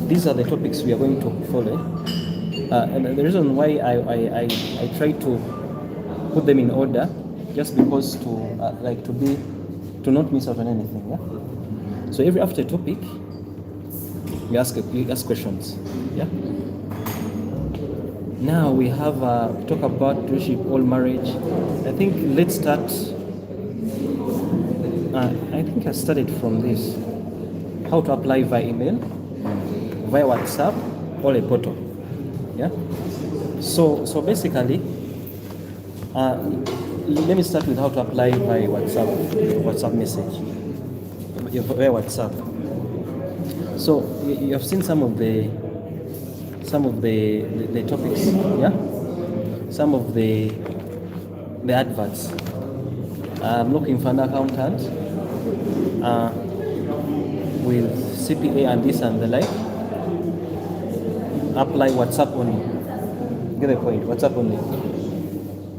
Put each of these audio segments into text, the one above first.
these are the topics we are going to follow. And the reason why I try to put them in order, just because to not miss out on anything. Yeah. So every after topic, we ask questions. Yeah. Now we have talk about relationship or marriage. I think let's start. I think I started from this: how to apply via email, via WhatsApp, or a portal. Yeah. So basically, let me start with how to apply via WhatsApp message, via WhatsApp. So you have seen some of the topics, yeah. Some of the adverts. I'm looking for an accountant with CPA and this and the like. Apply WhatsApp only. Get the point? WhatsApp only.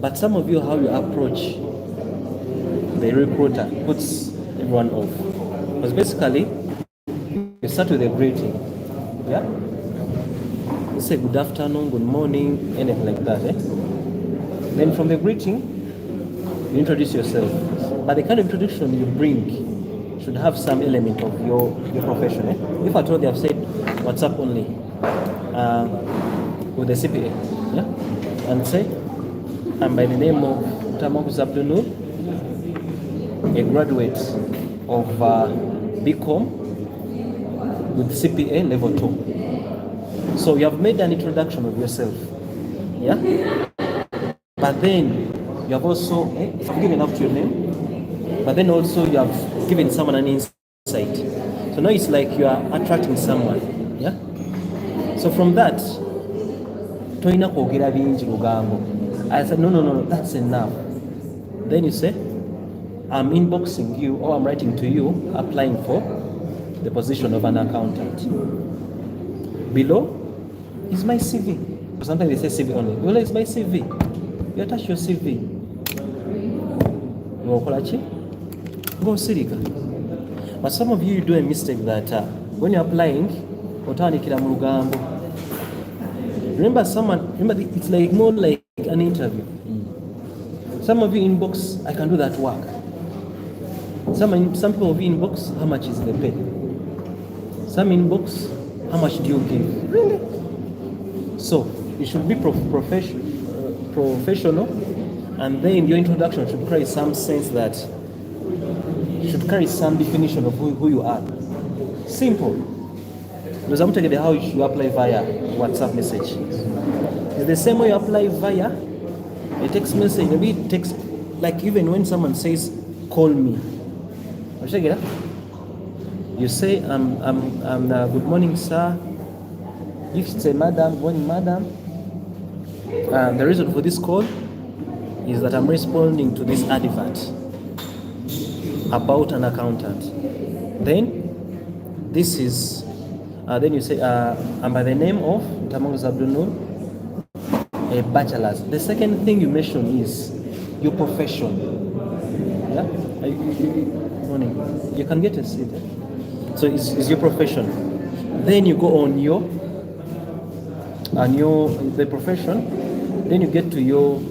But some of you, how you approach the recruiter puts everyone off. Because basically, you start with a greeting. Yeah? You say good afternoon, good morning, anything like that. Then from the greeting, you introduce yourself. But the kind of introduction you bring should have some element of your profession. If I told you I've said WhatsApp only with the CPA, yeah? And say, I'm by the name of Luttamaguzi ABDUL NOOR, a graduate of BCom with CPA level 2. So you have made an introduction of yourself, yeah? But then you have also given up to your name, but then also you have given someone an insight. So now it's like you are attracting someone, yeah? So from that, toina kwogera bingi lugambo. I said, no, that's enough. Then you say, I'm inboxing you or I'm writing to you, applying for the position of an accountant. Below is my CV. Sometimes they say CV only. Below is my CV. You attach your CV. Go sirika. But some of you do a mistake that when you're applying, remember, it's like more like an interview. Some of you inbox, I can do that work. Some people of you inbox, how much is the pay? Some inbox, how much do you give? Really? So you should be professional, and then your introduction should carry some sense that should carry some definition of who you are. Simple. Because I'm telling you how you apply via WhatsApp message. It's the same way you apply via a text message. Maybe it takes, like even when someone says, call me. You say, good morning, sir. If it's a madam, good morning, madam. The reason for this call is that I'm responding to this advert about an accountant. Then, this is, then you say, I'm by the name of Luttamaguzi ABDUL NOOR, a bachelor's. The second thing you mention is your profession. Yeah? You can get a seat. So it's your profession. Then you go on the profession. Then you get to your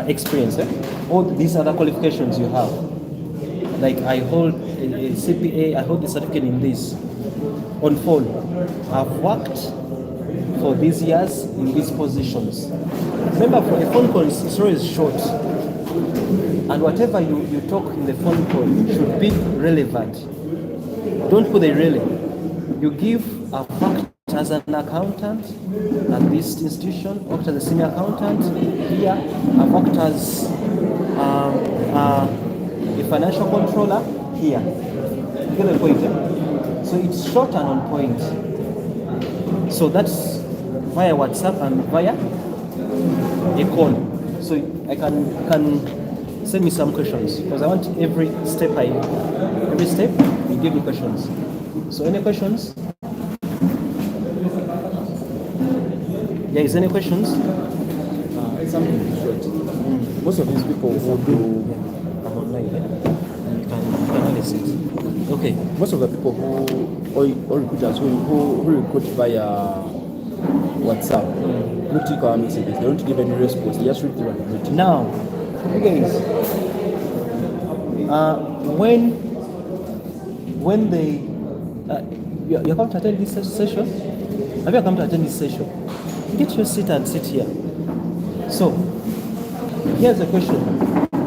experience. All these other qualifications you have. Like I hold a CPA, I hold the certificate in this. On phone, I've worked for these years in these positions. Remember, for a phone call, it's always short. And whatever you talk in the phone call should be relevant. Don't put a really. You give, I've worked as an accountant at this institution, worked as a senior accountant here, I've worked as a financial controller here. You get the point? So it's short and on point. So that's via WhatsApp and via a call. So I can send me some questions because I want every step you give me questions. So any questions? Yeah, is there any questions? Something short. Most of these people who do online, you can analyze it. Okay. Most of the people or recruiters who recruit via WhatsApp, not take our messages. They don't give any response. They just read through and read. Now, you guys, when they you come to attend this session, have you come to attend this session? Get your seat and sit here. So, here's the question.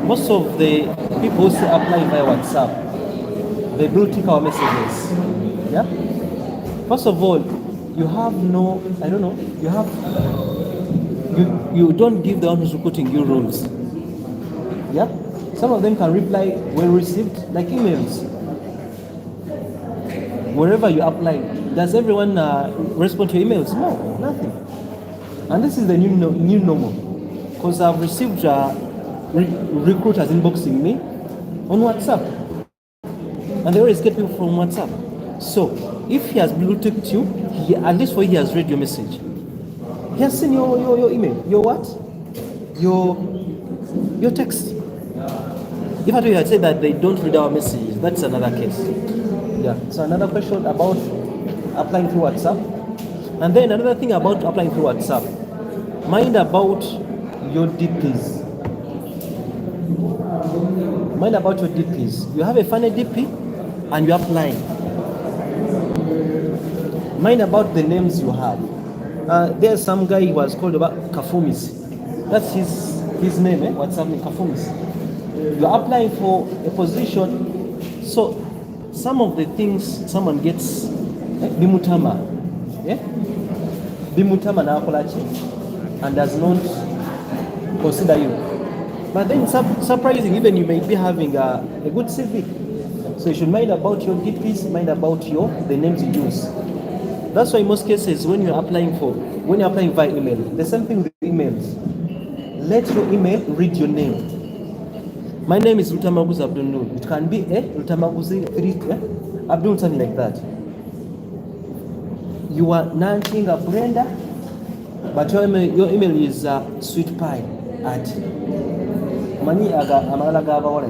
Most of the people who say apply via WhatsApp, they do take our messages. Yeah? First of all, you have no, I don't know, you don't give the one who's recruiting you rules. Yeah? Some of them can reply well received, like emails. Wherever you apply, does everyone respond to emails? No, nothing. And this is the new normal. Because I've received recruiters inboxing me on WhatsApp. And they always get people from WhatsApp. So, if he has blue ticked you, at least he has read your message. He has seen your email. Your what? Your text. If I do, had said that they don't read our messages, that's another case. Yeah. So another question about applying through WhatsApp. And then another thing about applying through WhatsApp. Mind about your DPs. Mind about your DPs. You have a funny DP and you're applying. Mind about the names you have. There's some guy who was called about Kafumis. That's his name, WhatsApp name, Kafumis. You're applying for a position. So some of the things someone gets, bimutama, bimutama na akolachi, and does not consider you. But then surprising, even you may be having a good CV. So you should mind about your DPs, mind about the names you use. That's why in most cases when you're applying via email, the same thing with emails. Let your email read your name. My name is Luttamaguzi Abdul Noor. It can be Luttamaguzi 3 Abdul, something like that. You are Nanting a Brenda, but your email is sweet pie at mani amala gaba wala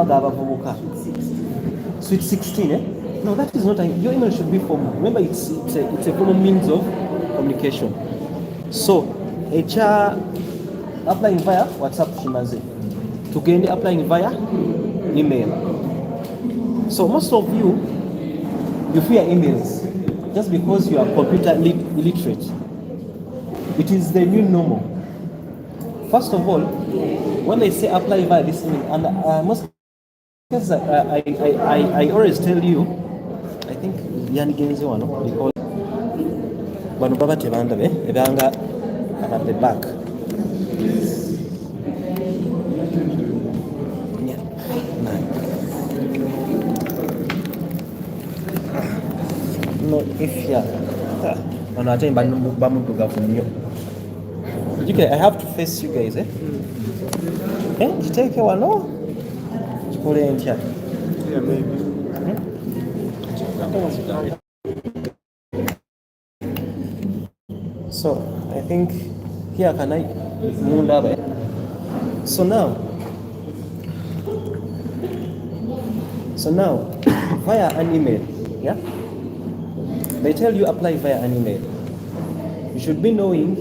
gaba vubuka sweet 16. No, that is not your email should be formal. Remember, it's a formal means of communication. So HR applying via WhatsApp shimaze. Tugende applying via email. So most of you fear emails just because you are computer illiterate. It is the new normal. First of all, when they say apply via this email, and most cases I always tell you, I think yani genzi wano because bano baba tebanda ebanga at the back. No, if you are not in Bamuduga from you. Okay, I have to face you guys, you take one, no? Yeah, maybe. So, I think here can I move up. So now, via an email, yeah? They tell you apply via an email. You should be knowing,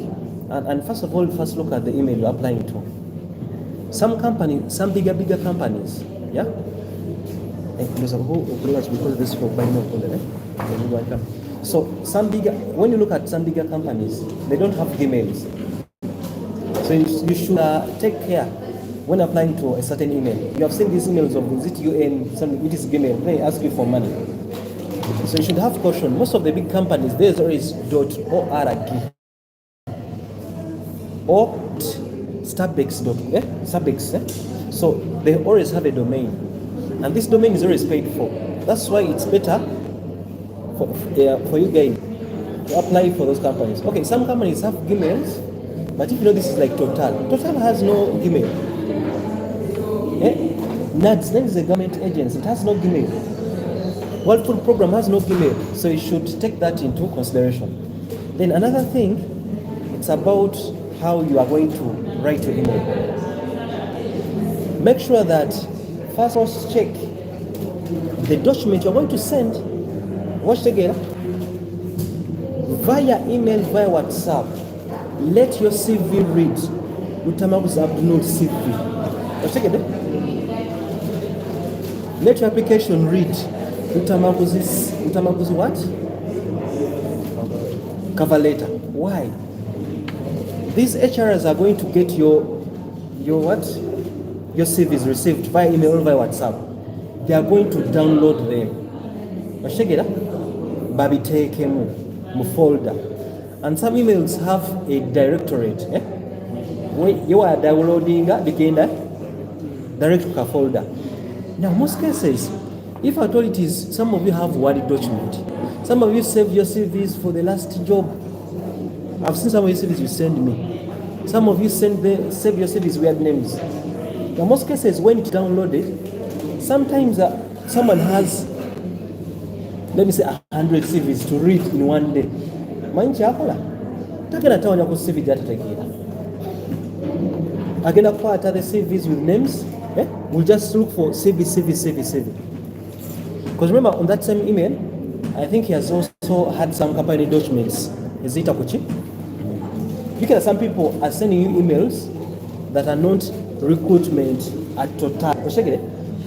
and first of all, first look at the email you're applying to. Some companies, some bigger companies, yeah? Because this for so when you look at some bigger companies, they don't have emails. So you should take care when applying to a certain email. You have seen these emails of is it UN, something, it is Gmail, they ask you for money. So you should have caution. Most of the big companies, there's always .org or Starbucks. So they always have a domain, and this domain is always paid for. That's why it's better for you guys to apply for those companies. Okay, some companies have Gmails, but if you know this is like Total has no Gmail. NADS, then is a government agency, it has no Gmail. World Food Program has no Gmail, so you should take that into consideration. Then another thing, it's about how you are going to write your email. Make sure that first check the document you're going to send, watch together, via email, via WhatsApp, let your CV read Luttamaguzi ABDUL NOOR CV. Watch together. Let your application read Luttamaguzi what? Cover letter. Why? These HRs are going to get your what? Your CVs received via email or via WhatsApp. They are going to download them. Bashegera babiteekemu mu folder. And some emails have a directorate. When you are downloading bigenda direct to a folder. Now most cases, if at all it is, some of you have Word document. Some of you save your CVs for the last job. I've seen some of your CVs you send me. Some of you save your CVs weird names. In most cases, when it's downloaded, sometimes someone has, let me say, 100 CVs to read in one day. Manchi akola. Takena tawanya ku CV data tekira. Agenda kwata the CVs with names. We'll just look for CV. Because remember, on that same email, I think he has also had some company documents. Is it Akuchi? Because some people are sending you emails that are not recruitment at total.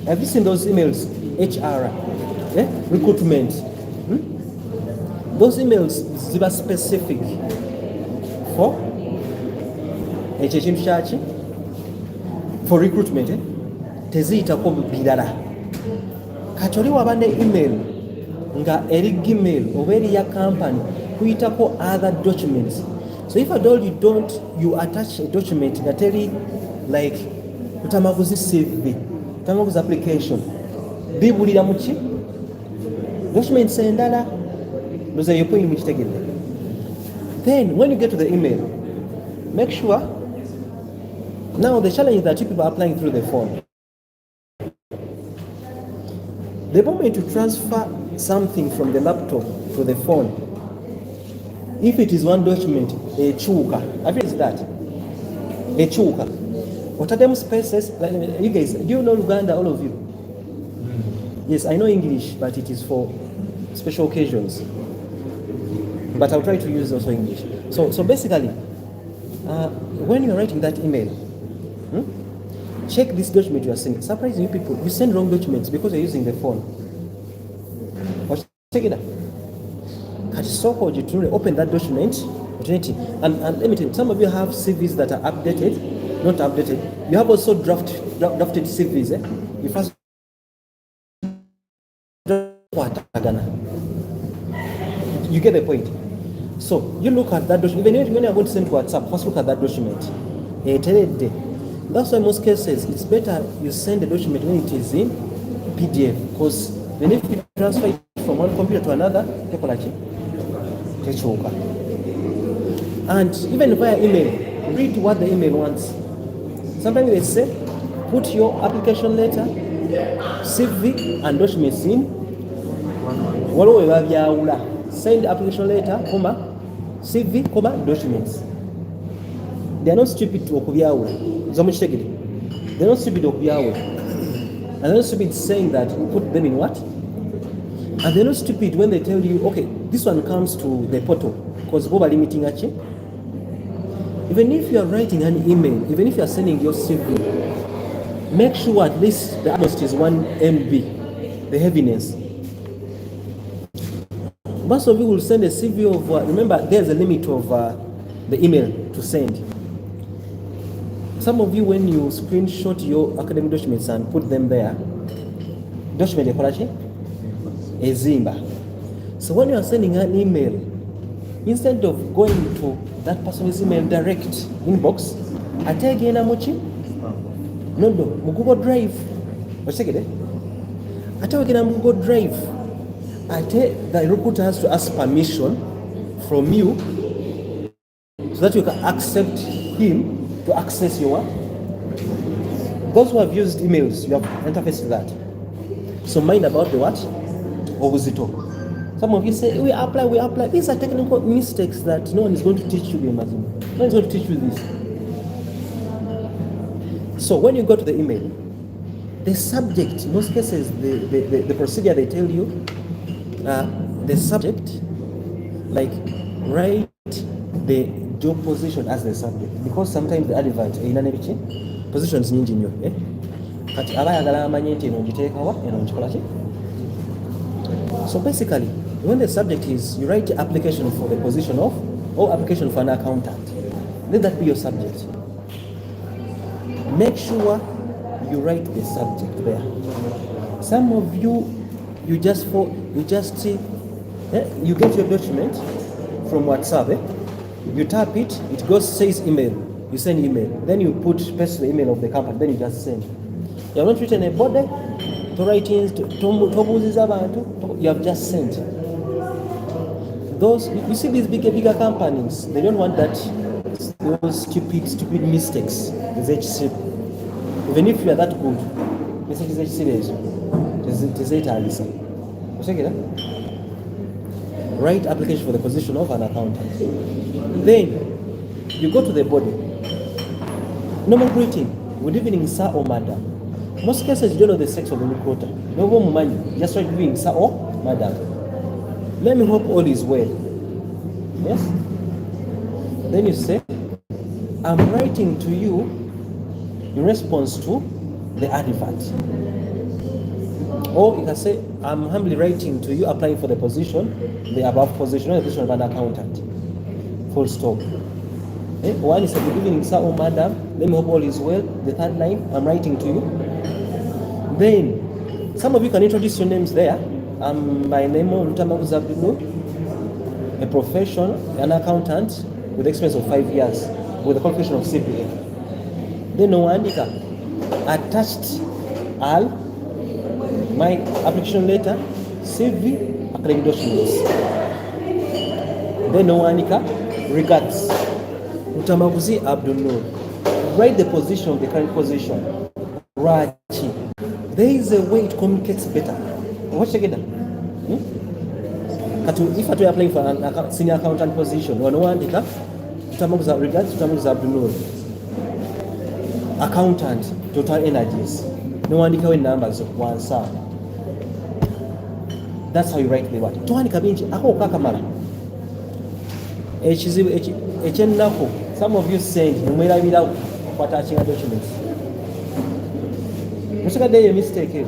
Have you seen those emails? HR, recruitment. Those emails are specific for for recruitment. Tezita ko bidala. Kacholi wabande email nga eri Gmail over ya company kuitako other documents. So if at all you attach a document that tell you like Luttamaguzi CV, Luttamaguzi application, bibulira muki document sendala loza yopo imitegele. Then when you get to the email, make sure now the challenge is that people are applying through the phone. The moment you transfer something from the laptop to the phone, if it is one document, a chuka, have you seen that? A chuka. What are them spaces? Like, you guys, do you know Uganda, all of you? Yes, I know English, but it is for special occasions. But I'll try to use also English. So basically, when you're writing that email, check this document you are sending. Surprising you people, you send wrong documents because you're using the phone. Check it out. Open that document. And let me tell you, some of you have CVs that are updated, not updated. You have also drafted CVs. You first you get the point. So you look at that document. Even when you're going to send to WhatsApp, first look at that document. That's why in most cases it's better you send the document when it is in PDF, because then if you transfer it from one computer to another, and even via email, read what the email wants. Sometimes they say, put your application letter, CV and documents in. Send application letter, CV, documents. They are not stupid to okubiyawe. They're not stupid to okubiyawe. And they're not stupid saying that you put them in what? And they're not stupid when they tell you, okay, this one comes to the portal because Boba limiting achi. Even if you are writing an email, even if you are sending your CV, make sure at least the utmost is 1 MB, the heaviness. Most of you will send a CV of, remember there's a limit of the email to send. Some of you, when you screenshot your academic documents and put them there, document a Zimba. So when you are sending an email, instead of going to that person's email direct inbox, I tell you no, Google Drive. What's it? I tell you Google Drive. I tell the recruiter has to ask permission from you so that you can accept him to access your work. Those who have used emails, you have interfaced with that. So mind about the what? Obuzito. Some of you say, we apply. These are technical mistakes that no one is going to teach you. No one is going to teach you this. So when you go to the email, The subject, in most cases, the procedure they tell you, the subject, like write the job position as the subject, because sometimes the advert positions nyingi nnyo kati aba ayagala amanye nti eno ngiteeka wa eno ngikola ki. So basically, when the subject is, you write application for the position of, or application for an accountant, let that be your subject. Make sure you write the subject there. Some of you, you get your document from WhatsApp. You tap it, it goes, says email. You send email. Then you paste the email of the company. Then you just send. You have not written a body to write in. You have just sent. Those, you see these bigger companies, they don't want that, those stupid mistakes. Even if you are that good, write application for the position of an accountant. Then you go to the body. Normal greeting, good evening, sir or madam. Most cases you don't know the sex of the recruiter. No one, just write good evening, sir or madam. Let me hope all is well. Yes? Then you say, I'm writing to you in response to the advert. Or you can say, I'm humbly writing to you applying for the position, the above position, or the position of an accountant. Full stop. One is a good evening, sir or madam. Let me hope all is well. The third line, I'm writing to you. Then, some of you can introduce your names there. My name is Luttamaguzi ABDUL, a profession, an accountant with experience of 5 years, with the qualification of CPA. Then Noandika attached all my application letter, CV, academic documents. Then Noandika regards Luttamaguzi ABDUL Noor. Write the position of the current position. Rachi. There is a way it communicates better. Watch again. If you are applying for a senior accountant position, regards Luttamaguzi ABDUL Noor. Accountant, Total Energies. No one with numbers of one sir. That's how you write the word. Some of you send without attaching documents. Mistake.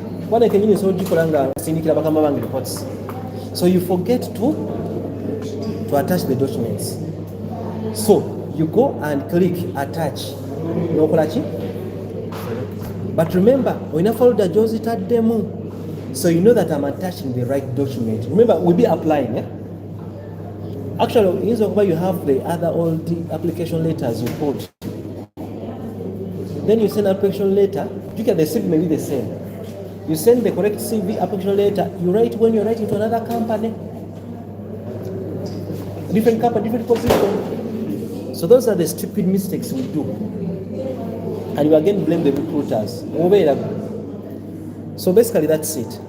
So you forget to attach the documents. So you go and click attach. But remember, when I follow the Josita demo, so you know that I'm attaching the right document. Remember, we'll be applying. Actually, in Zokoba, you have the other all the application letters you put. Then you send application letter. You get the CV may be the same. You send the correct CV application letter. You write when you're writing to another company. Different company, different position. So those are the stupid mistakes we do. And you again blame the recruiters. So basically that's it.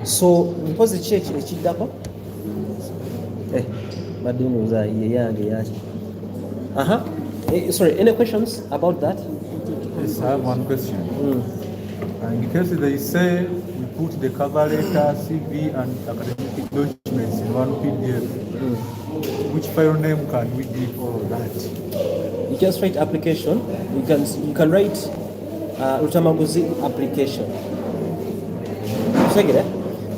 So because the church sorry, any questions about that? Yes, I have one question. And in case they say you put the cover letter, CV and academic documents in one PDF, which file name can we give all of that? You just write application. You can write Luttamaguzi application. Check it,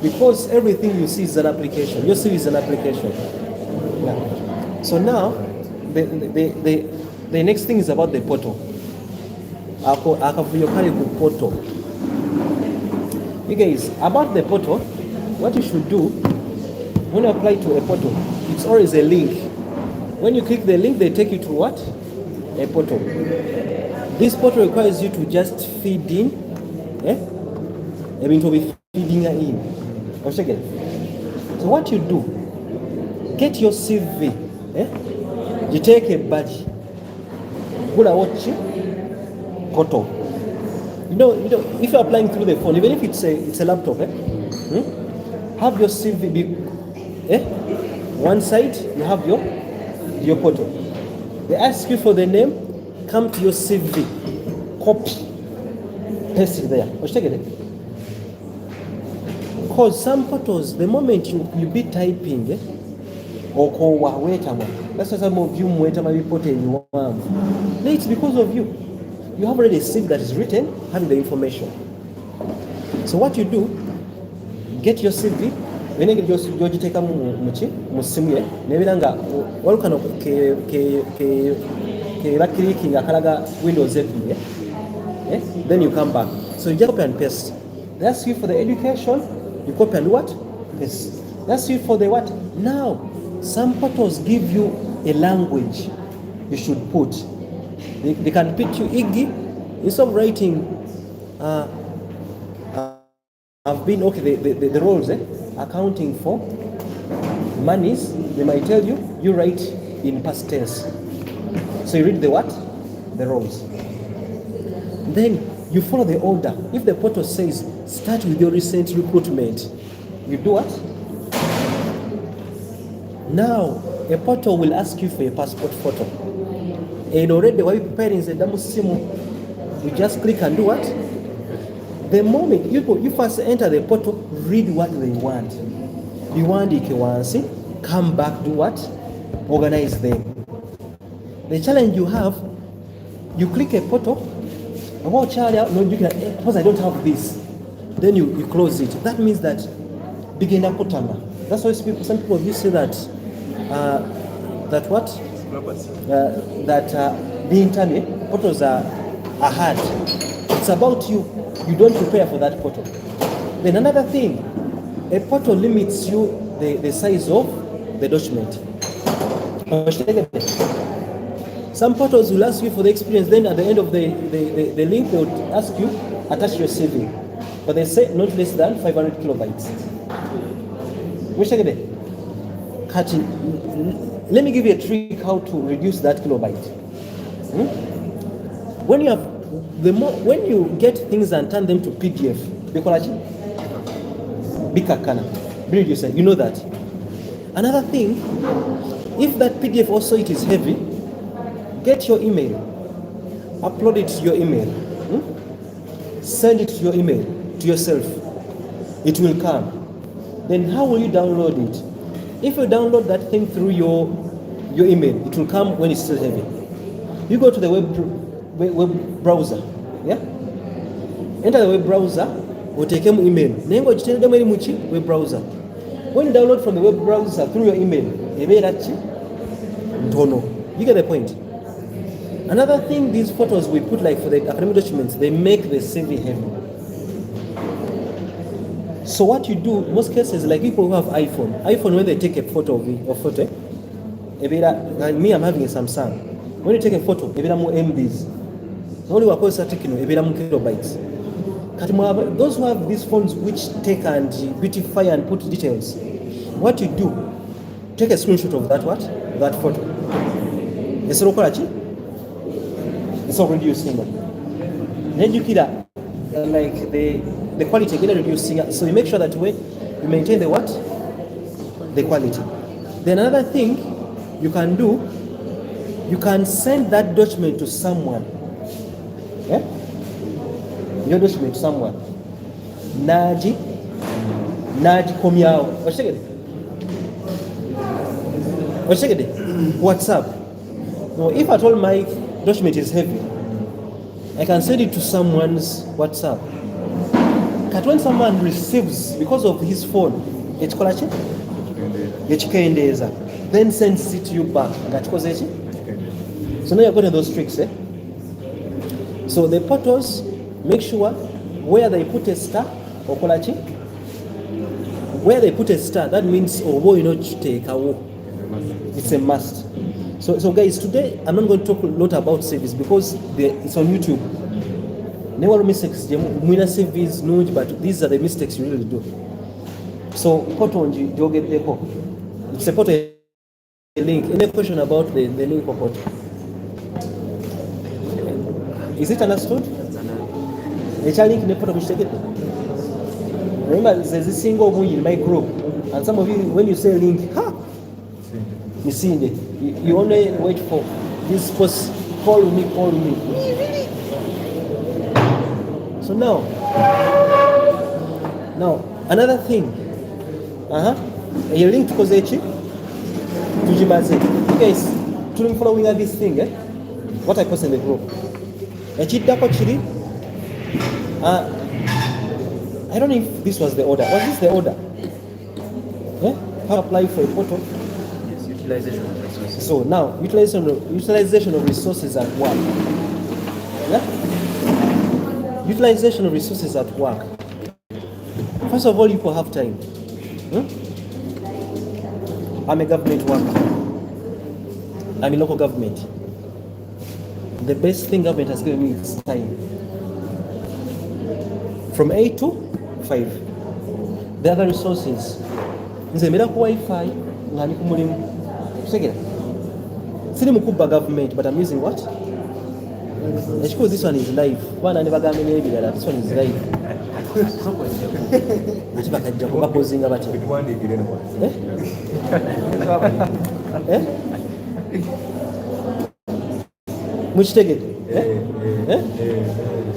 because everything you see is an application. Your CV is an application. Yeah. So now the next thing is about the portal. Portal. You guys, about the portal, what you should do when you apply to a portal, it's always a link. When you click the link, they take you to what? A portal. This portal requires you to just feed in. I mean, to be feeding in. So what you do, get your CV. You take a badge. Watch portal. You know, if you're applying through the phone, even if it's a laptop, have your CV be, one side you have your portal. They ask you for the name, come to your CV, copy. paste it there. Because some photos, the moment you be typing, that's why some of you report in one. It's because of you. You have already a CV that is written, having the information. So what you do, get your CV. When you get your take a musimu, nebiranga walukano clicking akalaga Windows everywhere. Then you come back. So you just copy and paste. That's you for the education. You copy and what? Paste. That's you for the what? Now, some portals give you a language you should put. They can put you Iggy instead of writing. I've been okay. The roles accounting for monies. They might tell you write in past tense. So you read the what? The roles. Then you follow the order. If the portal says start with your recent recruitment, you do what? Now a portal will ask you for a passport photo. And already while preparing the damusimu, you just click and do what? The moment you first enter the portal, read what they want. You want it, come back, do what? Organize them. The challenge you have, you click a portal, because I don't have this. Then you close it. That means that beginner kutama. That's why some people say that the internet portals are hard. It's about you. You don't prepare for that portal. Then another thing, a portal limits you the size of the document. Some portals will ask you for the experience, then at the end of the link, they would ask you, attach your CV. But they say not less than 500 kilobytes. Let me give you a trick how to reduce that kilobyte. When you get things and turn them to PDF, you know that. Another thing, if that PDF also it is heavy, get your email, upload it to your email, send it to your email, to yourself. It will come. Then how will you download it? If you download that thing through your email, it will come when it's still heavy. You go to the web browser, yeah? Enter the web browser, or take an email. Web browser. When you download from the web browser through your email, you get the point. Another thing, these photos we put like for the academic documents, they make the CV heavy. So what you do, most cases, like people who have iPhone, when they take a photo of like me, I'm having a Samsung. When you take a photo, more MBs. Only kilobytes. Those who have these phones which take and beautify and put details, what you do, take a screenshot of that photo. It's already reducing. Then you like the quality get reducing. So you make sure that way you maintain the what? The quality. Then another thing you can do, you can send that document to someone. Yeah? Your document to someone. Naji komyao. WhatsApp. Now, if at all my document is heavy, I can send it to someone's WhatsApp. But when someone receives, because of his phone, then sends it to you back. So now you're going to those tricks. So the portals, make sure where they put a star, or where they put a star, that means it's a must. So guys, today I'm not going to talk a lot about service because it's on YouTube. Never mistakes, service, but these are the mistakes you really do. So it's a portal link. Any question about the link of portal? Is it understood? The link in the portal. Remember, there's a single one in my group, and some of you, when you say link, you see it. You only wait for this post. Call me. So So now another thing, you link to kozechi tujimaze. Guys, to following this thing, what I post in the group. Echiddako chiri. I don't know if this was the order. Was this the order? How to apply for a portal? Yes, utilization of resources. So now, utilization of resources at work. Yeah? Utilization of resources at work. First of all, you people have time. I'm a government worker. I'm in local government. The best thing government has given me is time. From 8 to 5. The other resources. Nze mera ku Wi-Fi nga ndi ku mulimu. Segera. Siri mukubba government, but I'm using what? Because this one is live. Bwana ne bagambe n'ebirala. This one is live. Ati bakajja kuba pozinga batya. Mukitegedde?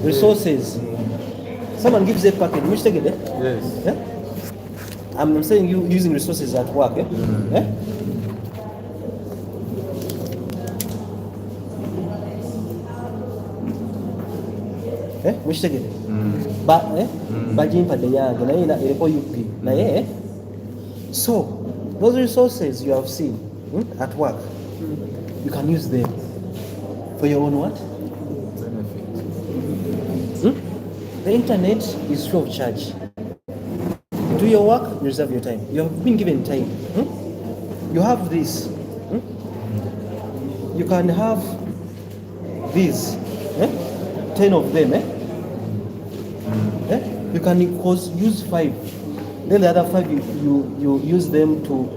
Resources. Someone gives a packet. Mukitegedde? Yes. I'm saying you using resources at work. Mukitegedde? Bajimpadde yange naye eriko UP naye. So those resources you have seen at work, you can use them for your own what? The internet is free of charge. Do your work, you reserve your time. You have been given time. You have this. You can have these. 10 of them. You can use 5. Then the other 5 you use them to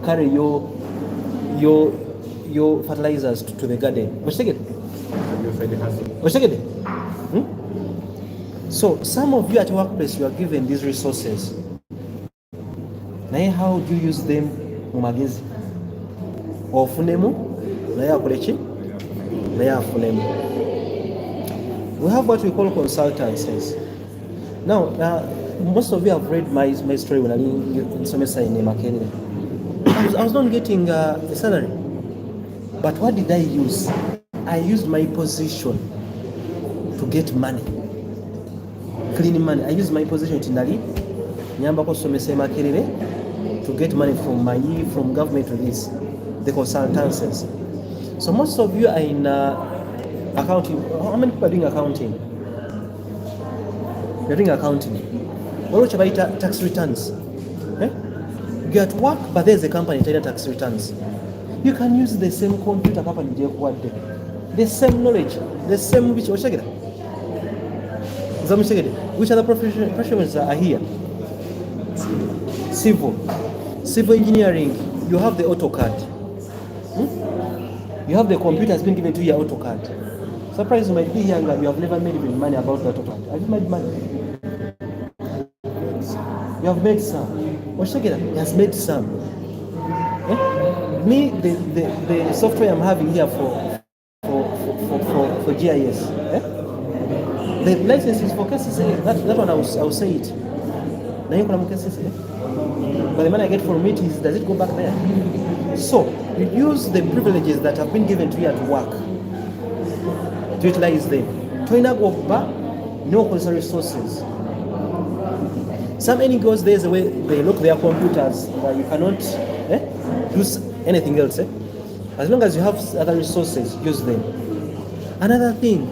carry your fertilizers to the garden. So some of you at workplace, you are given these resources. Now how do you use them? Mumagezi. Ofunemu. Naya akolechi. Naya afunemu. We have what we call consultancies. Now, most of you have read my story when I in semester in Makerere. I was not getting a salary. But what did I use? I used my position to get money. Clean money. I used my position to Nali, Nyambako Somese Makerere, to get money from government to this, the consultancies. So most of you are in accounting. How many people are doing accounting? You're doing accounting. What about tax returns? You're at work, but there's a company taking tax returns. You can use the same computer company, the same knowledge, the same which other professions are here? Civil engineering. You have the AutoCAD. You have the computer has been given to you, AutoCAD. Surprise, you might be younger, you have never made even money about that AutoCAD. Have you made money? You have made some. He has made some. Me, the software I'm having here for GIS. The license is for KCCA. That one I will say it. Now you can KCCA. But the money I get from it is, does it go back there? So you use the privileges that have been given to you at work to utilize them. Toina go back, no necessary resources. Some NGOs, there's a way they look their computers that you cannot use anything else. As long as you have other resources, use them. Another thing,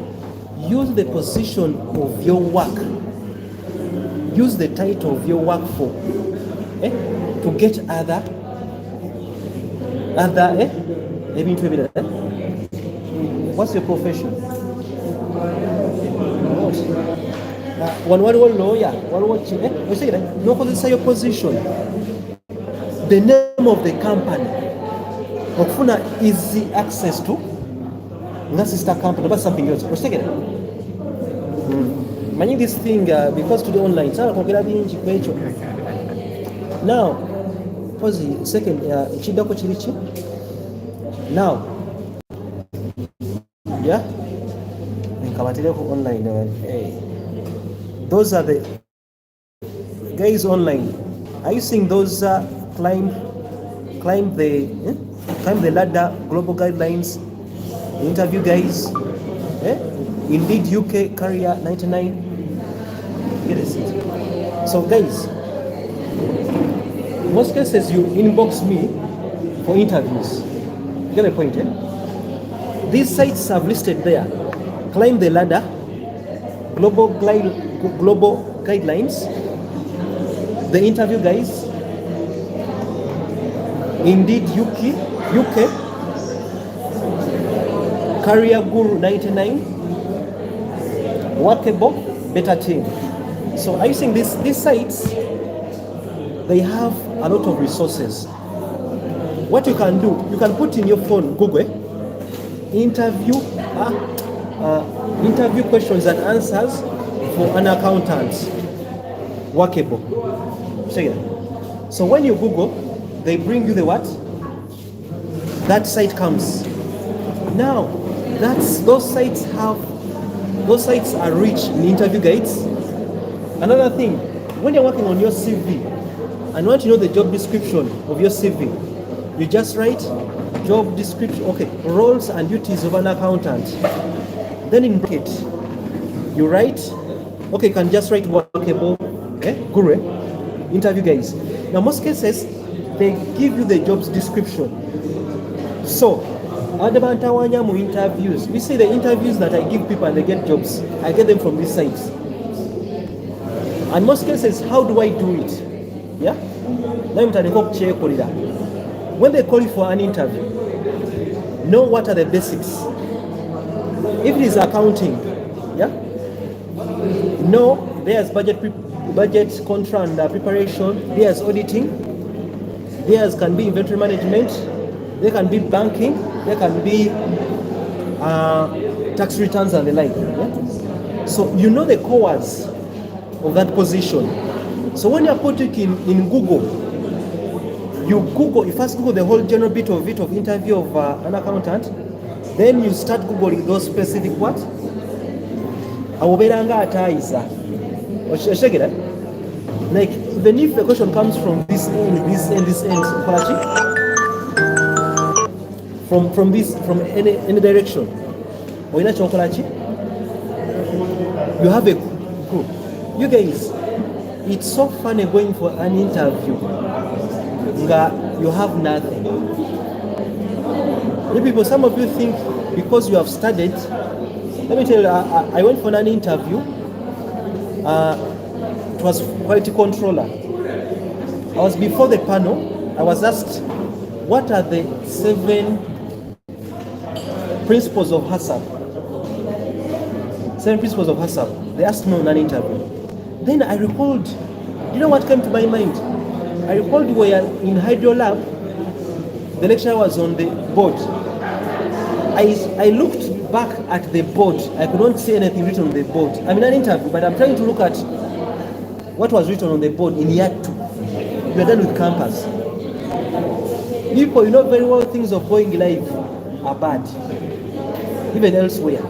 use the position of your work. Use the title of your work for to get other what's your profession? One lawyer, one watching. No, because your position. The name of the company. Okufuna easy access to. Not sister company, but something else. Managing this thing because to the online. Now, pause second. Chidako chirichi. Now, yeah. Kabatireko online. Hey. Those are the guys online. Are you seeing those climb the ladder global guidelines interview guys? Indeed UK career 99. Get a seat. So guys, in most cases you inbox me for interviews. Get a point, These sites have listed there. Climb the ladder, global guidelines, the interview guys, Indeed UK, Career Guru 99, Workable, Better Team. So are you seeing these sites? They have a lot of resources. What you can do, you can put in your phone, Google, interview questions and answers for an accountant. Workable. Say it. So when you Google, they bring you the what? That site comes. Now, those sites are rich in interview guides. Another thing, when you're working on your CV and want to know the job description of your CV, you just write job description, roles and duties of an accountant. Then in bracket, you write, you can just write Workable, Guru, interview guys. Now, most cases, they give you the job's description. So, Adabantawanya interviews. We see the interviews that I give people and they get jobs. I get them from these sites. And most cases, how do I do it? Yeah? When they call you for an interview, know what are the basics. If it is accounting, no, there's budget control and preparation, there's auditing, there's can be inventory management, there can be banking, there can be tax returns and the like. So you know the core words of that position. So when you put it in Google, you first Google the whole general bit of interview of an accountant, then you start Googling those specific what? Like even if the question comes from this end, from any direction, or in a you have a group. You guys, it's so funny going for an interview. You have nothing. You people, some of you think because you have studied. Let me tell you, I went for an interview. It was quality controller. I was before the panel. I was asked, what are the 7 principles of HACCP? 7 principles of HACCP. They asked me on an interview. Then I recalled, you know what came to my mind? I recalled we were in Hydro Lab. The lecturer was on the board. I looked back at the board. I could not see anything written on the board. I'm in an interview, but I'm trying to look at what was written on the board in year 2. We are done with campus. People, you know very well things of going live are bad. Even elsewhere.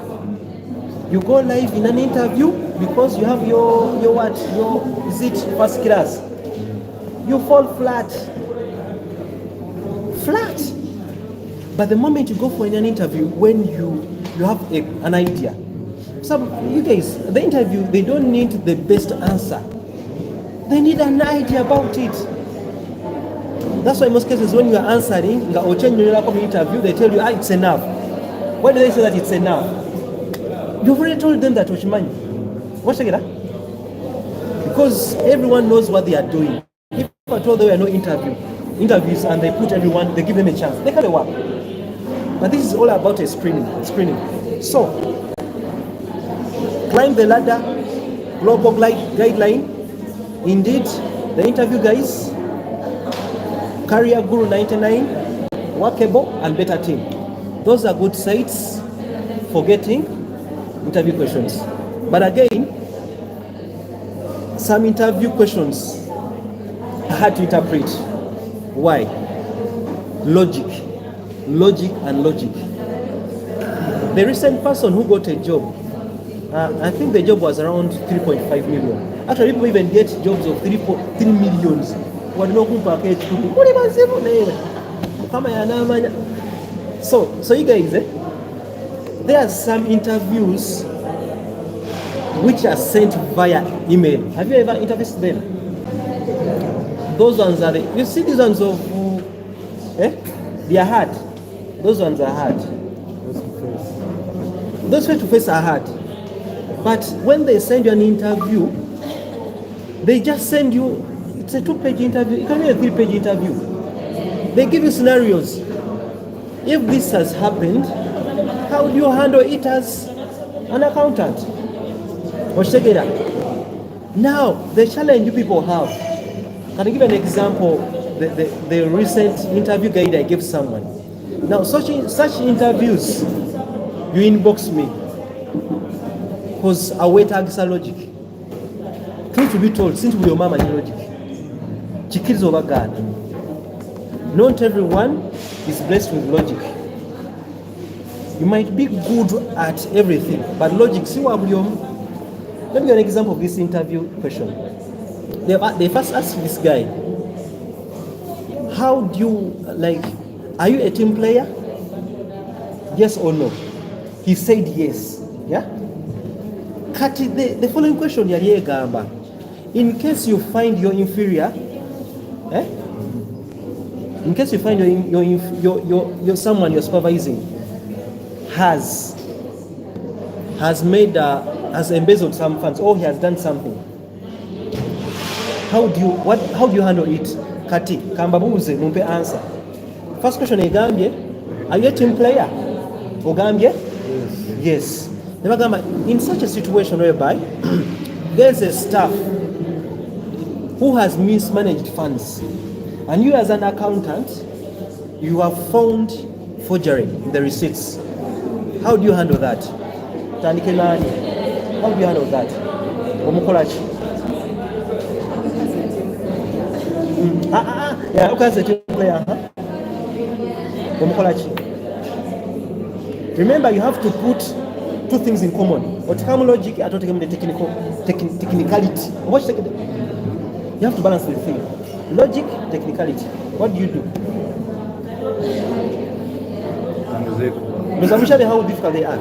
You go live in an interview because you have your is it first class? You fall flat. But the moment you go for an interview, when you have an idea. Some you guys, the interview, they don't need the best answer. They need an idea about it. That's why in most cases when you are answering, or changing your interview, they tell you, it's enough. Why do they say that it's enough? You've already told them that What's it? Because everyone knows what they are doing. If I told there were no interviews and they put everyone, they give them a chance, they can't work. But this is all about a screening. So, climb the ladder, global guideline, Indeed, the interview guys, Career Guru 99, Workable and Better Team. Those are good sites for getting interview questions. But again, some interview questions are hard to interpret. Why? Logic. The recent person who got a job I think the job was around 3.5 million. Actually, people even get jobs of 3 millions. So you guys, there are some interviews which are sent via email. Have you ever interviewed them? Those ones are you see these ones of they are hard. Those ones are hard. Those face to face are hard. But when they send you an interview, they just send you, it's a 2-page interview, it can be a 3-page interview. They give you scenarios. If this has happened, how do you handle it as an accountant? Now, the challenge you people have, can I give an example? The recent interview guide I gave someone. Now, such interviews, you inbox me. Because I wait agisa logic. Truth to be told, since we are mama logic. Chikirizo over God. Not everyone is blessed with logic. You might be good at everything, but logic, see what you. Let me give you an example of this interview question. They first asked this guy, how do you, are you a team player? Yes or no? He said yes. Yeah? Kati, the following question, in case you find your inferior, in case you find your someone you're supervising has embezzled some funds, or he has done something, how do you handle it? Kati kambabuze mumpe answer. First question egambye, are you a team player? Ogambye yes. In such a situation whereby there's a staff who has mismanaged funds, and you as an accountant, you have found forgery in the receipts, how do you handle that? How do you handle that? Omukolachi. Yeah, okay, as a team player, Omukolachi. Remember, you have to put 2 things in common. What logic, I don't take the technicality. You have to balance the thing. Logic, technicality. What do you do? Because how difficult they are.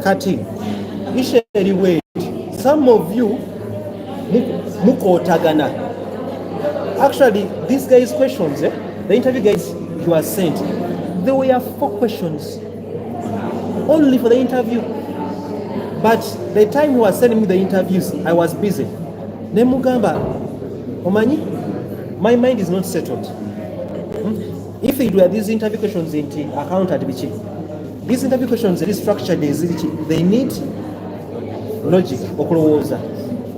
Cutting. Way. Some of you mukotagana. Actually, these guys' questions, the interview guys you are sent, there were 4 questions only for the interview. But the time he was sending me the interviews, I was busy. Nemugamba, Omanyi, my mind is not settled. If it were these interview questions in accountant, these interview questions, these structured, they need logic.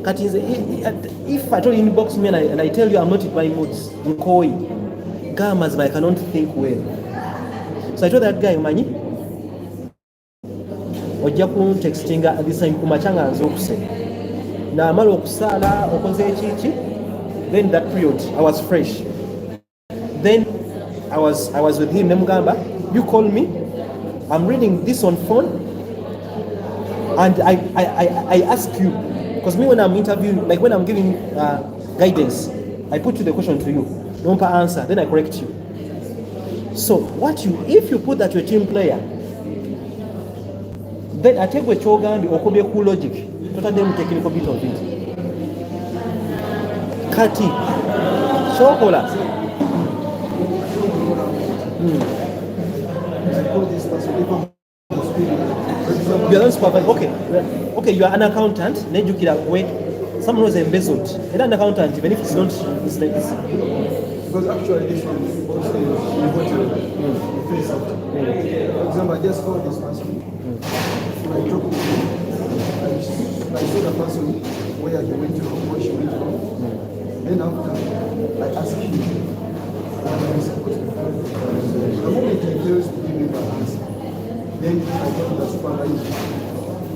If I told you inbox me and I tell you I'm not in my moods, Gamas, I cannot think well. So I told that guy, Manyi, ojja textinga at this time kumachanga nzokuse. Na amala okusala okoze ekiki, then that period I was fresh. Then I was with him, nemugamba, you call me, I'm reading this on phone, and I ask you, because me when I'm interviewing, like when I'm giving guidance, I put the question to you, don't answer, then I correct you. So if you put that you're a team player, then I take what you're going to be cool logic, total them technical bit of it. Kati, chocolate. You are not supervised. Okay, you are an accountant, then you can wait. Someone was embezzled. And an accountant, even if it's not, it's like this. Because actually, this one is also face out. For example, I just called this person. I talked to him. I saw the person where he went to, where she went to. Then after, I asked him what he was supposed to do. The moment he fails to give me the answer, then I got the supervisor.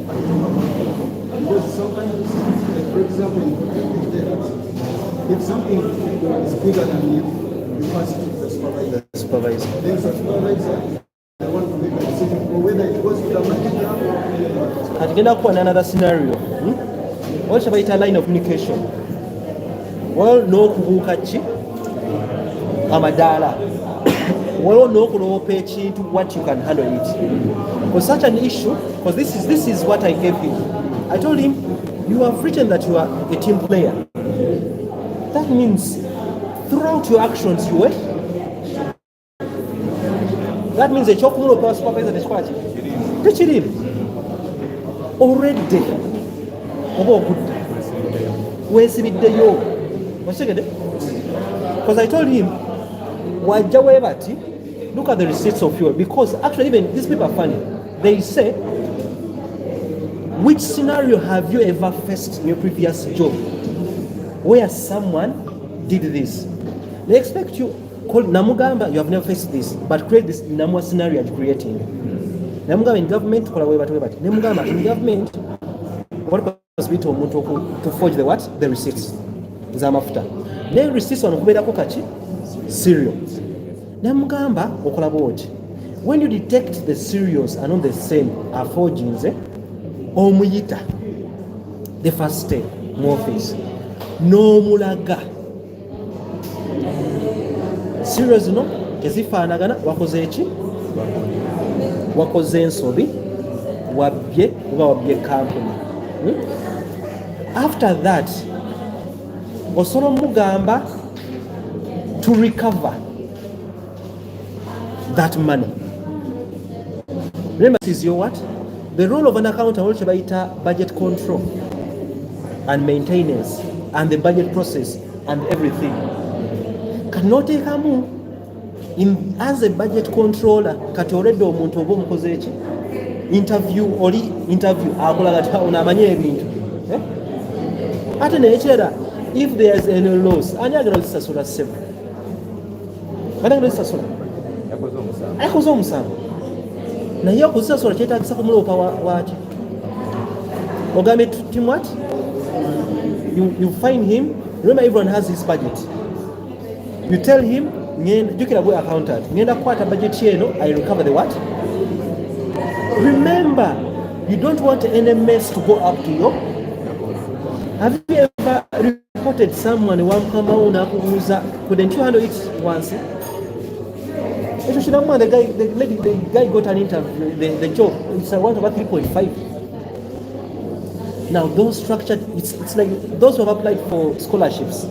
I told him because sometimes, like for example, if something is bigger than you, you pass it to the supervisor. Supervisor. Then the supervisor, I want to make a decision for whether it goes to the market now. Atugenda kuba another scenario. What about a line of communication? Well, no kubuuka ki amadaala. Well, no kulopa ekintu what you can handle it. For such an issue, because this is what I gave him. I told him, you have written that you are a team player. That means throughout your actions you were. That means the chokumulopa supervisor tekikola tekirimu. Already oba ogudde weesibiddeyo okitegedde, because I told him wajja weebati look at the receipts of fuel, because actually even these people are funny. They say, which scenario have you ever faced in your previous job where someone did this? They expect you call namugamba, you have never faced this, but create this namwa scenario you're creating. Namugamba in government kola webati namugamba in government what possibility omuntu to forge the what? The receipts z'amafuta. Ne receipts wano kubeerako kaki? Serial. Namugamba okola bwoti. When you detect the serials are not the same are forgings, omuyita the first step mu office n'omulaga serials zino tezifaanagana, wakoze eki? Wakoze ensobi, wabbye oba wabbye company. After that osobola mugamba to recover that money. Remember, this is your what? The role of an accountant also about budget control and maintenance and the budget process and everything. Cannot take a move in as a budget controller. Kati already omuntu oba omukoze eki interview akola kati onamanya ebintu ate neekera if there is any loss ani agenda ozisasula ssebo ani agenda ozisasula yakoze omusango naye okuzisasula kyetagisa kumulopa waki ogambe team what you find him. Remember, everyone has his budget. You tell him jukira gwe accountant ngenda kukwata budget yeno, I recover the what. Remember, you don't want any mess to go up to you. Have you ever reported someone wamukama unakuuza, couldn't you handle it once? The guy got an interview, the job, it's a 1/3.5. Now those structured, it's like those who have applied for scholarships.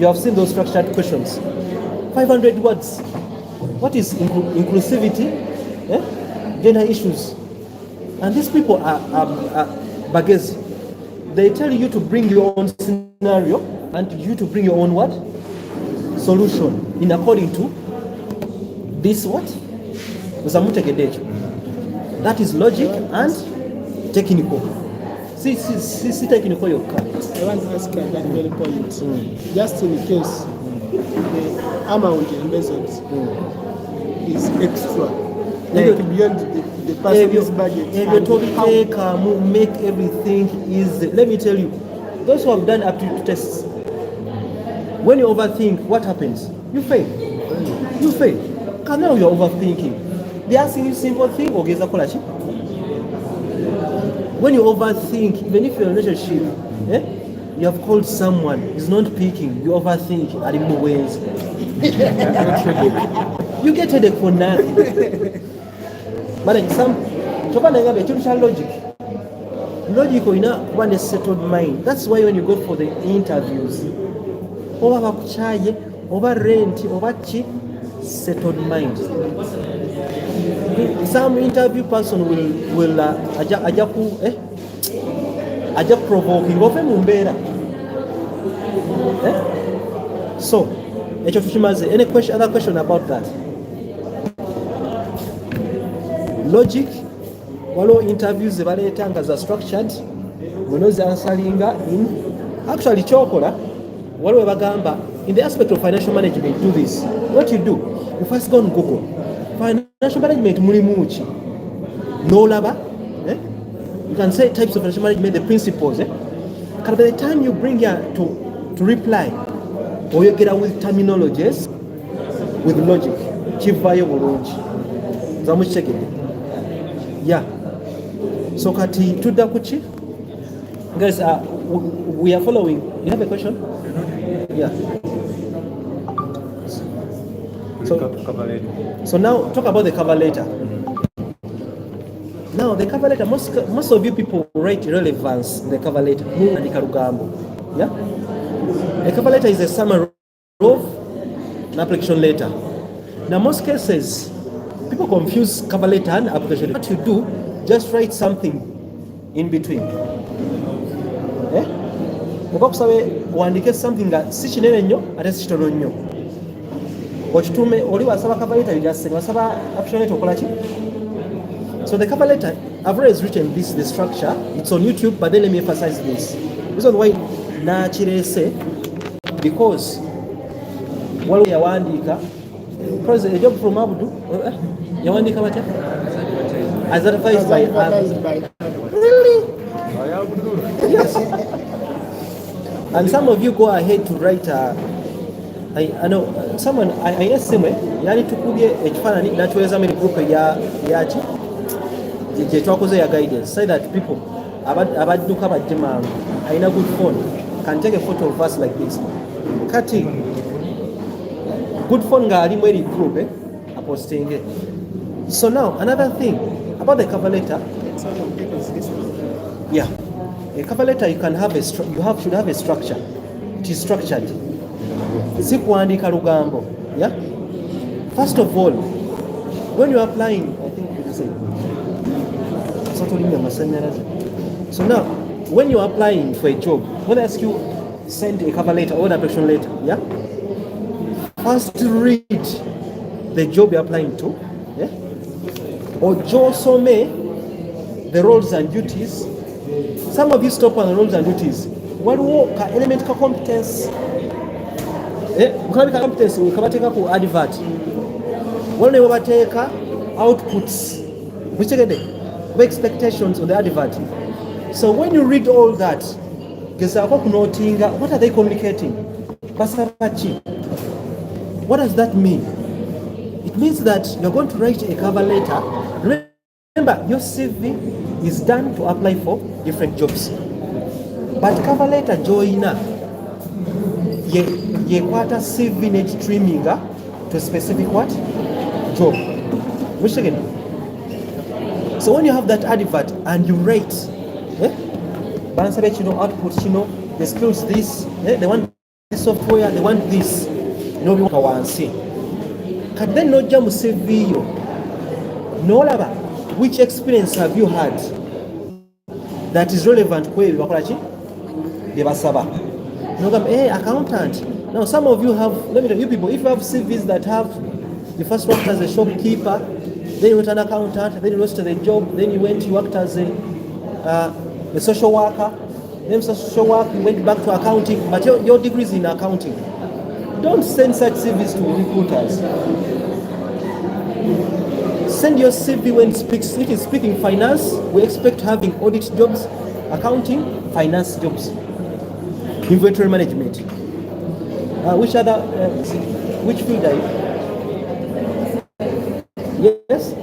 You have seen those structured questions. 500 words. What is inclusivity? Gender issues. And these people are bagezi. They tell you to bring your own scenario and you to bring your own what? Solution in according to this what? That is logic and technical. See technical your car. I want to ask that very point. Just in case the amount embezzled is extra, like beyond the person's budget. Make everything easy. Let me tell you, those who have done aptitude tests, when you overthink, what happens? You fail. You fail. Because now you're overthinking. They are asking you simple thing or geza kolachi. When you overthink, even if you're in a relationship, you have called someone, he's not picking, you overthink, are in more ways. You get headache for nothing. But in some, logic or ina one is settled mind. That's why when you go for the interviews, over kuchaye, over rent, over chi, settled mind. Some interview person will aja provoking ofe mumbera. So echo tukimaze. Any question, other question about that? Logic, walo interviews zebaleetanga za structured, munozi answeringa in actually chokola walo bagamba in the aspect of financial management. Do this. What you do, you first go on Google financial management mulimuchi no laba. You can say types of financial management, the principles. By the time you bring here to reply, oyogera with terminologies with logic kivaayo bulungi zamukitegedde yeah so kati tudda kuki guys we are following. You have a question? Yeah. So now talk about the cover letter. Now the cover letter, most of you people write relevance in the cover letter. Yeah? A cover letter is a summary of an application letter. Now most cases, people confuse cover letter and application letter. What you do, just write something in between. Eh? Mukakusabe wandike something nga si kinene nnyo ate si kitono nnyo. Okitume oli wasaba cover letter you just say wasaba application letter okola ki? So the cover letter, I've always written this, the structure. It's on YouTube, but then let me emphasize this. This is why nakirese because waliwo yawandiika because a job from Abdu yawandiika batya as advised by really? Yes. And some of you go ahead to write I know someone I asked him yani tukubye ekifaananyi natuweza mu group yaki gye twakoze ya guidance say that people abadduka bajje mangu alina good phone can take a photo of us like this kati good phone nga alimu eri group apostinge. So now another thing about the cover letter. Yeah, a cover letter you can have should have a structure. It is structured. Si kuandika lugambo. Yeah. First of all, when you are applying, I think you say. So now, when you are applying for a job, when I ask you send a cover letter or an application letter, yeah. First read the job you're applying to, yeah. Or some the roles and duties. Some of you stop on the roles and duties. What element of competence? Competence we kabateka ku advert. What we kabateka outputs. Which again, expectations on the advert. So when you read all that, what are they communicating? What does that mean? It means that you're going to write a cover letter. Remember, your CV is done to apply for different jobs. But cover letter joiner, ye kwata CV net trimming to a specific what? Job. Which again? So when you have that advert and you rate, output, the skills this, they want this software, they want this. No one can see. Can then no jam CV you? No laba. Which experience have you had that is relevant? Accountant. Now some of you have, let me tell you people, if you have CVs that have, you first worked as a shopkeeper, then you went an accountant, then you lost the job, then you worked as a social worker, then social work, you went back to accounting, but your degree is in accounting. Don't send such CVs to recruiters. Send your CV when it is speaking finance. We expect having audit jobs, accounting, finance jobs, inventory management. Which field are you? Yes?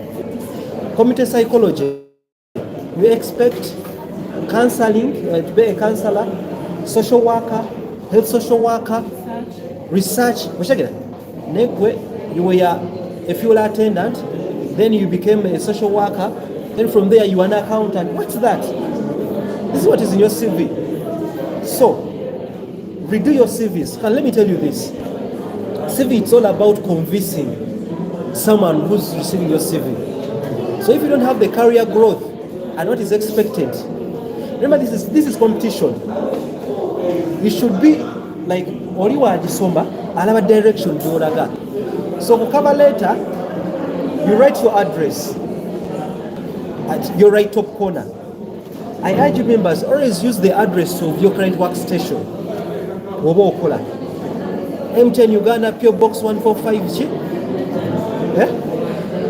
Community psychology. We expect counseling, to be a counselor, social worker, health social worker, research. You were a fuel attendant, then you became a social worker, then from there you are an accountant. What's that? This is what is in your CV. So, redo your CVs. And let me tell you this. CV, it's all about convincing someone who's receiving your CV. So if you don't have the career growth and what is expected, remember this is competition. You should be like Oriwa Disomba, another direction to Oraga. So for cover letter, you write your address at your right top corner. I urge you members, always use the address of your current workstation. M10 Uganda, PO Box 145G. Yeah?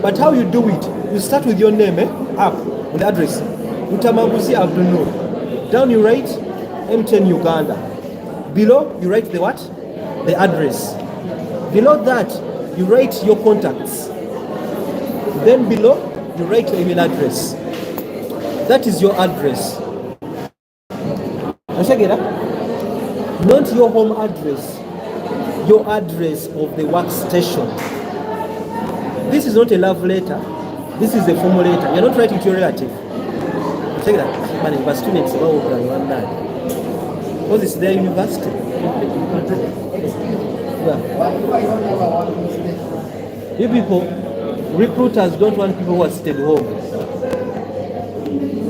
But how you do it, you start with your name, up with the address. Luttamaguzi ABDUL NOOR. Down you write M10 Uganda. Below you write the what? the address. Below that, you write your contacts. Then below, you write your email address. That is your address. Not your home address, your address of the workstation. This is not a love letter. This is a formal letter. You're not writing to your relative. Check that. But students, because it's their university. Yeah. You people, recruiters don't want people who are stayed home.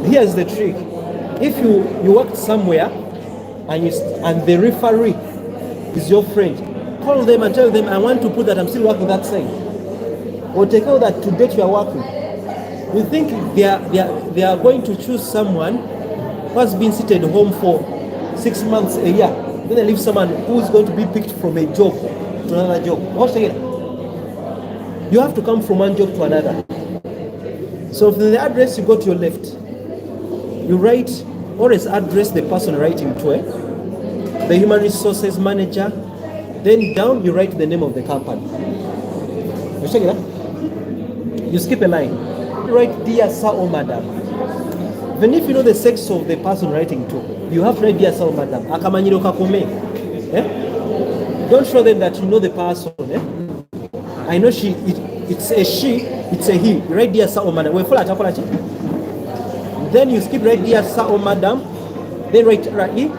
Here's the trick. If you work somewhere and the referee is your friend, call them and tell them, I want to put that I'm still working that side. Or take out that to date you are working. You think they are going to choose someone who has been seated home for 6 months, a year. Then they leave someone who's going to be picked from a job to another job. You have to come from one job to another. So from the address, you go to your left. You write, always address the person writing to, the human resources manager. Then down, you write the name of the company. You check it out? You skip a line. You write, dear sir or madam. Even if you know the sex of the person writing to, you have to write, dear sir or madam. Akamanyiro kakome. Don't show them that you know the person. I know it's a she, it's a he. You write, dear sir or madam. Then you skip right, dear sir or madam. Then write right.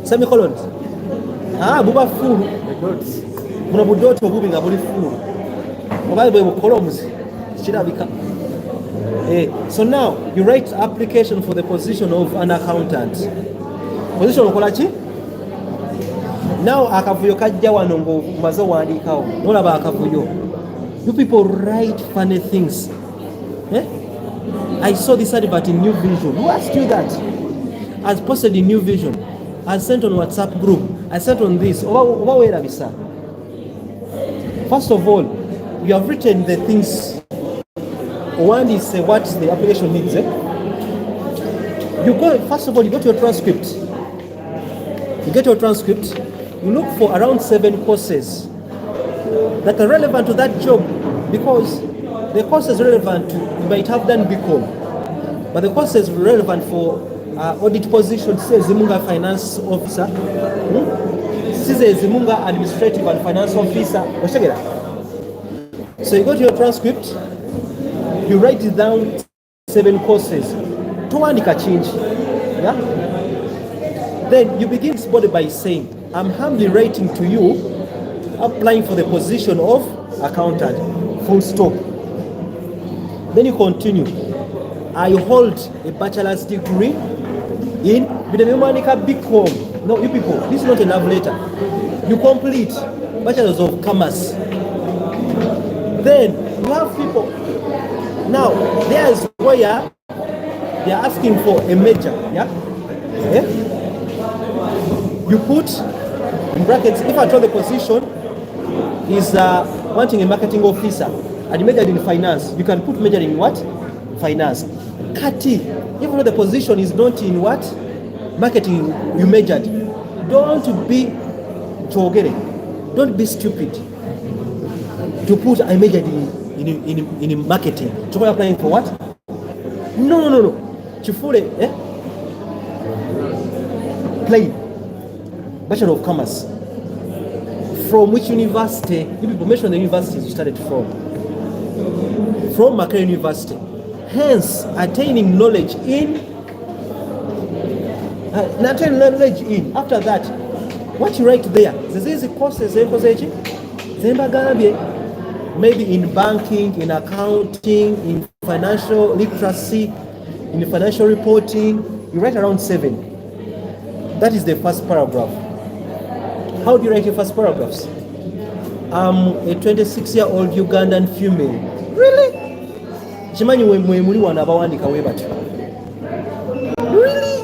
Semicolons. Buba fulu. Muna budoto bubi nga buli fulu. Obaye bwe columns. So now you write application for the position of an accountant. Position okola ki? Now akavuyo kajja wano ngo maze wandikawo. Nolaba akavuyo. You people write funny things. I saw this advert in New Vision. Who asked you that? I posted in New Vision. I sent on WhatsApp group. I sent on this. First of all, you have written the things. One is what the application needs. You go, first of all, you go to your transcript. You get your transcript. You look for around 7 courses that are relevant to that job, because the courses relevant to, you might have done BCom, but the courses relevant for audit position, say Zimunga finance officer, say Zimunga administrative and finance officer. So you go to your transcript, you write it down 7 courses. Tuandika change. Yeah? Then you begin this body by saying, I'm humbly writing to you, applying for the position of accountant, full stop. Then you continue. I hold a bachelor's degree in BCom. No, you people, this is not a love letter. You complete bachelor's of commerce. Then you have people. Now, there's where they are asking for a major. Yeah? You put in brackets, if I told the position is wanting a marketing officer and majored in finance, you can put major in what? Finance. Kati, even though the position is not in what? Marketing, you majored. Don't be jogere. Don't be stupid to put I majored in marketing. So we're applying for what? No. Chifule, plain. Bachelor of Commerce. From which university? You people mention the universities you started from. From Makerere University. Hence, attaining knowledge in. After that, what you write there? These courses, maybe in banking, in accounting, in financial literacy, in financial reporting. You write around 7. That is the first paragraph. How do you write your first paragraphs? I'm a 26-year-old Ugandan female. Really? Really?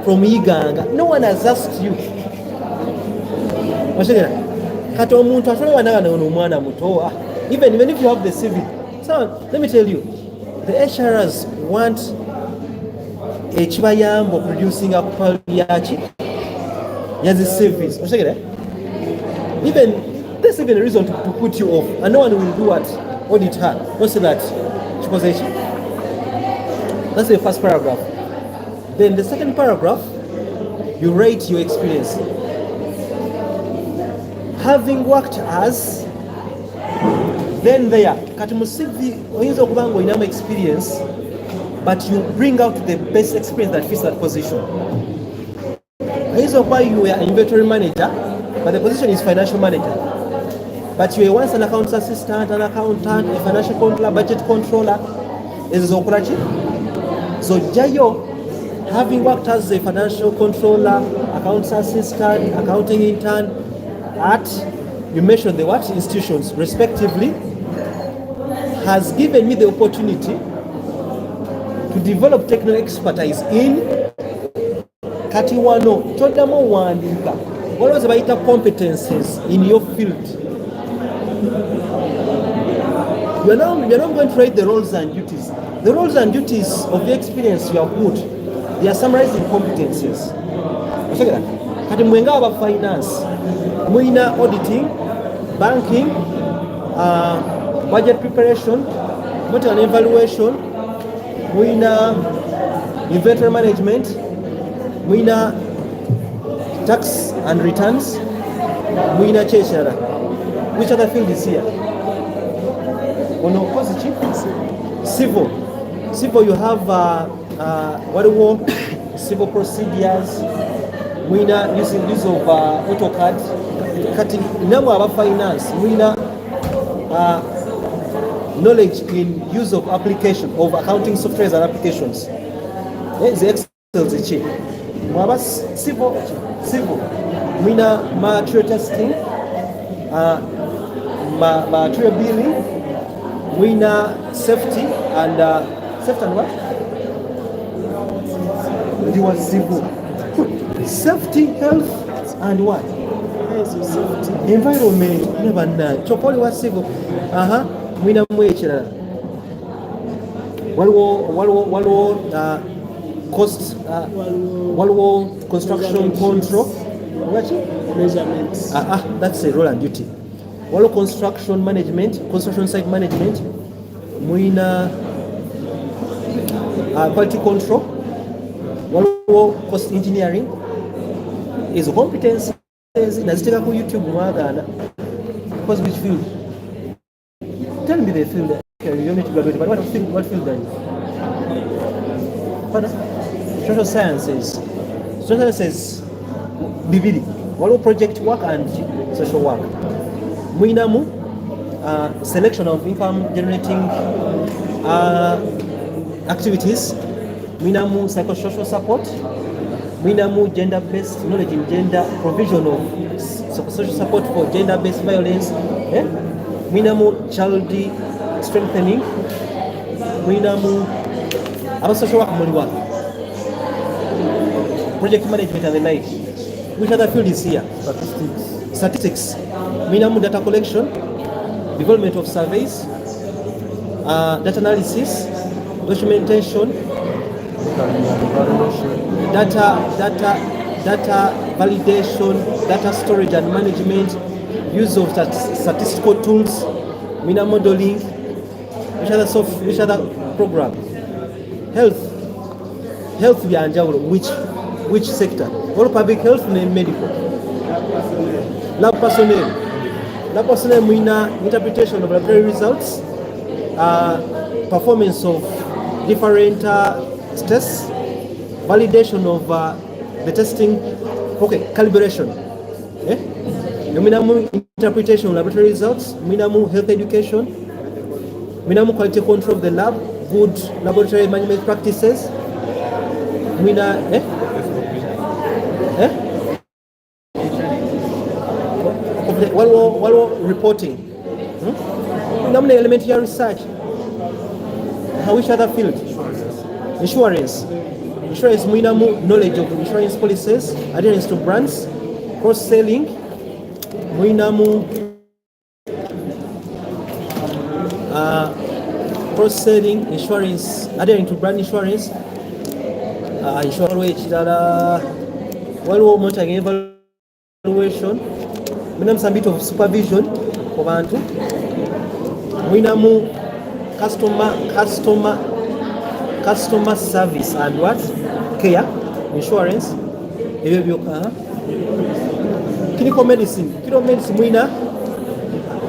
From Uganda. No one has asked you. Even if you have the CV. So let me tell you, the HRs want ekibayamba okureducinga ku yaki yazi service. Even there's even a reason to put you off, and no one will do what audit her. Don't say that. That's the first paragraph. Then the second paragraph, you rate your experience. Having worked as, then there, kati mu CV oyinza okuba nga olinamu experience, but you bring out the best experience that fits that position. Oyinza okuba you are an inventory manager, but the position is financial manager. But you were once an accounts assistant, an accountant, a financial controller, budget controller. Is okulachi? So Jayo, having worked as a financial controller, accounts assistant, accounting intern at, you mentioned the what institutions respectively, has given me the opportunity to develop technical expertise in Katiwano, Chodamo Wandika. What was about competences in your field? You're not going to write the roles and duties. The roles and duties of the experience you have put, they are summarized in competencies. Kati mwenga aba finance, muina auditing, banking, budget preparation, budget and evaluation, muina inventory management, muina tax and returns, muina cheshara. Which other field is here? Civil. Civil, you have what do you want? Civil procedures. Muina using use of AutoCAD. Kati namo aba finance. Muina knowledge in use of application of accounting softwares and applications. The Excel zichi. Mwaba civil. Muina material testing. Material billing. Muina safety and what? You want civil. Safety, health, and what? Environment. Never know. Chopoli was civil. Muina mwechera. Walwo cost. Walwo construction control. What? Measurements. That's a role and duty. Wallo construction management, construction site management, muina quality control, wallo cost engineering is a competence. Naziteka ku YouTube mwagana. Because which field? Tell me the field. Okay, you don't need to graduate, but what field are you? Social sciences. Social sciences, bibili. Wallo project work and social work. Muinamu selection of income generating activities. Muinamu psychosocial support. Muinamu gender-based knowledge in gender, provision of psychosocial support for gender-based violence. Muinamu child strengthening. Muinamu our social work moliwa. Project management and the like. Which other field is here? Statistics. Minimum data collection, development of surveys, data analysis, documentation, data validation, data storage and management, use of statistical tools, minimum modeling. Which other program? Health byanjawulo. Which sector? All public health and medical. Lab personnel muina interpretation of laboratory results, performance of different tests, validation of the testing, calibration. Muinamu interpretation of laboratory results, muinamu health education, muinamu quality control of the lab, good laboratory management practices, muina Wallo reporting. Nominal elementary research. Which other field? Insurance. Muinamu knowledge of insurance policies, adherence to brands, cross-selling. Muinamu cross-selling, insurance, adhering to brand insurance. inshallah ekirala waliwo monitoring evaluation, mulinamu some bit of supervision ku bantu, mulinamu customer service and what care insurance, ebyo byokka. Clinical medicine mulina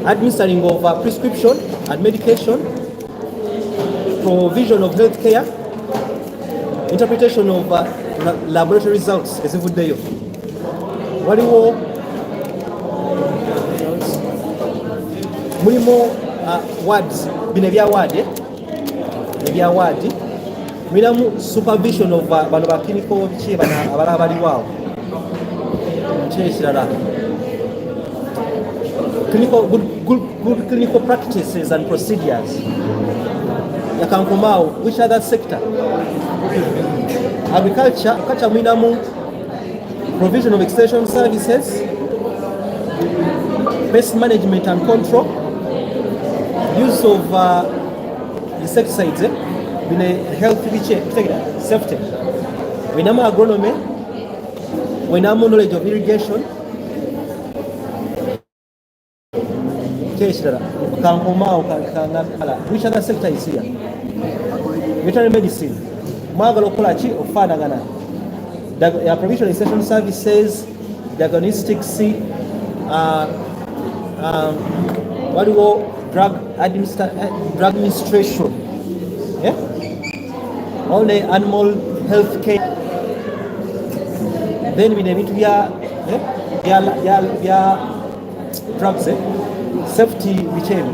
administering of prescription and medication, provision of health care, interpretation of laboratory results ezivuddeyo. Waliwo mulimu wards, bino ebya ward, mulinamu supervision of bano ba clinical biki bano abalala baliwo awo. Ekirala good clinical practices and procedures. Yakankomao, which other sector? Agriculture mulinamu provision of extension services, pest management and control, use of insecticides, health safety. Mulinamu agronomy, mulinamu knowledge of irrigation. Which other sector is here? Veterinary medicine. Mwagala okukola ki okufaanagana. Provision extension services, diagnostics, waliwo drug administration, all the animal health care. Then bino ebintu bya drugs, safety bichebi.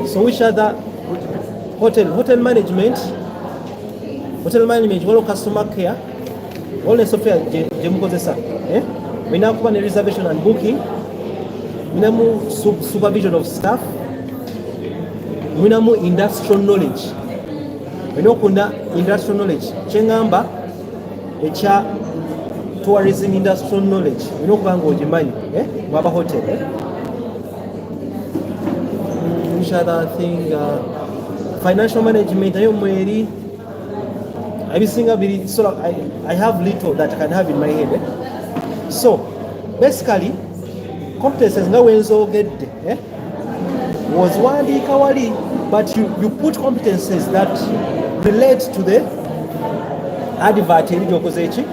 So which other? Hotel management, waliwo customer care, all the software gye mukozesa. Mulina kuba ne reservation and booking, mulinamu supervision of staff, mulinamu industrial knowledge. Mulina okunda industrial knowledge, kyengamba ekya tourism industrial knowledge mulina okuba nga ogimanyi mwaba hotel. Which other thing? Financial management nayo mweri. Ebisinga biri sort of, I have little that I can have in my head. So basically competences nga wenzogedde was wandiika wali, but you put competences that relate to the advert eri gyokoze eki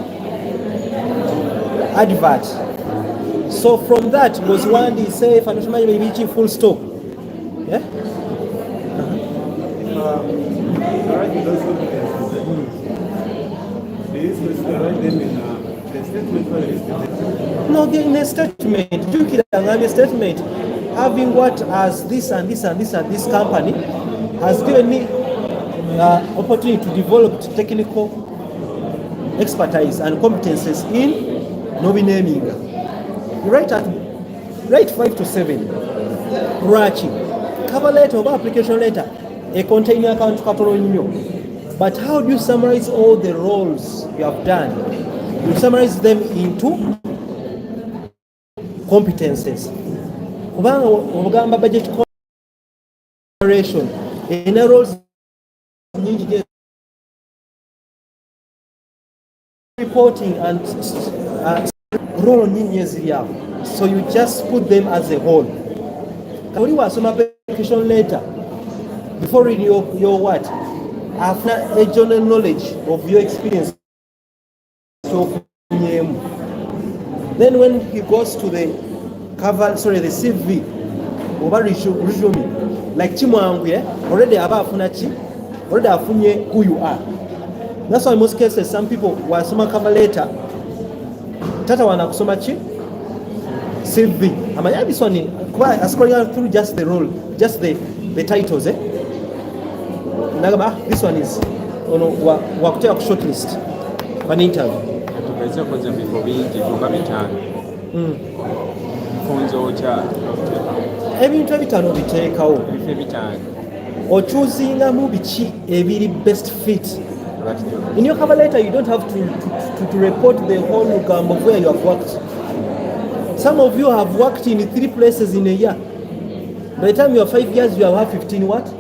advert. So from that was wandi say financial management bichi full stop. No, in a statement, a statement having what as this and this and this and this company has given me opportunity to develop technical expertise and competences in nobi naming. You write 5 to 7. Rachi. Cover letter or application letter. A container account katolo. But how do you summarize all the roles you have done? You summarize them into competences. Ubagamba budget consideration. In roles reporting and role nyinyi. So you just put them as a whole. Kawuli wasoma application letter before reading your what? After a general knowledge of your experience. So then when he goes to the the CV, over resume, like Chimwangwe, already afunye who you are. That's why in most cases some people wasoma cover letter tata wanakusoma chi CV. Amanya this one as scrolling through just the role, just the titles, this one is wakutera ku shortlist an interview. Tuweza kwanza vifo vingi vuga bitano. Funzo cha ebintu ebitano biteekawo bife bitano. Ochuzingamu biki ebiri best fit. In your cover letter you don't have to report the whole gambo of where you have worked. Some of you have worked in 3 places in a year. By the time you are 5 years you have 15 what?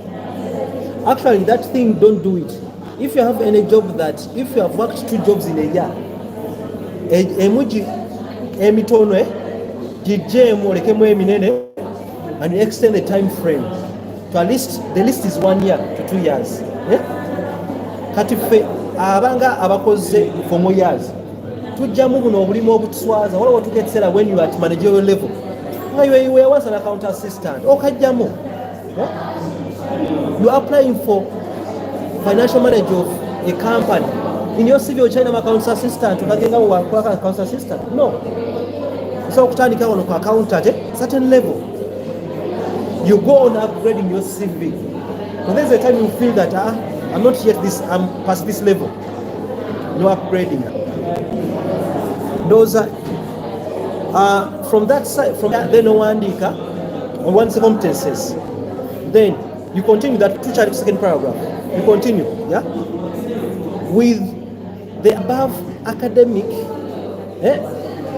Actually that thing don't do it. if you have any job that, if you have worked 2 jobs in a year, emuji emitono gijemu olekemu eminene, and you extend the time frame to at least, the list is 1 year to 2 years. Kati ffe abanga abakoze for more years tujjamu buno obulimu obutuswaza waliwo tuka ekiseera when you are at managerial level nga you were once an account assistant okajjamu. You are applying for financial manager of a company. In your CV ochina accounts assistant okagenga wakwaka accounts assistant. No. So okutandika ono ku accountant certain level. You go on upgrading your CV. So there's a time you feel that I'm not yet this, I'm past this level. No upgrading. Those are from that side, from that, then one sentences. Then you continue that to the second paragraph. You continue, yeah, with the above academic,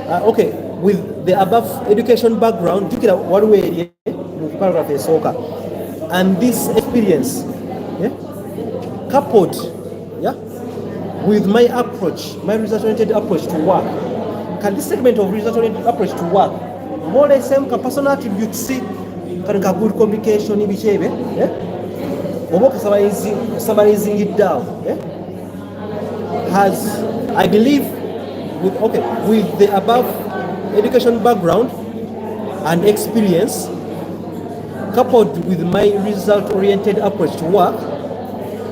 okay, with the above education background. One way paragraph is okay, and this experience, coupled, with my approach, my result-oriented approach to work. Can this segment of result-oriented approach to work more the same personal attributes? See, can good communication ibichebe, summarizing it down, has, I believe, with the above education background and experience, coupled with my result-oriented approach to work,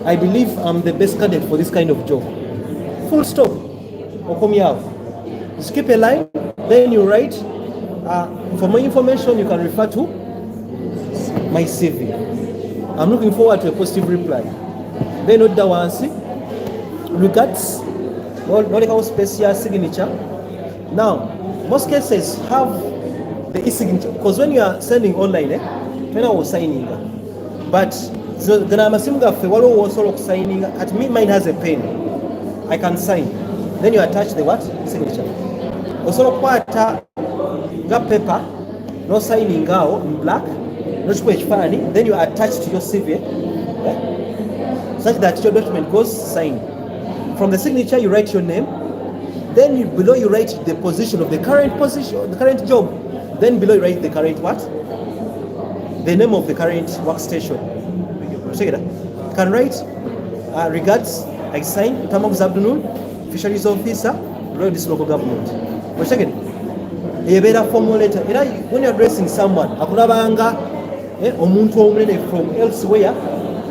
I believe I'm the best candidate for this kind of job. Full stop. Skip a line, then you write, for more information you can refer to my CV. I'm looking forward to a positive reply. Then note that one, see, regards, not special signature. Now, most cases have the e-signature, because when you are sending online, when I was signing, but the namasimga fewalo was also signing. At me, mine has a pen. I can sign. Then you attach the what? Signature. Also, kwata got paper, no signing out in black, no page funny. Then you attach to your CV, such that your document goes signed. From the signature, you write your name. Then below you write the position of the current position, the current job. Then below you write the current what? The name of the current workstation. Check it out. You can write regards, I sign Lutamaguzi ABDUL NOOR, Fisheries Officer, Royal District Local Government. Check it. A formal letter. When you're addressing someone, akulabanga omuntu omunene from elsewhere,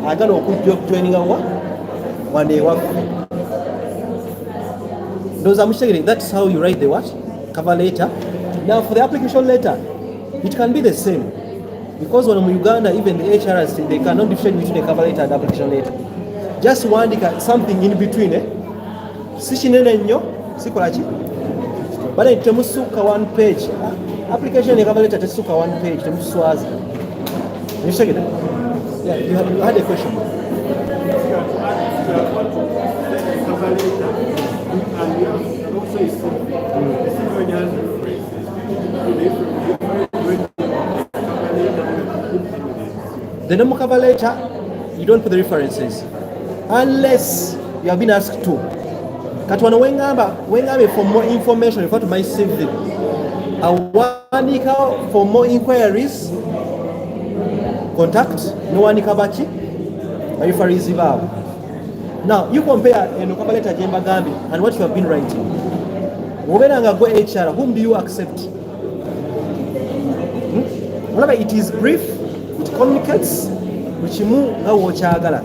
agala okujja joining our one day work. Those are mistaken. That's how you write the what? Cover letter. Now for the application letter, it can be the same. Because when in Uganda, even the HRs, they cannot differentiate between a cover letter and application letter. Just one something in between. Sishinene nyo, sikolachi. But it temusuka one page. Application and cover letter temusuka one page. Temuswaza. You check it. Yeah, you had a question. The normal cover letter, you don't put the references unless you have been asked to. Katwana wengambe for more information, refer to my CV. Awanika for more inquiries, contact no one kabachi, referees ibao. Now you compare a cover letter Jemba Gambi and what you have been writing. Wobenanga go HR, whom do you accept? Whenever it is brief, it communicates, which mu nga wochagala.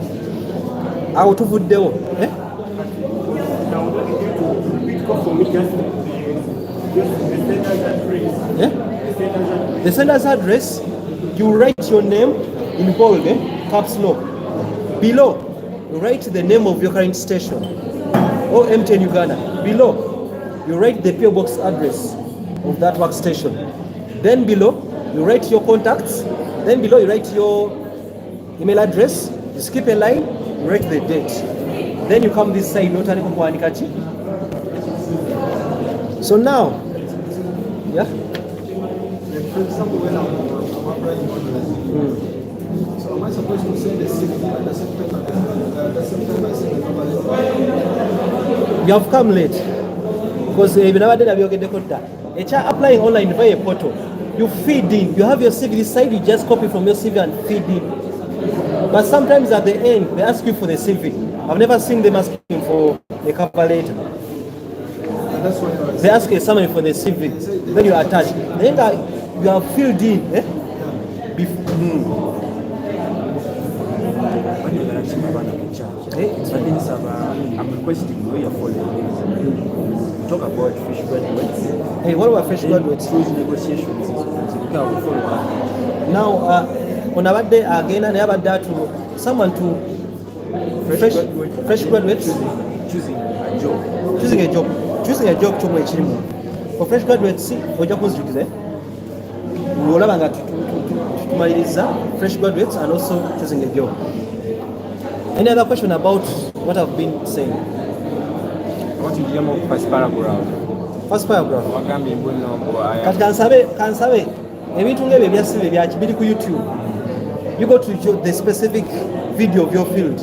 Awo tuvuddewo. The sender's address, you write your name in bold, caps lock. Below, you write the name of your current station, or MTN Uganda. Below, you write the PO box address of that workstation. Then below, you write your contacts. Then below, you write your email address. You skip a line, you write the date. Then you come this side, so now, yeah. For example, when I'm applying online, so am I supposed to send a CV at the same time I send You have come late because you never did a applying online via a portal. You feed in, you have your CV this side, you just copy from your CV and feed in. But sometimes at the end, they ask you for the CV. I've never seen them asking for the cover letter. They ask you something for the CV, then you attach. Then you are filled in. I'm requesting where you're following. Talk about fresh graduates. Hey, what about fresh graduates? Through negotiations. Now, on our day again, and have that to someone to fresh graduates choosing a job. Choosing a job to make for fresh graduates, we fresh graduates and also choosing a job. Any other question about what I've been saying? I want to hear more first paragraph. First paragraph. Kansabe. YouTube. You go to the specific video of your field.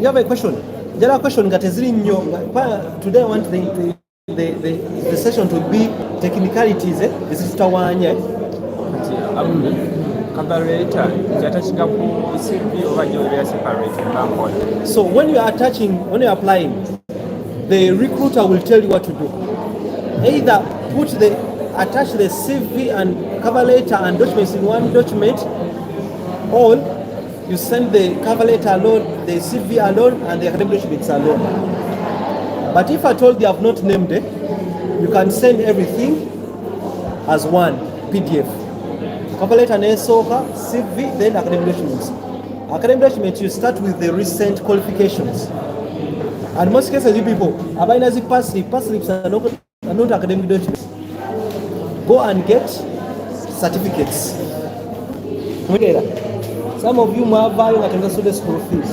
You have a question. There are questions that is in your. Today I want the session to be technicalities. This is one. So when you are applying, the recruiter will tell you what to do. Either attach the CV and cover letter and documents in one document, or you send the cover letter alone, the CV alone, and the academic documents alone. But if at all they have not named it, you can send everything as one PDF. Cover letter and CV, then academic documents. Academic documents, you start with the recent qualifications. And most cases, you people, pass slips are not academic documents. Go and get certificates. Some of you have value at the school fees.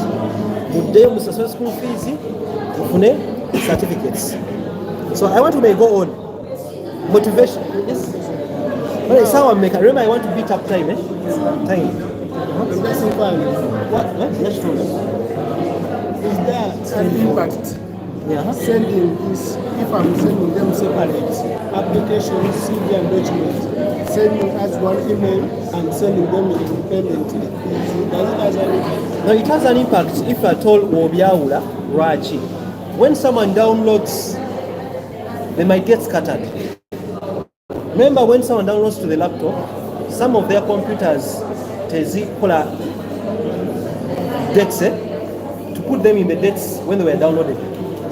Would they school fees? Certificates. So I want to go on. Motivation. Yes. Well, someone make. Remember, I want to beat up time. Time. What? That's true. Is there an impact? Yeah. Sending this, if I'm sending them separate applications, CV and documents, sending as one email and sending them independently, does it have an impact? No, it has an impact if at all Obiaula, Rachi. When someone downloads, they might get scattered. Remember when someone downloads to the laptop, some of their computers dates, to put them in the dates when they were downloaded.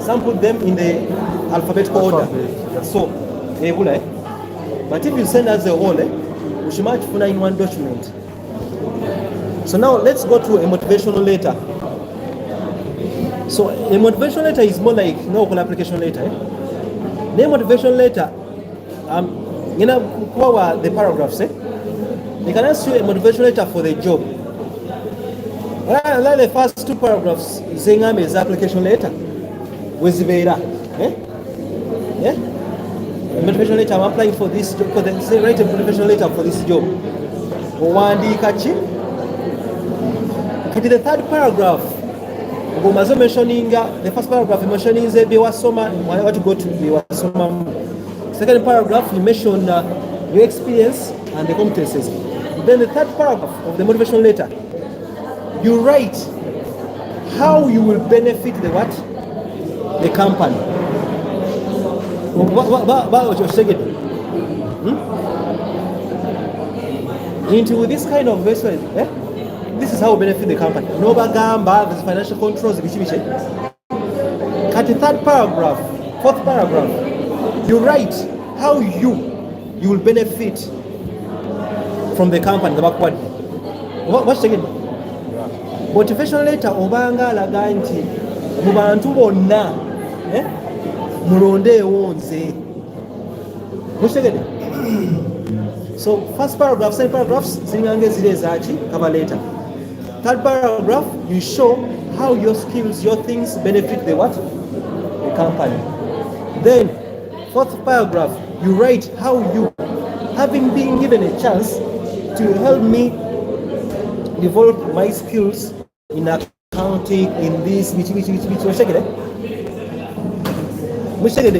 Some put them in the alphabetical order. So, but if you send us the whole, we should match in one document. So now let's go to a motivational letter. So a motivational letter is more like no application letter. The motivational letter, the paragraphs. They can ask you a motivational letter for the job. Like the first two paragraphs, saying is application letter. With Vera, motivation letter. I'm applying for this job. Say write a motivation letter for this job. The third paragraph, mentioning the first paragraph, mentioning what to go to Bewasoma. Second paragraph, you mention your experience and the competences. Then the third paragraph of the motivation letter, you write how you will benefit the what? The company. What you're saying? Into this kind of investment, this is how we benefit the company. No bagamba, there's financial controls. At the third paragraph, fourth paragraph, you write how you will benefit from the company. The backward. What's again? Motivational letter obanga laganti mubantu bonna mulonde wonze. So first paragraph, second paragraphs, cover letter. Third paragraph, you show how your skills, your things benefit the what? The company. Then fourth paragraph, you write how you, having been given a chance to help me develop my skills in accounting, in this, which.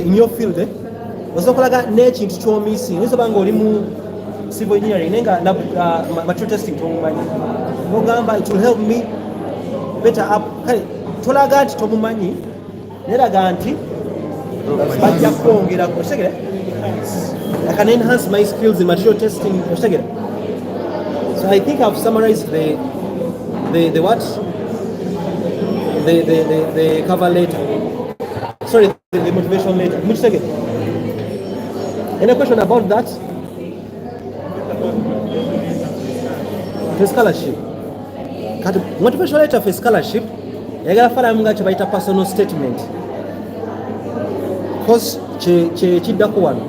in your field osokolaga n'ekintu ky'omissing oyinza nga oli mu civil engineering naye nga material testing tomumanyi nogamba it will help me better up kale tolaga nti tomumanyi neraga nti bajja kwongera okitegere I can enhance my skills in material testing okitegere. So I think I've summarized the what the cover letter, sorry, the motivation letter. Any question about that? For scholarship, motivation letter for scholarship yagala fala munga kyebayita personal statement cause kiddako wano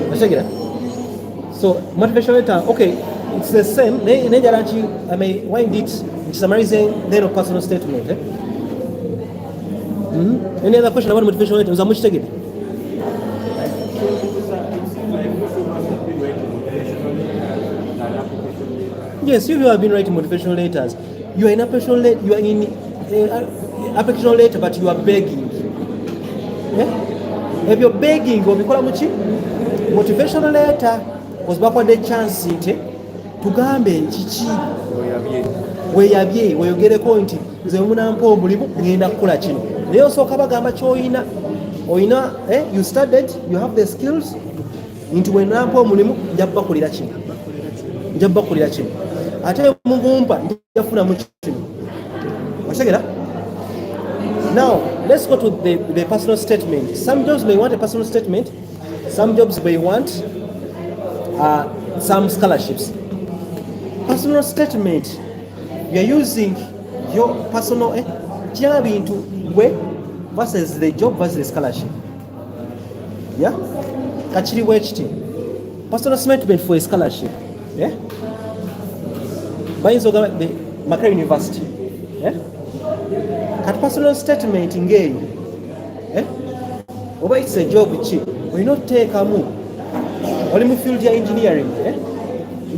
okitegera. So motivation letter, okay, it's the same. I may wind it summarizing then a personal statement. Any other question about motivation letter? Yes, you have been writing motivational letters. You are in application letter. You are in application letter, but you are begging. If you're begging, motivational letter was backward the chance tugambe kiki weeyabye weeyogereko nti nze munampa obulimu ngenda kukola kino naye osooka bagamba kyoyina oyina you studied, you have the skills nti wenampa omulimu nja bakolera kino ate mugumpa njafunamu kino okitegera. Now let's go to the personal statement. Some jobs may want a personal statement, some jobs may want some scholarships. Personal statement, you are using your personal into way versus the job versus the scholarship. Yeah? Kachiri wechiti. Personal statement for a scholarship. Yeah? Bayinza ogamba the Makerere University. Yeah? Kat personal statement ng'eyo. Yeah? Oba it's a job ki. Olina oteekamu. Oli mu field ya engineering. Yeah?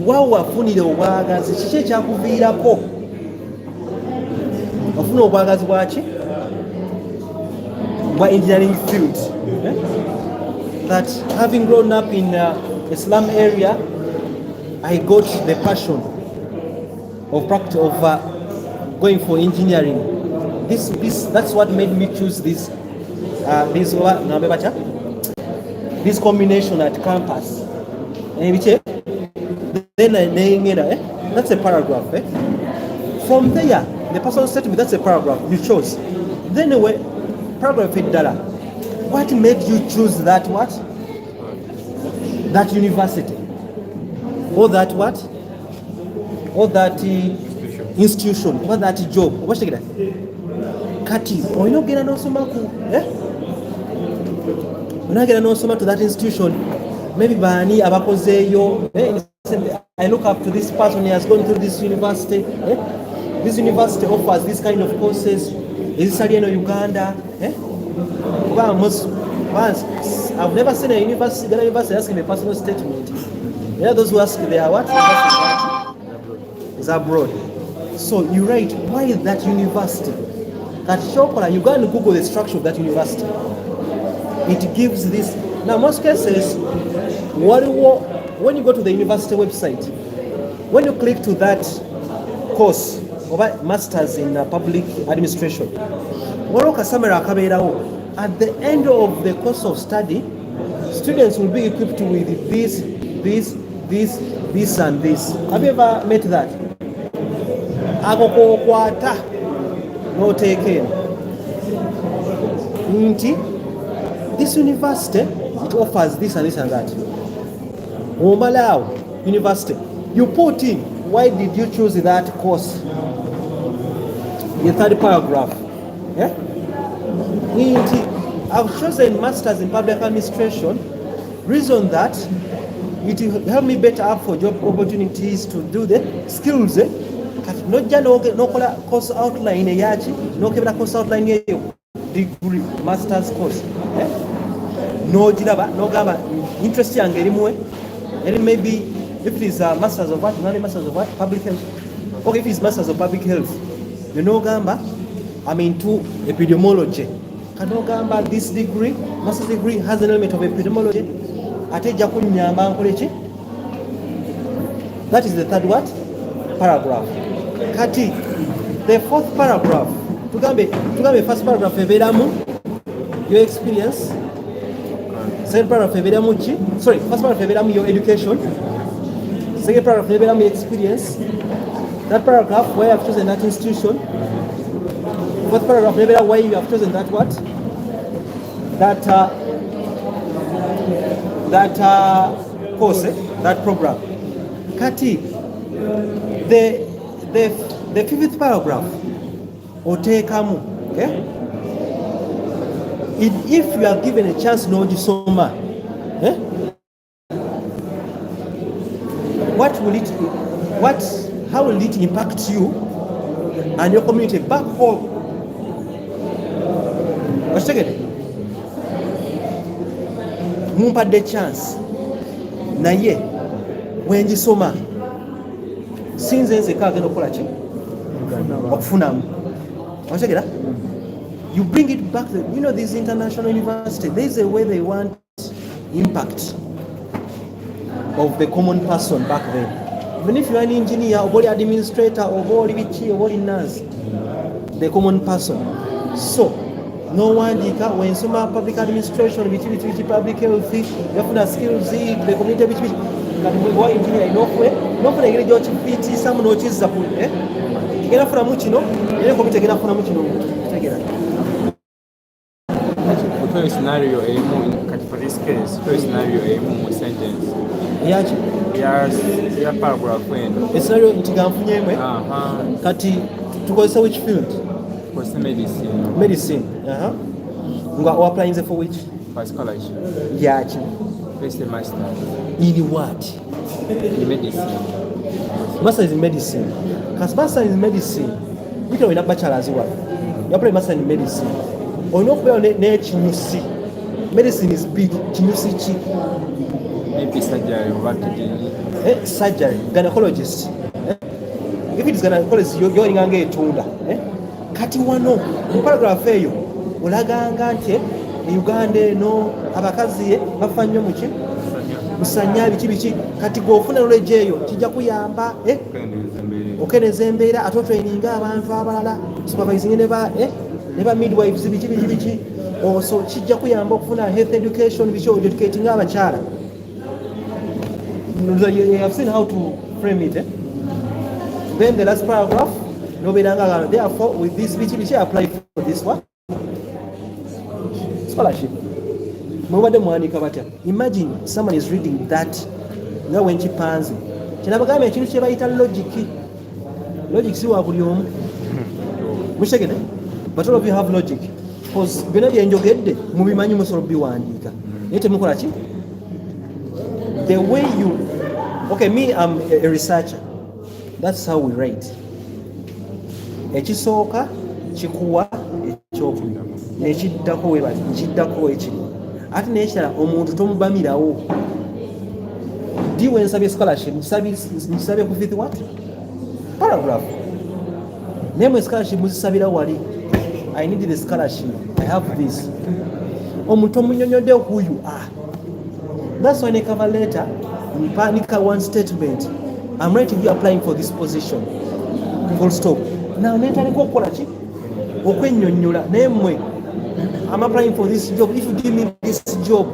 Waawe wafunire obwagazi kiki ekyakuviirako ofuna obwagazi bwaki bwa engineering field, that having grown up in a slum area I got the passion of going for engineering. That's what made me choose this combination at campus. Then that's a paragraph. From there, the personal statement, that's a paragraph you chose. Then paragraph $8. What made you choose that what? That university. Or that what? Or that institution. Or that job. What's it? Kati, or you know get no somaku. When I get no soma to that institution, maybe bani abakozeyo. I look up to this person, he has gone through this university. This university offers this kind of courses. Is this in Uganda? I've never seen a university asking a personal statement. Yeah, those who ask they are what? Is abroad. So you write, why is that university? That Shokola, you go and Google the structure of that university. It gives this. Now, most cases, when you go to the university website, when you click to that course, Masters in Public Administration, at the end of the course of study, students will be equipped with this, and this. Have you ever met that? No taken. This university, it offers this and this and that. Omalao University. You put in, why did you choose that course? The third paragraph. Yeah? I've chosen Masters in Public Administration. Reason that it will help me better up for job opportunities to do the skills. Not just no course outline no course outline degree master's course. No jiraba no gaba interest yange erimwe. And maybe if it is masters of what, masters of what, public health. Okay, if it's masters of public health, you know gamba, I'm into epidemiology. kanogamba this degree, master's degree has an element of epidemiology. Ateja kunyamba nkoleki. That is the third what? Paragraph. Kati, the fourth paragraph. Tugambe first paragraph eberamu your experience. Second paragraph eberamu chi? Sorry, first paragraph eberamu your education. Second paragraph eberamu your experience. That paragraph why you have chosen that institution. Fourth paragraph eberamu why you have chosen that what? That course, that program. Kati, the fifth paragraph, otekamu, okay? If you are given a chance no gisoma, how will it impact you and your community back home? What's it? Mumpadde chance naye wengisoma sinze nze kagenda okukola ki okufunamu okitegera. You bring it back. You know, this international university, there is a way they want impact of the common person back then. Even if you are an engineer or administrator or nurse, the common person. So no wandika when some public administration, public health, yafuna skills, the community kati mwe engineer inofwe egere gyo kifiti no kizza ku kigenda funa mu kino era komite genda funa mu kino tegera. For scenario kati for this case scenario mu sentence yachi ya paragraph when scenario nti ganfunyemwe kati tukozesa which field? For medicine. Medicine. Nga applying for which? For scholarship. Yachi. First master. In what? In medicine. Master is in medicine. Because master is in medicine, we don't have bachelor's one. You apply master in medicine. Or no chinyusi. Medicine is big. Chinyusi chi. Maybe surgery. Surgery. Gynecologist. If it is gynecologist, you're going to get tunda. Kati wano mu paragraph eyo olaganga nti Uganda no abakazi bafa nnyo muki musanya biki kati gofuna knowledge eyo kijja kuyamba okeneza embeera ate traininga abantu abalala supervising ne ba midwives biki also kijja kuyamba okufuna health education biki educating abakyala. You have seen how to frame it. Then the last paragraph no bedanga, therefore with this biki apply for this one scholarship. Imagine someone is reading that now when chipanzi kinabagamba ekintu kye bayita logic si wa buli omu mushegede, but all of you have logic because byonna byenjogedde mubimanyi musobola biwandiika naye temukola ki the way you me I'm a researcher, that's how we write. Ekisooka kikuwa ekyokuna nekiddako webati nkiddako ekiri ate nekirala omuntu tomubamirawo diwe nsabye scholarship nsabye ku fifth what paragraph nemwe scholarship muzisabira wali I need the scholarship, I have this. Omuntu omunyonyodde who you are. That's why in a cover letter mpanika one statement, I'm writing you applying for this position, full stop. Now netaliko okukola ki okwennyonnyola nemwe I'm applying for this job, if you give me this job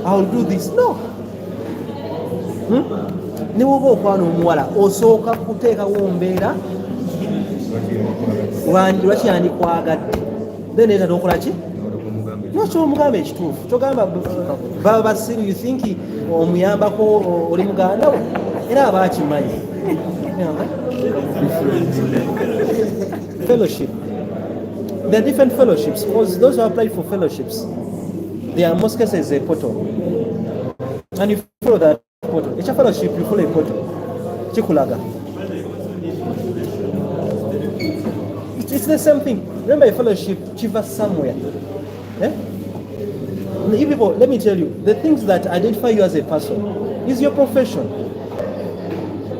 I'll do this. No. Ne woba okwana omuwala osooka kuteekawo mbeera lwaki yandikwagadde then era nokola ki nokyomugamba ekituufu kyogamba baba basiru you think omuyambako oli muganda we era aba akimanyi. Fellowship. There are different fellowships because those who apply for fellowships, there are in most cases a portal, and you follow that portal. Each fellowship you follow a portal. Chikulaga. It's the same thing. Remember a fellowship chiva somewhere. You people, let me tell you, the things that identify you as a person is your profession.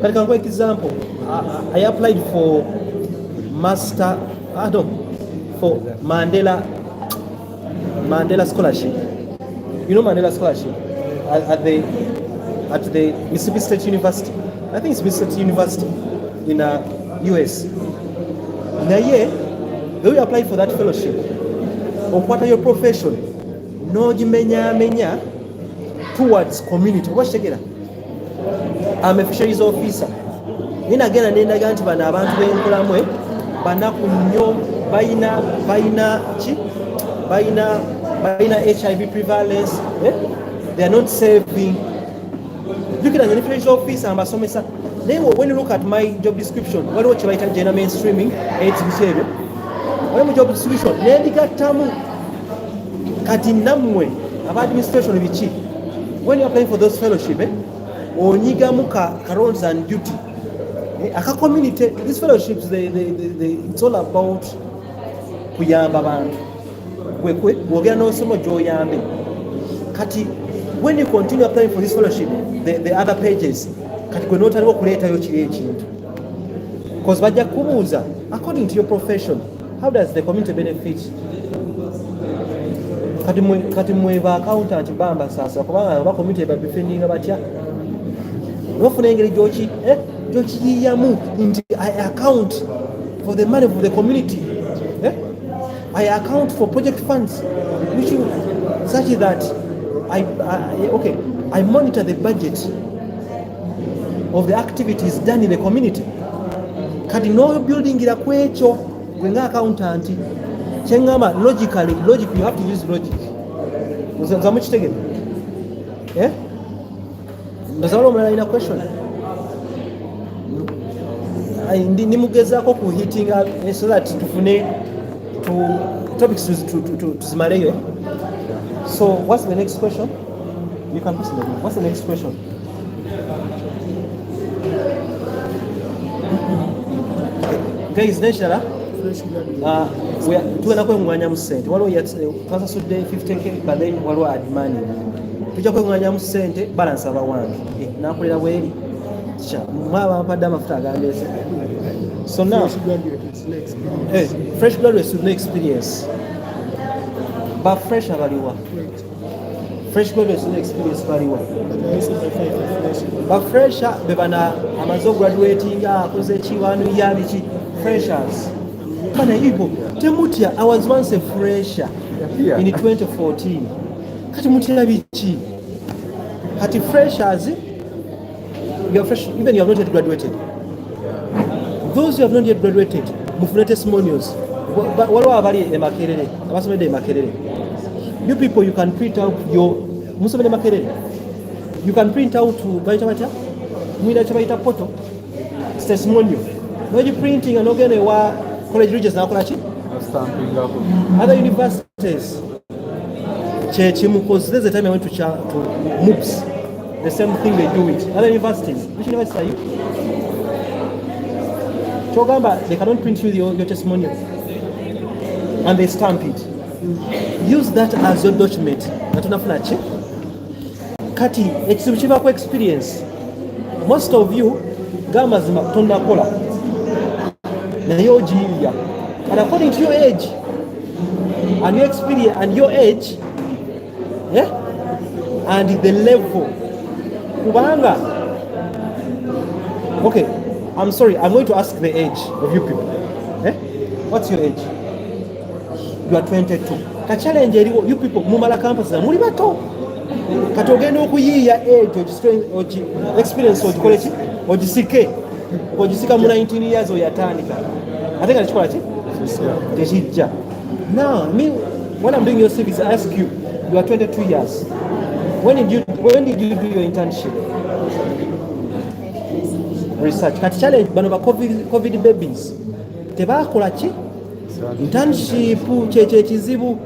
But I can give an example. I applied for for Mandela Mandela Scholarship. You know Mandela Scholarship at the Mississippi State University. I think it's Mississippi State University in US. Naye, when you apply for that fellowship, or what are your profession? No menya towards community. What's the I'm a fisheries officer. In again and again to ban abantu b'enkulamwe banaku nnyo bayina HIV prevalence. They are not saving. Looking at the fisheries officer and basomesa. When you look at my job description, what do you write gender mainstreaming? When my job description, kati namwe aba administration bichi. When you apply for those fellowship, onyigamu ka roles and duty. Aka community, these fellowships, it's all about kuyamba bantu. Kwekwe, wogera no somo joyambe. Kati, when you continue applying for this fellowship, the other pages, kati kwe notaliwo kuletayo kiri ekintu. Because bajja kubuuza, according to your profession, how does the community benefit? Kati mweva accountant bamba sasa kubanga ba community ba defending batya. Nofuna engeri jochi yiyamu nti I account for the money of the community. I account for project funds which such that I monitor the budget of the activities done in the community. Kati no building ira kwecho wenga accountant chengama logic you have to use logic. Uzamu chitegere. Ndazalo mwana ina question. Nimugezako ku hitting up so that tufune to topics to zimaleyo. So what's the next question? You can listen. What's the next question? Guys, neshara tuwena kwe mwanya musente waliwo twasasudde 50k but then waliwo admani tujja kwe mwanya musente balance abawange nakolera bweri mwaba mpadde amafuta agandese. So now fresh graduates with no experience but fresh abaliwa fresh graduates with no experience baliwa but fresh bebana amazo graduating akoze chiwanu yabiki freshers. Bana ibo temutia I was once a fresher in 2014. Kati mutia biki hati freshers you are fresh even you have not yet graduated. Those who have not yet graduated mufune testimonials waliwo abali emakerere abasomedde emakerere. You people you can print out your musomedde emakerere you can print out to baita mwina chabaita poto testimonial. No you printing and ogene wa college regis nakola ki stamping up. Other universities because there's a time I went to MOOCs, the same thing they do it. Other universities, which university are you? Chogamba, they cannot print you your testimonial and they stamp it. Use that as your document. Natunafuna ki kati ekizibu kiva ku experience. Most of you gamazima tonakola naye ogiyiya, and according to your age and your experience and your age and the level kubanga okay, I'm sorry, I'm going to ask the age of you people. What's your age? You are 22. Ka challenge eriwo you people mumala campus na muli bato kati ogenda okuyiiya age ogi experience ogikole ki ogisika mu 19 years oyatandika ate nga kikola ki tekijja. Now me when I'm doing your service I ask you are 22 years. When did you do your internship? Research. Kati challenge bano ba COVID babies tebakola ki internship cheche kizibu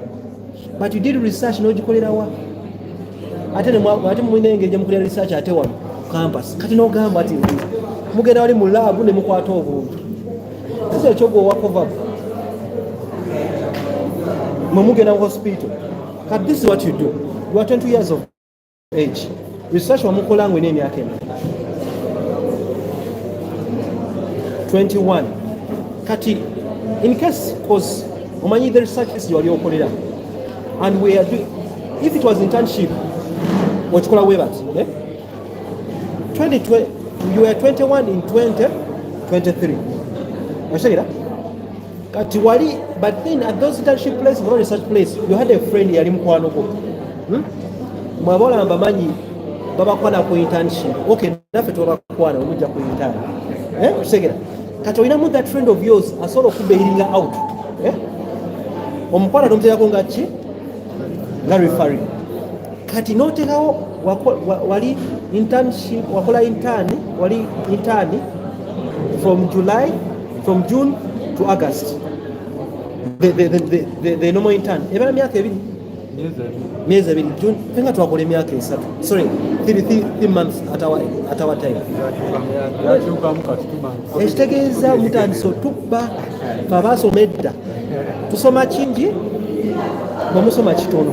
but you did research n'ogikolera wa ate mwinenge je mukolera research ate wano campus kati n'ogamba ati mugenda wali mu lab ne mukwata obuntu kisa ekyogo wa cover mugenda hospital. But this is what you do. You are 22 years of age. Research wa mukola ngwe n'emyaka 21. Kati in case cause omanyi the research is wali okolera and we are doing, if it was internship, what you call a waiver, 2020, you were 21 in 2023. Kati wali, but then at those internship places, not research place, you had a friend yali mukwano gwo. Mwabola mbamanyi babakwana ku internship. Okay, naffe twabakwana omujja ku intern. Tusegera. Kati olinamu that friend of yours asobola okubairinga out. Omukwana n'omuteerako nga ki? Nga referee. Kati n'oteekawo wali internship, wakola intern, wali intern from June to August. The normal intern. Ebala myaka ebiri. Miezi ebiri. June. Fenga twakole myaka esatu. Sorry, 3 months at our time. Ekitegeeza mutandise otubba babasoma edda. Tusoma kingi, bamusoma kitono.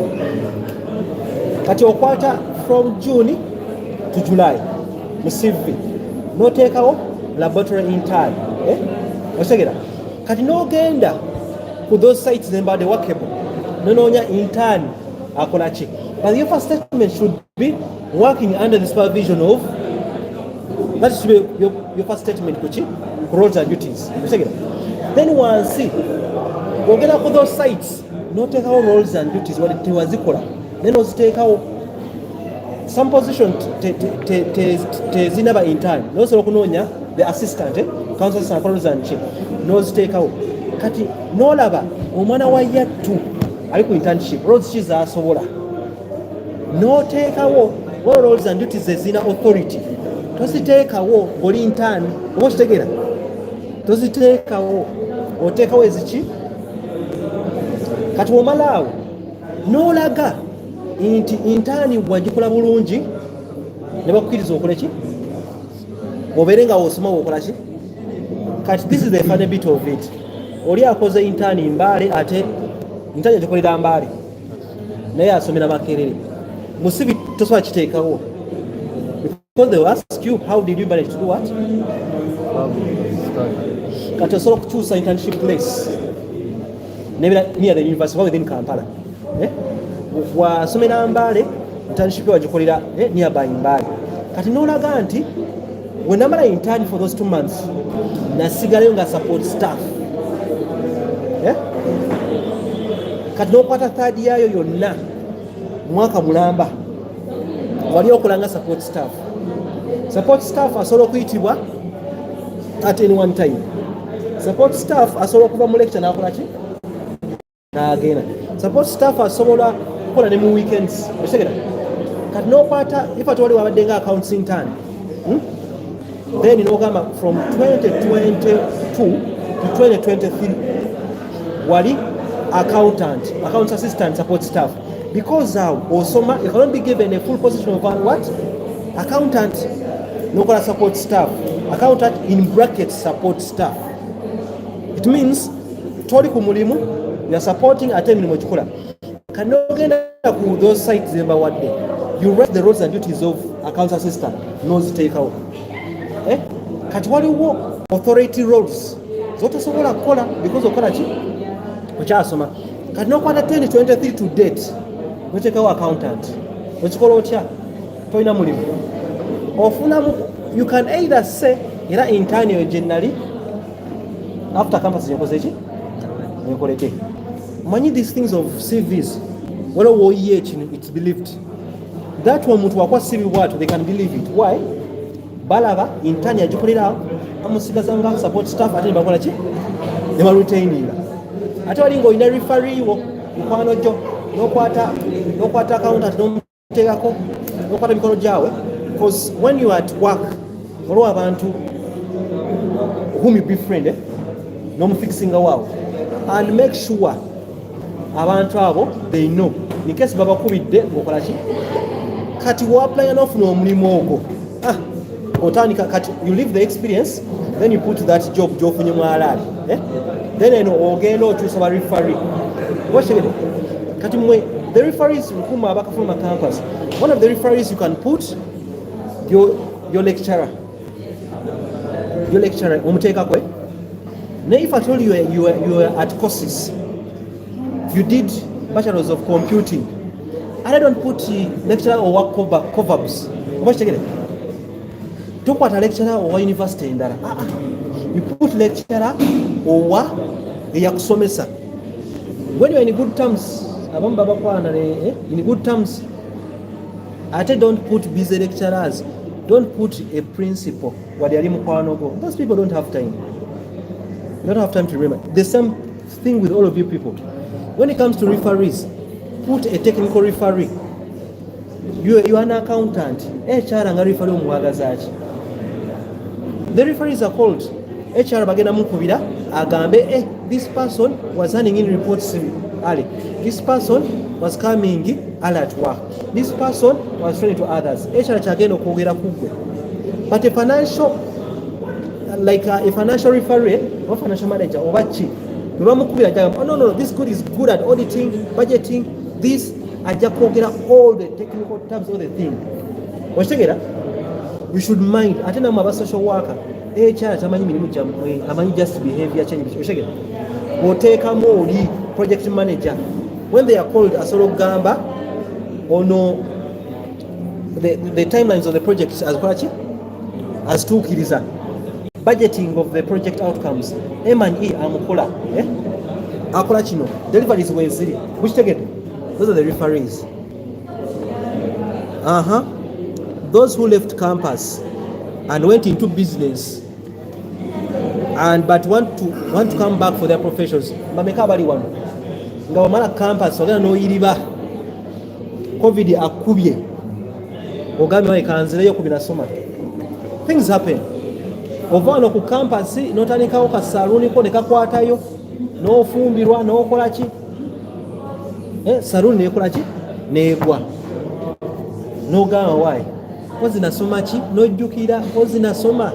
Kati okwata from June to July mu CV. N'oteekawo laboratory intern. Osegera. Kati n'ogenda ku those sites embadde workable. N'onoonya intern akola ki. But your first statement should be working under the supervision of, that should be your first statement kuki, roles and duties. Osegera. Then once ogenda ku those sites n'oteekawo roles and duties wali tewazikola. Then oziteekawo some position tezinaba intern. N'osobola okunoonya the assistant, council roles and chief. N'oziteekawo. Kati n'olaba omwana wa yattu ali ku internship, roles ki z'asobola. N'oteekawo what roles and duties ezina authority. Toziteekawo oli intern, oba okitegeera? Toziteekawo, oteekawo eziki? Kati omalaawo n'olaga nti intern wagikola bulungi ne bakukkiriza okole ki? Obeere nga osoma okola ki? Kati this is the funny bit of it. Oli akoze intern Mbale, ate intern yagikolera Mbale naye asomera Makerere. Musibi tosobola kiteekawo. Because they will ask you, how did you manage to do what? Kati osobola okukyusa internship place near the university within Kampala. Wasomera Mbale, internship wagikolera nearby Mbale. Kati n'olaga nti when namala intern for those 2 months, nasigalayo nga support staff. Kati n'okwata third yayo yonna mwaka mulamba wali okulanga support staff. Support staff asobola okuyitibwa at any one time. Support staff asobola okuva mu lecture n'akola ki? N'agenda. Support staff asobola kukola ne mu weekends. Osegera. Kati n'okwata if at wali wabadde nga accounts intern. Then n'ogamba from 2022 to 2023 wali accounts assistant, support staff. Because osoma, you cannot be given a full position of what? Accountant, no support staff. Accountant in brackets support staff. It means toli ku mulimu, you are supporting at time nimojikola. Kanogenda ku those sites zemba wadde. You write the roles and duties of accounts assistant, nose take out. Kati waliwo authority roles. Zotasobola kukola because okola ki? Okyasoma. Kati n'okwata 2023 to date, noteekawo accountant. Okikola otya? Tolina mulimu. Ofunamu, you can either say era intern yo generally after campus yakoze ki? Yakoleke. Manyi these things of CVs. Wala woyiye kino, it's believed. That one muntu wakwa CV watu, they can believe it. Why? Balaba intern yagikolera amusigaza nga support staff ate bakola ki? Ne retaininga. Ate wali ng'olina referee wo mukwano gyo n'okwata accountant n'omuteekako n'okwata mikono gyawe, because when you are at work waliwo abantu whom you befriend n'omufixinga waawo, and make sure abantu abo they know in case babakubidde ng'okola ki? Kati w'apply n'ofuna omulimu ogwo otandika kati you leave the experience, then you put that job gy'ofunye mu alaali. Then eno ogenda okyusa ba referee. Washegede. Kati mwe the referees nkuma abakafuna campus. One of the referees you can put your lecturer. Your lecturer umuteeka kwe. Now if I told you you were at courses, you did bachelors of computing. And I don't put lecturer or work cover-ups. Don't put a lecturer or university in that. You put lecturer or yakusomesa. When you're in good terms, in good terms, don't put busy lecturers. Don't put a principal. Those people don't have time. They don't have time to remember. The same thing with all of you people. When it comes to referees, put a technical referee. You are an accountant. The referees are called. HR bagenda mukubira agambe this person was handing in reports early. This person was coming early at work. This person was training to others. HR chagenda okwogera kugwe. But a financial, like a financial referee or financial manager or what chief, oh no, this good is good at auditing, budgeting, this aja kwogera all the technical terms, all the thing. We should mind atena mu social worker HR tamanyi mirimu gyamwe amanyi just behavior change oshege oteeka oli project manager when they are called asolo gamba ono the timelines of the project as kwachi as tukiriza budgeting of the project outcomes M&E amukola akola kino deliveries weziri kukitegedde those are the referees. Those who left campus and went into business but want to come back for their professions. Mameka bali wano. Nga wamala campus ogenda n'oyiriba. COVID akubye. Ogambe wae kanzireyo kubinasoma. Things happen. Ova wano ku campus n'otandikawo ka saluni ko ne kakwatayo n'ofumbirwa n'okola ki? Saluni n'ekola ki? N'egwa. N'ogamba wae. Ozi nasoma ki? N'ojjukira ozi nasoma.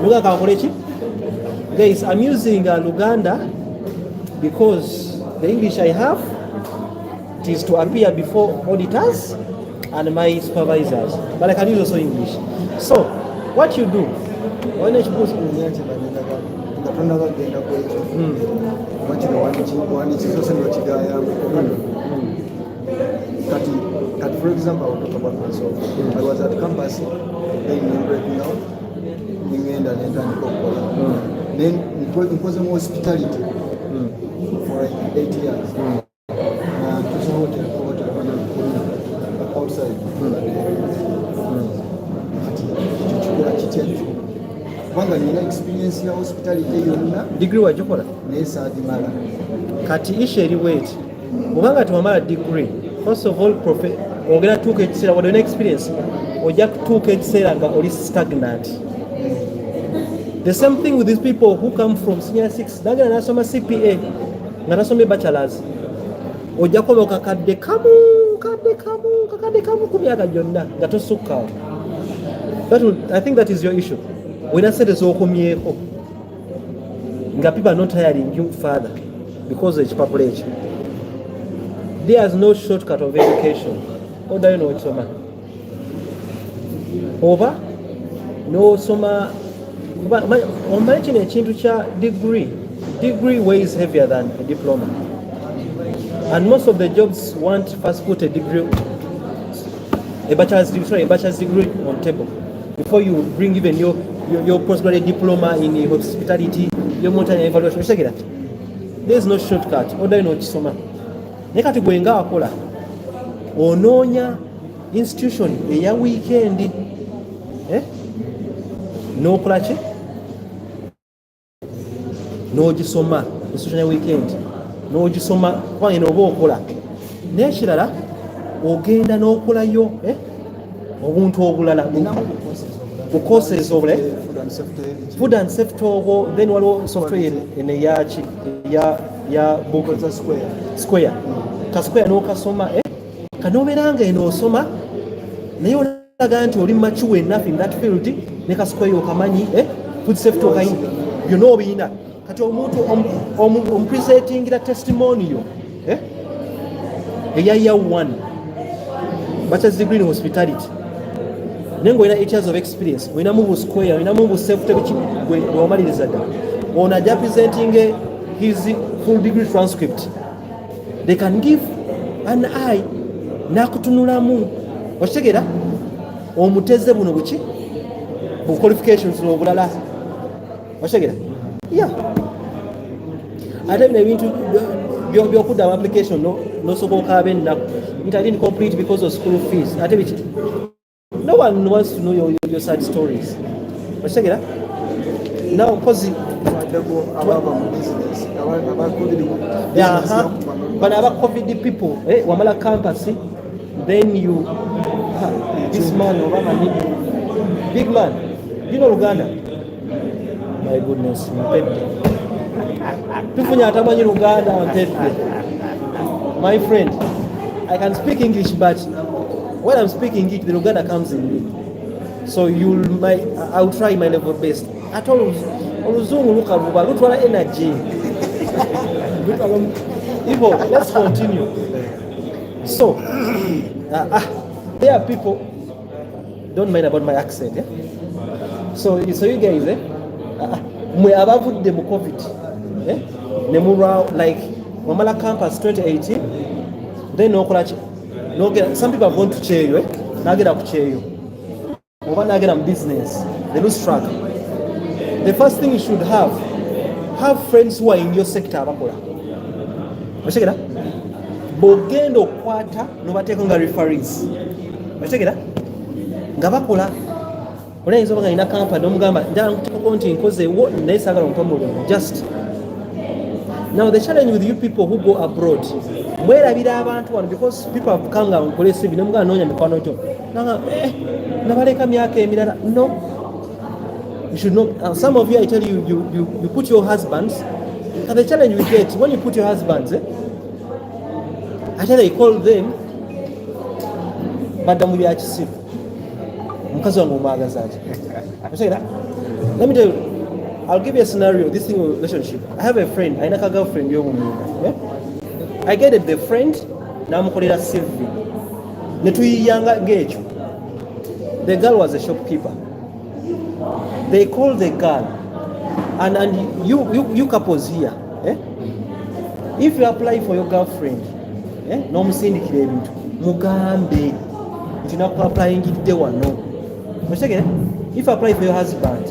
Luga kakole ki? Guys, I'm using Luganda because the English I have it is to appear before auditors and my supervisors. But I can use also English. So, what you do? When you put for example, I'll talk about myself. I was at campus, then breaking out, then it was more hospitality for like 8 years. Outside. Experience hospitality degree wajokola kati issue eri wait obanga tumamala degree first of all ogera tuuka ekiseera wadde olina experience ojja kutuuka ekiseera nga oli stagnant. The same thing with these people who come from senior 6 nagenda nasoma CPA nga nasoma bachelors ojja kuba kakadde kamu ku myaka gyonna nga tosukkawo. I think that is your issue. Olina sente z'okomyeko nga people are not hiring you further because of ekipapula ekyo. There is no shortcut of education. Oda no soma. Oba no soma. Omanyi kino ekintu kya degree. Degree weighs heavier than a diploma. And most of the jobs want first put a degree, a bachelor's degree on table before you bring even your postgraduate diploma in hospitality, your mountain evaluation. There is no shortcut. Oda no kisoma. Nekati gwenga akola onoonya institution eya weekend n'okola ki n'ogisoma institution ya weekend n'ogisoma kwanye n'oba okola n'ekirala ogenda n'okolayo obuntu obulala ku courses obule food and safety obwo then waliwo software ene yaki ya Bukoza Square ka Square n'okasoma kanoberanga eno osoma naye olaga nti oli mature enough in that field ne ka Square okamanyi food safety okayi you know bina kati omuntu ompresentingira testimonial eya year 1 bachelor's degree in hospitality nengo ina 8 years of experience ina mu Square ina mu safety bwe wamaliriza dda ona ja presenting his full degree transcript they can give an eye nakutunulamu okitegera omuteze buno buki bu qualifications n'obulala okitegera yeah ate bino ebintu byokuddamu application nosoboka abe ennaku nti I didn't complete because of school fees ate biki no one wants to know your side stories okitegera now mpozi bano aba covid people wamala campus then you this man obama big man you know Luganda my goodness tufunye atamanyi Luganda ntete my friend I can speak English but when I'm speaking it the Luganda comes in me so I'll try my level best at all oluzungu lukavuba lutwala energy Ivo, let's continue. So there are people don't mind about my accent so you guys mwe abavudde mu covid ne mura like wamala campus 2018 then nokolaki some people have gone to cheyo nagera ku cheyo oba nagera mu business they lose track. The first thing you should have friends who are in your sector abakola okitegera bogenda okwata nobateeka nga referees okitegera nga bakola olayinza oba nga nina kampani omugamba njala nkutekako nti nkozeewo naye saagala ompa mulimu just now the challenge with you people who go abroad mwerabira abantu wano because people have come nga nkole CV nomugamba noonya mikwano gyo nabaleka myaka emirala no you should know some of you I tell you you put your husbands and the challenge we get when you put your husbands I tell you call them badamu bya kisifu mukazi wange omwagaza ati let me tell you I'll give you a scenario this thing relationship I have a friend I have a girlfriend I get it the friend namukolera CV netuyiyanga ngekyo the girl was a shopkeeper. They call the girl and you couples here if you apply for your girlfriend nomusindikira ebintu mugambe nti nakuapplyingidde wano okitegere if you apply for your husband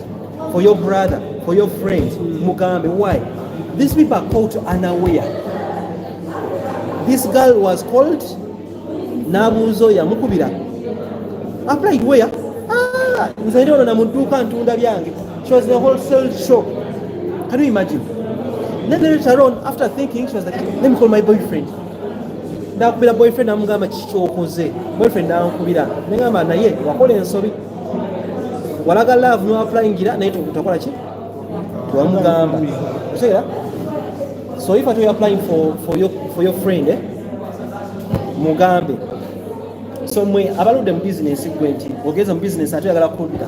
for your brother for your friend mugambe why these people are caught unaware this girl was called nabuuzo yamukubira applied where nze ndi ono namuduuka ntunda byange she was in a wholesale shop can you imagine then later on after thinking she was like let me call my boyfriend ndakubira boyfriend namugamba kikyokoze boyfriend nankubira negamba naye wakola ensobi walaga love no applyingira naye tutakola ki twamugamba okitegera so if you're applying for your friend mugambe so mwe abaludde mu business gwenti ogeza mu business ate yagala kukundira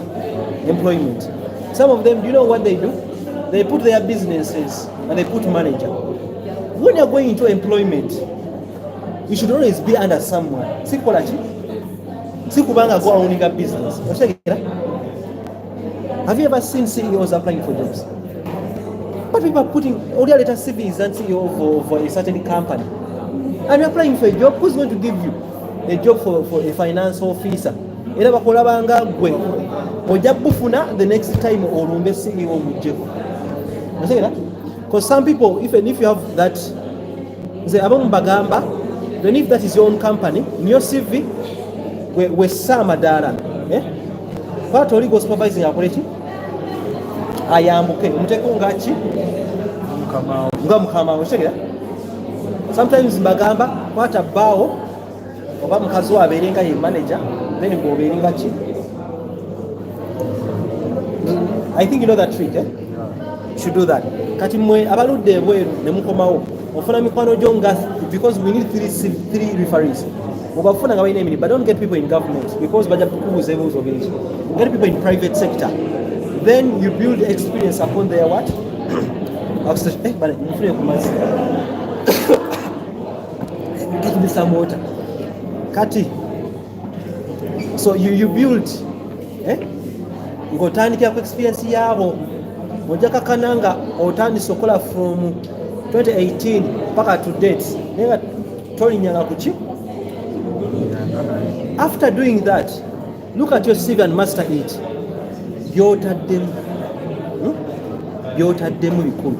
employment some of them do you know what they do they put their businesses and they put manager when you're going into employment you should always be under someone sikola ki sikubanga go owning a business okitegera have you ever seen CEOs applying for jobs but people are putting audio letter CVs and CEO for a certain company and you're applying for a job who's going to give you a job for a finance officer era bakola banga gwe ojja bufuna the next time olumbe CEO mujjeko okitegera because some people even if you have that nze abamu bagamba then if that is your own company in your CV we sama dala kwata oli go supervising akoleki ayambuke omuteko ngaki nga mukama okitegera sometimes bagamba kwata bawo oba mukazi wa abeerenga ye manager then ng'obeerenga ki I think you know that trick you should do that kati mwe abaludde ebweru ne mukomawo ofuna mikwano gyo nga because we need three referees obafuna nga balina emirimu but don't get people in government because bajja kukubuuza ebibuuzo bingi get people in private sector then you build experience upon their what mfune ku mazzi get me some water kati so you build ng'otandikira ku experience yaabo ojja kakananga otandise okola from 2018 paka to date tolinyanga kuki. After doing that, look at your CV and master it. Byotaddemu bikulu.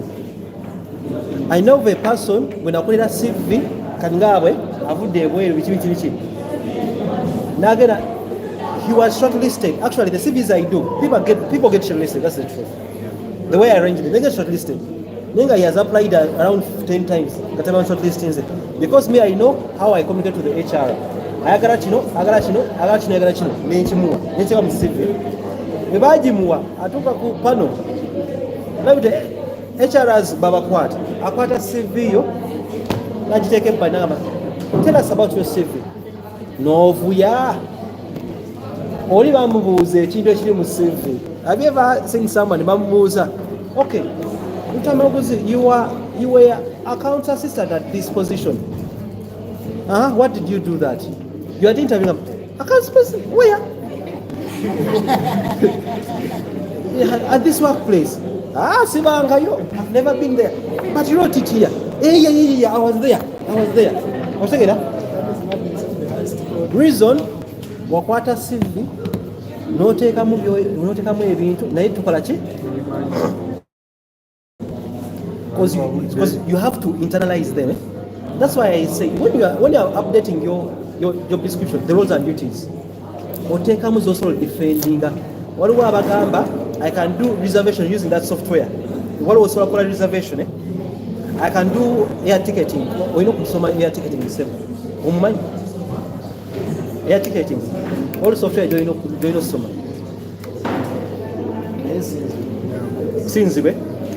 I know of a person when akolera CV kangaabwe avudde ebweru biki nagenda, he was shortlisted. Actually, the CVs I do, people get shortlisted. That's the truth. The way I arranged it, they get shortlisted. Nenga he has applied around 10 times. Kataba shortlisting. Because me, I know how I communicate to the HR. Ayagala kino. Nenchimuwa. Nencheka mu CV. Bebajimuwa atuka ku pano. Nabite HRs babakwata. Akwata CV yo. Najiteke mpanama. Tell us about your CV. Novuya. Oli bamubuuza ekintu ekiri mu CV. Have you ever seen someone bamubuuza, okay, Luttamaguzi, you were account assistant at this position. What did you do that? You are interviewing account assistant, where? At this workplace. Sibangayo, I've never been there. But you wrote it here. Yeah, I was there. What's that? Reason, wakwata CV, notekamu ebintu naye tukola ki? Because you have to internalize them. That's why I say when you are updating your job description, the roles and duties, otekamu also defending. Waliwo abagamba I can do reservation using that software. Waliwo osobola kukola reservation. I can do air ticketing. Oyina okusoma air ticketing sebo. Omumanyi? Air ticketing. All software join soma. Sinzibe.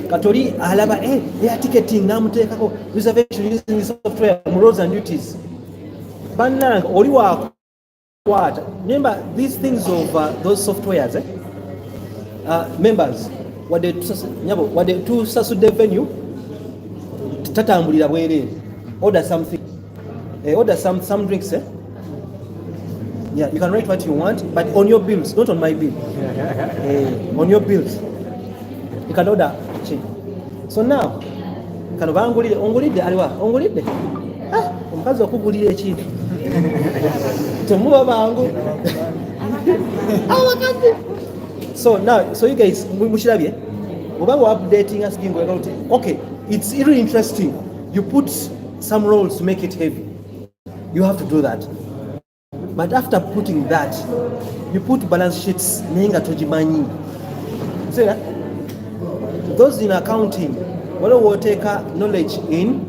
Katoli alaba air ticketing namuteekako reservation using software roles and duties. Bannanga oli wakwata. Remember these things of those softwares, members what they to sasudde venue tatambulira bwerere. Order something. Order some drinks. Yeah, you can write what you want, but on your bills, not on my bill. On your bills, you can order change. So now, kano ongulidde aliwa ongulidde. Omukazi okugulira ekintu. Temuba bangu. So now, so you guys, mushirabye. Obango updating us being okay, it's really interesting. You put some roles to make it heavy. You have to do that. But after putting that, you put balance sheets, nenga tojimanyi. See that? Those in accounting, whether we take knowledge in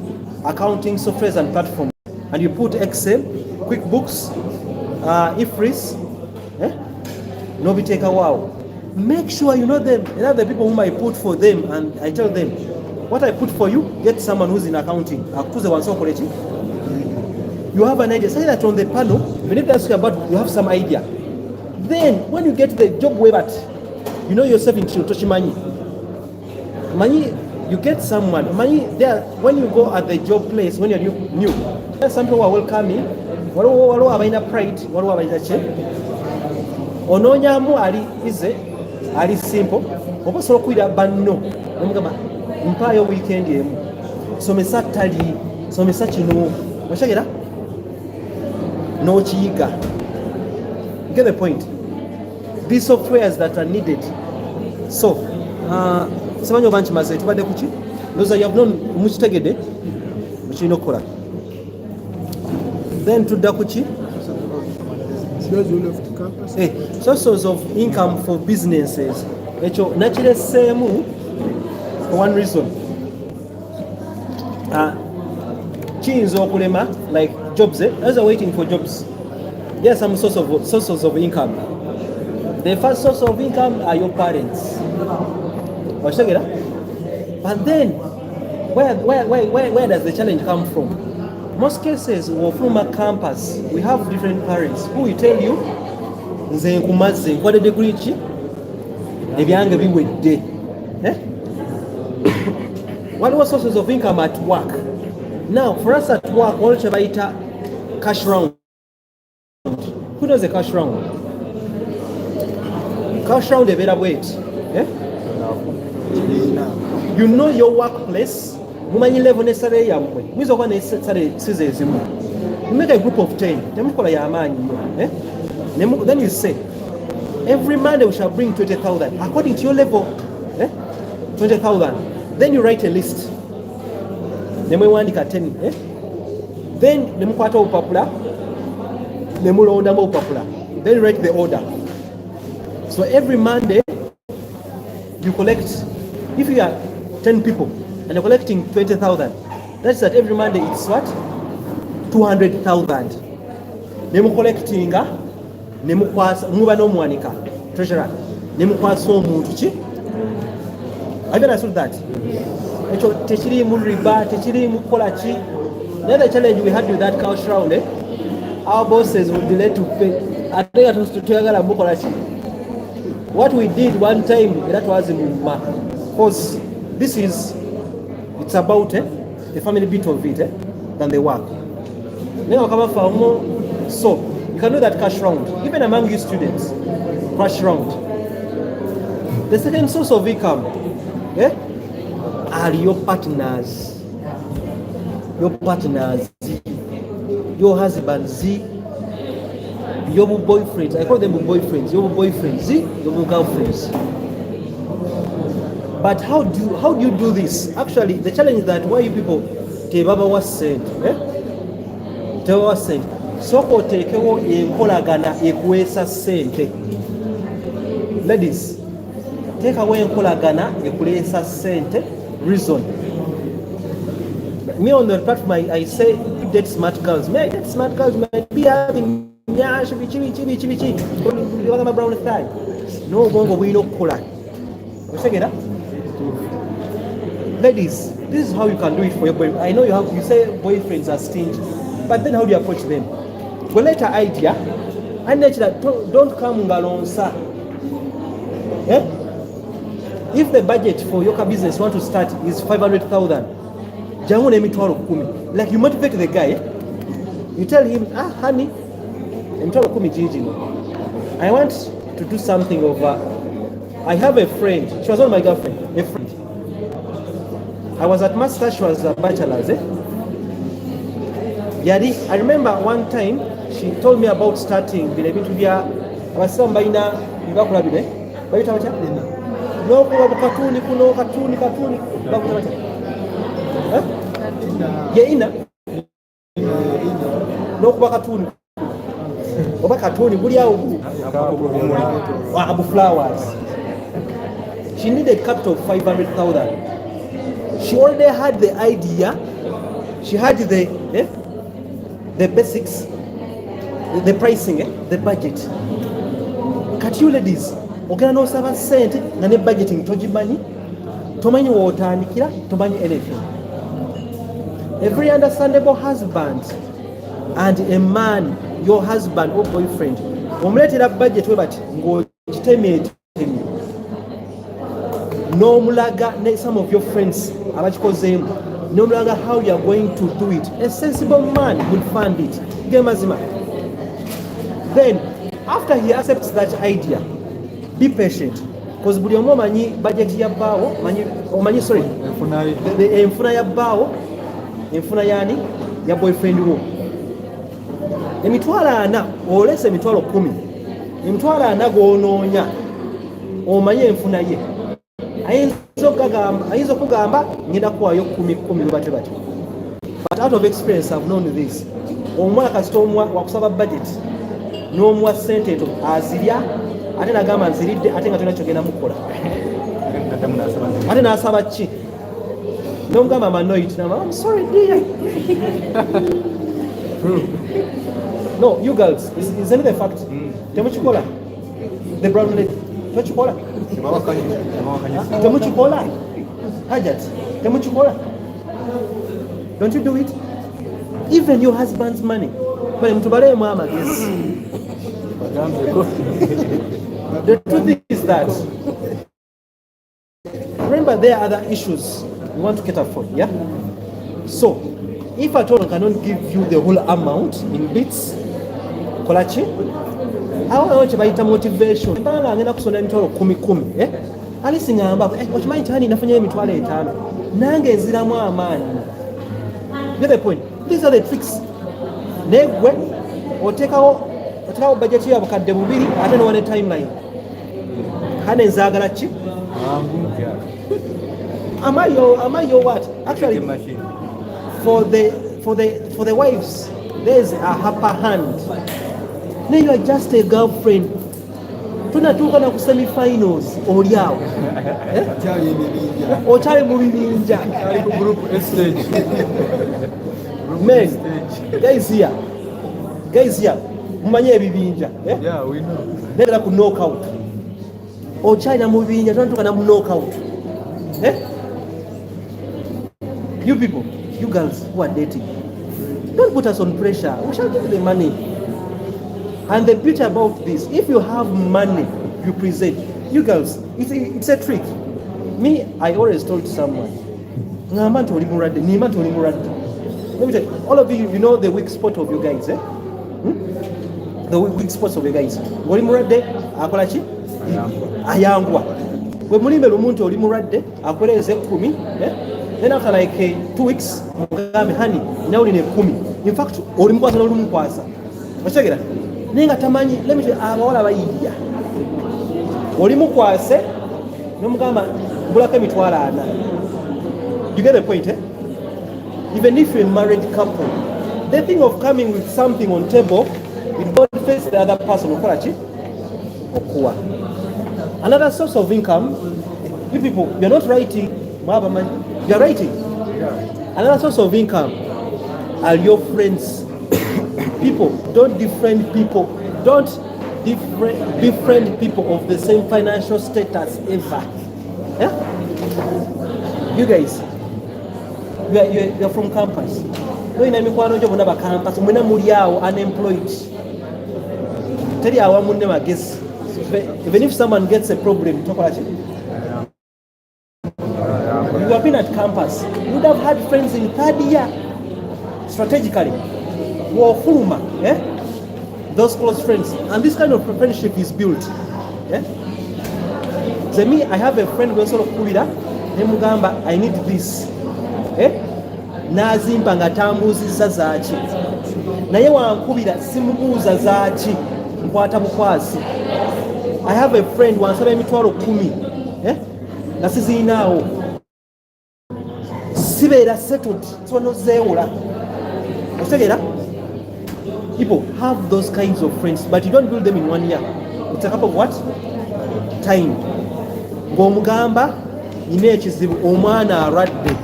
accounting softwares and platforms, and you put Excel, QuickBooks, IFRS, no be take a wow. Make sure you know them. And other people whom I put for them, and I tell them, what I put for you, get someone who's in accounting. You have an idea. Say that on the panel, we need to ask you about, you have some idea. Then, when you get to the job web at, you know yourself in Toshimanyi. Money, you get someone. Money, there, when you go at the job place, when you're new, there's some people who are welcoming. Walo abaina pride, walo abaina che. Ononyamu ali easy, ali simple. Oba solo kuida banno. Omugamba, mpayo weekend yemu. Somesa tali, somesa kino. Oshagera? No chiga. You get the point? These softwares that are needed. So, semanyo banchi maze tubade kuchi? Those you have known muchitegede muchino kola. Then to dakuchi? Sources of income for businesses. Echo naturally same for one reason. Chins okulema like jobs, as are waiting for jobs. There are some sources of income. The first source of income are your parents. But then, where does the challenge come from? Most cases, we're from a campus. We have different parents who will tell you, what did they preach? What are sources of income at work? Now, for us at work, what do you cash round? Who does a cash round? Cash round a better weight. You know your workplace. Mumanyi level necessary yamwe. Mwizo kwa necessary size ezimu. You make a group of 10. Then you say, every Monday we shall bring 20,000 according to your level. 20,000. Then you write a list. Then 10. Then popular. Then you write the order. So every Monday you collect, if you are 10 people and you're collecting 20,000, that's that every Monday it's what? 200,000. Nemu collecting nemu kwasa muba no mwanika treasurer nemu kwasa omuntu ki. I can answer that. Echo techiri mu riba techiri mu kola ki. Another challenge we had with that couch round, our bosses would delay to pay. I think that was to tuyagala mukola ki. What we did one time, that was in because this is, it's about the family bit of it than the work. So you can do that cash round, even among you students, cash round. The second source of income are your partners, your husbands, your boyfriends. I call them boyfriends. Your boyfriends, your girlfriends. But how do you do this? Actually, the challenge is that why you people tebaba was sent, tebaba was sent. Soko tekewo enkolagana ekuwesa sente. Ladies, take away enkolagana ekuwesa sente. Reason. Me on the platform, I say date smart girls. May I date smart girls might be having chibi. My brown thigh. No bongo we no cola. Ladies, this is how you can do it for your boyfriend. I know you say boyfriends are stingy, but then how do you approach them? Well, later idea, and that don't come ngalonsa. If the budget for your business want to start is 500,000, like you motivate the guy, you tell him, honey, I want to do something over. I have a friend, she was not my girlfriend, a friend. I was at master, she was a bachelor's. Yadi, I remember one time she told me about starting no katuni kuno katuni ina no kuba katuni oba katuni buli awo abu flowers. She needed capital of 500,000. She already had the idea, she had the basics, the pricing, the budget. Cut you ladies, okay, no server sent and the budgeting toji money, tomani water and kila, tomani anything. Every understandable husband and a man, your husband or boyfriend, umlete that budget we but go tell no mulaga, some of your friends no mulaga how you are going to do it. A sensible man would fund it. Then after he accepts that idea, be patient, because buli omu manyi budget ya bawo manyi sorry the enfuna ya bawo enfuna yani ya boyfriend wo emitwala ana olese emitwalo 10 emitwala ana gononya omanye enfuna ye ayinza kugamba ngenda kuwayo 10 bate bate. But out of experience I've known this. Omwana kasita omwa wakusaba budget n'omuwa sente to azirya ate nagamba nziridde ate nga tolina kyogenda mukola ate n'asaba ki n'omugamba amanoid nama I'm sorry dear. No, you girls, is another fact. Temuchikola. The brown lady. Temuchikola. Temuchikola. Hajat. Temuchikola. Don't you do it? Even your husband's money. The truth is that, remember there are other issues you want to cater for, yeah? So, if at all I cannot give you the whole amount in bits, kolachi, I want to buy motivation. Bana ngena kusona emitwalo 10 alisi ngamba okimanyi tani nafanya emitwalo 5 nange nziramu amaanyi. Get the point? These are the tricks. negwe otekawo budget ya bukadde bubiri ate ne wane timeline kane nzaagala ki am I your what actually for the wives there's a upper hand. Now you are just a girlfriend tunatuuka na ku semi-finals oli awo okyali mu bibinja men guys here mumanye ebibinja negera ku knockout okyalina mu bibinja tunatuuka na mu knockout. You people, you girls who are dating, don't put us on pressure. We shall give the money. And the beauty about this, if you have money, you present. You girls, it's a trick. Me, I always told someone, let me tell you, all of you know the weak spot of you guys, eh? The weak spots of you guys. Oli muradde akola ki? Ayangwa. Bwe mulimbe lumuntu oli muradde akoleze 10, eh? Then after like 2 weeks, mugambe honey, now in 10. In fact, oli mukwasa n'oli mukwasa. Okitegera? Nenga tamanyi, let me tell you, abawala bayiiya. Oli mukwase n'omugamba mbulako emitwalo 4. You get the point, eh? Even if you're a married couple, the thing of coming with something on table, it don't face the other person. Another source of income, you people, you're not writing, you're writing. Another source of income are your friends. People, don't befriend people. Don't befriend people of the same financial status ever. Yeah? You guys, you're from campus. No ina mikwano njo bonna ba campus mwena muli awo unemployed. Teri awa munne magezi. Even if someone gets a problem, talk about it. You have been at campus. You would have had friends in 3rd year. Strategically. Wofuluma, eh? Those close friends. And this kind of friendship is built. Eh? So me, I have a friend who sort of kulira, nemugamba, I need this. Eh? Nazimba nga tambuuzizza zaaki. Naye wankubira simubuuza zaaki. Nkwata bukwasi. I have a friend wansaba emitwalo 10. Eh? Nga siziinaawo. Sibeera settled. So no zeewola. Okitegera? People have those kinds of friends, but you don't build them in 1 year. It's a couple of what? Time. Ng'omugamba nina ekizibu omwana alwadde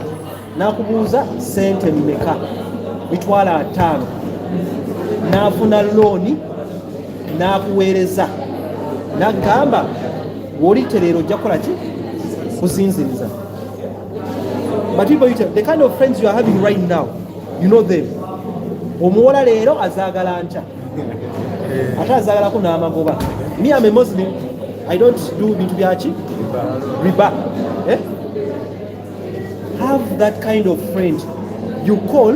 n'akubuuza ssente mmeka mitwalo 5 n'afuna looni n'akuweereza n'agamba w'olite leero ojja kukola ki kuzinziriza. But people, the kind of friends you are having right now, you know them. Omuwola leero azaagala nkya ate azaagalako n'amagoba. Me, I'm a Muslim. I don't do bintu byaki riba. Eh? Have that kind of friend. You call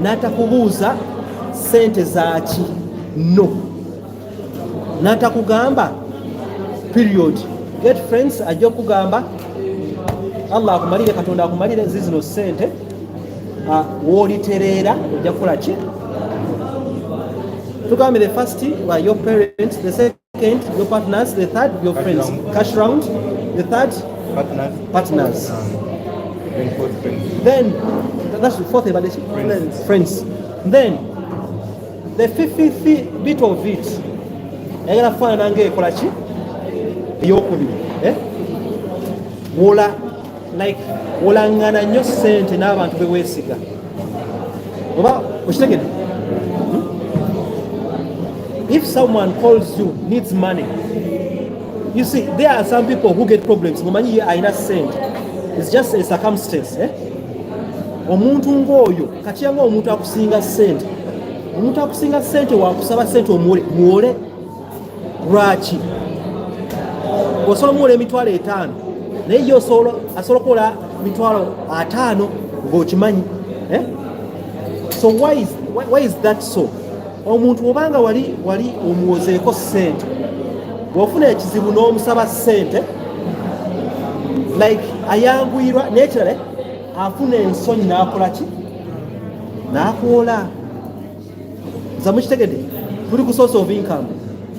n'atakubuuza sente zaaki. No. N'atakugamba period. Get friends ajja okugamba Allah akumalire, Katonda akumalire zizino sente. W'olitereera ojja kukola ki? Tugambe the first were your parents, the second your partners, the third your friends. Cash round. The third partners. Then that's the fourth friends. Then the 50th bit of it egala kufaanana ng'ekola ki? Ey'okubiri. Wolangana nnyo ssente n'abantu be weesiga. Oba okitegedde? If someone calls you, needs money, you see, there are some people who get problems. Mumanyi ye ayina ssente. It's just a circumstance. Omuntu ng'oyo, kati yanga omuntu akusinga ssente. Omuntu akusinga ssente waakusaba ssente muwole. Lwaki? Osobola muwole emitwalo 5. Naye ye asobola kukola mitwalo 5 ng'okimanyi. So why is that so? Omuntu obanga wali omuwozeeko ssente, bw'ofuna ekizibu n'omusaba ssente, like ayanguyirwa n'ekirala, afuna ensonyi n'akola ki? N'akola. zamukitegedde tuli ku source of income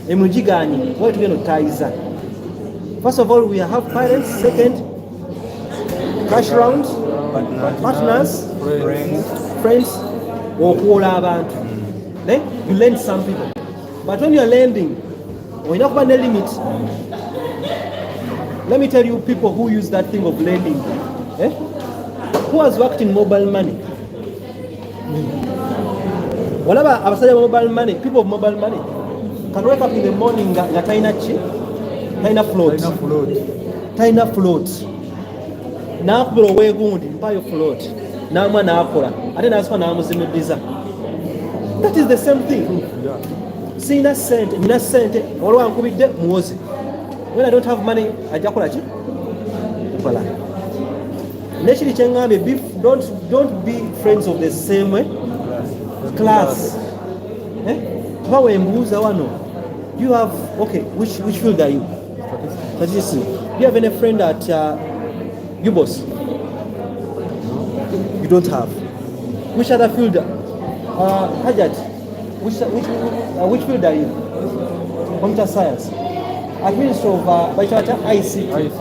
emugiganye wali tugenda otayiza. First of all, we have parents. Second, cash round, partners, friends, okuwola abantu. Then you lend some people. But when you are lending, when you have a limit, let me tell you people who use that thing of lending. Who has worked in mobile money? Whatever abasajja mobile money, people of mobile money can wake up in the morning nga talina float. N'akubira ow'egundi mpayo float. N'amwa n'akola. Ate n'asooka n'amuzimudiza. That is the same thing. Sina sente, nina sente, waliwo ankubidde muwoze. When I don't have money, ajja kukola ki? Kukola. Nekiri kye ngambye, don't be friends of the same class. Kuba wembuuza wano, you have, okay, which field are you? Statistics. Do you have any friend at UBOS? You don't have. Which other field? Hajat, which field are you? Computer science. Administrator of ICT.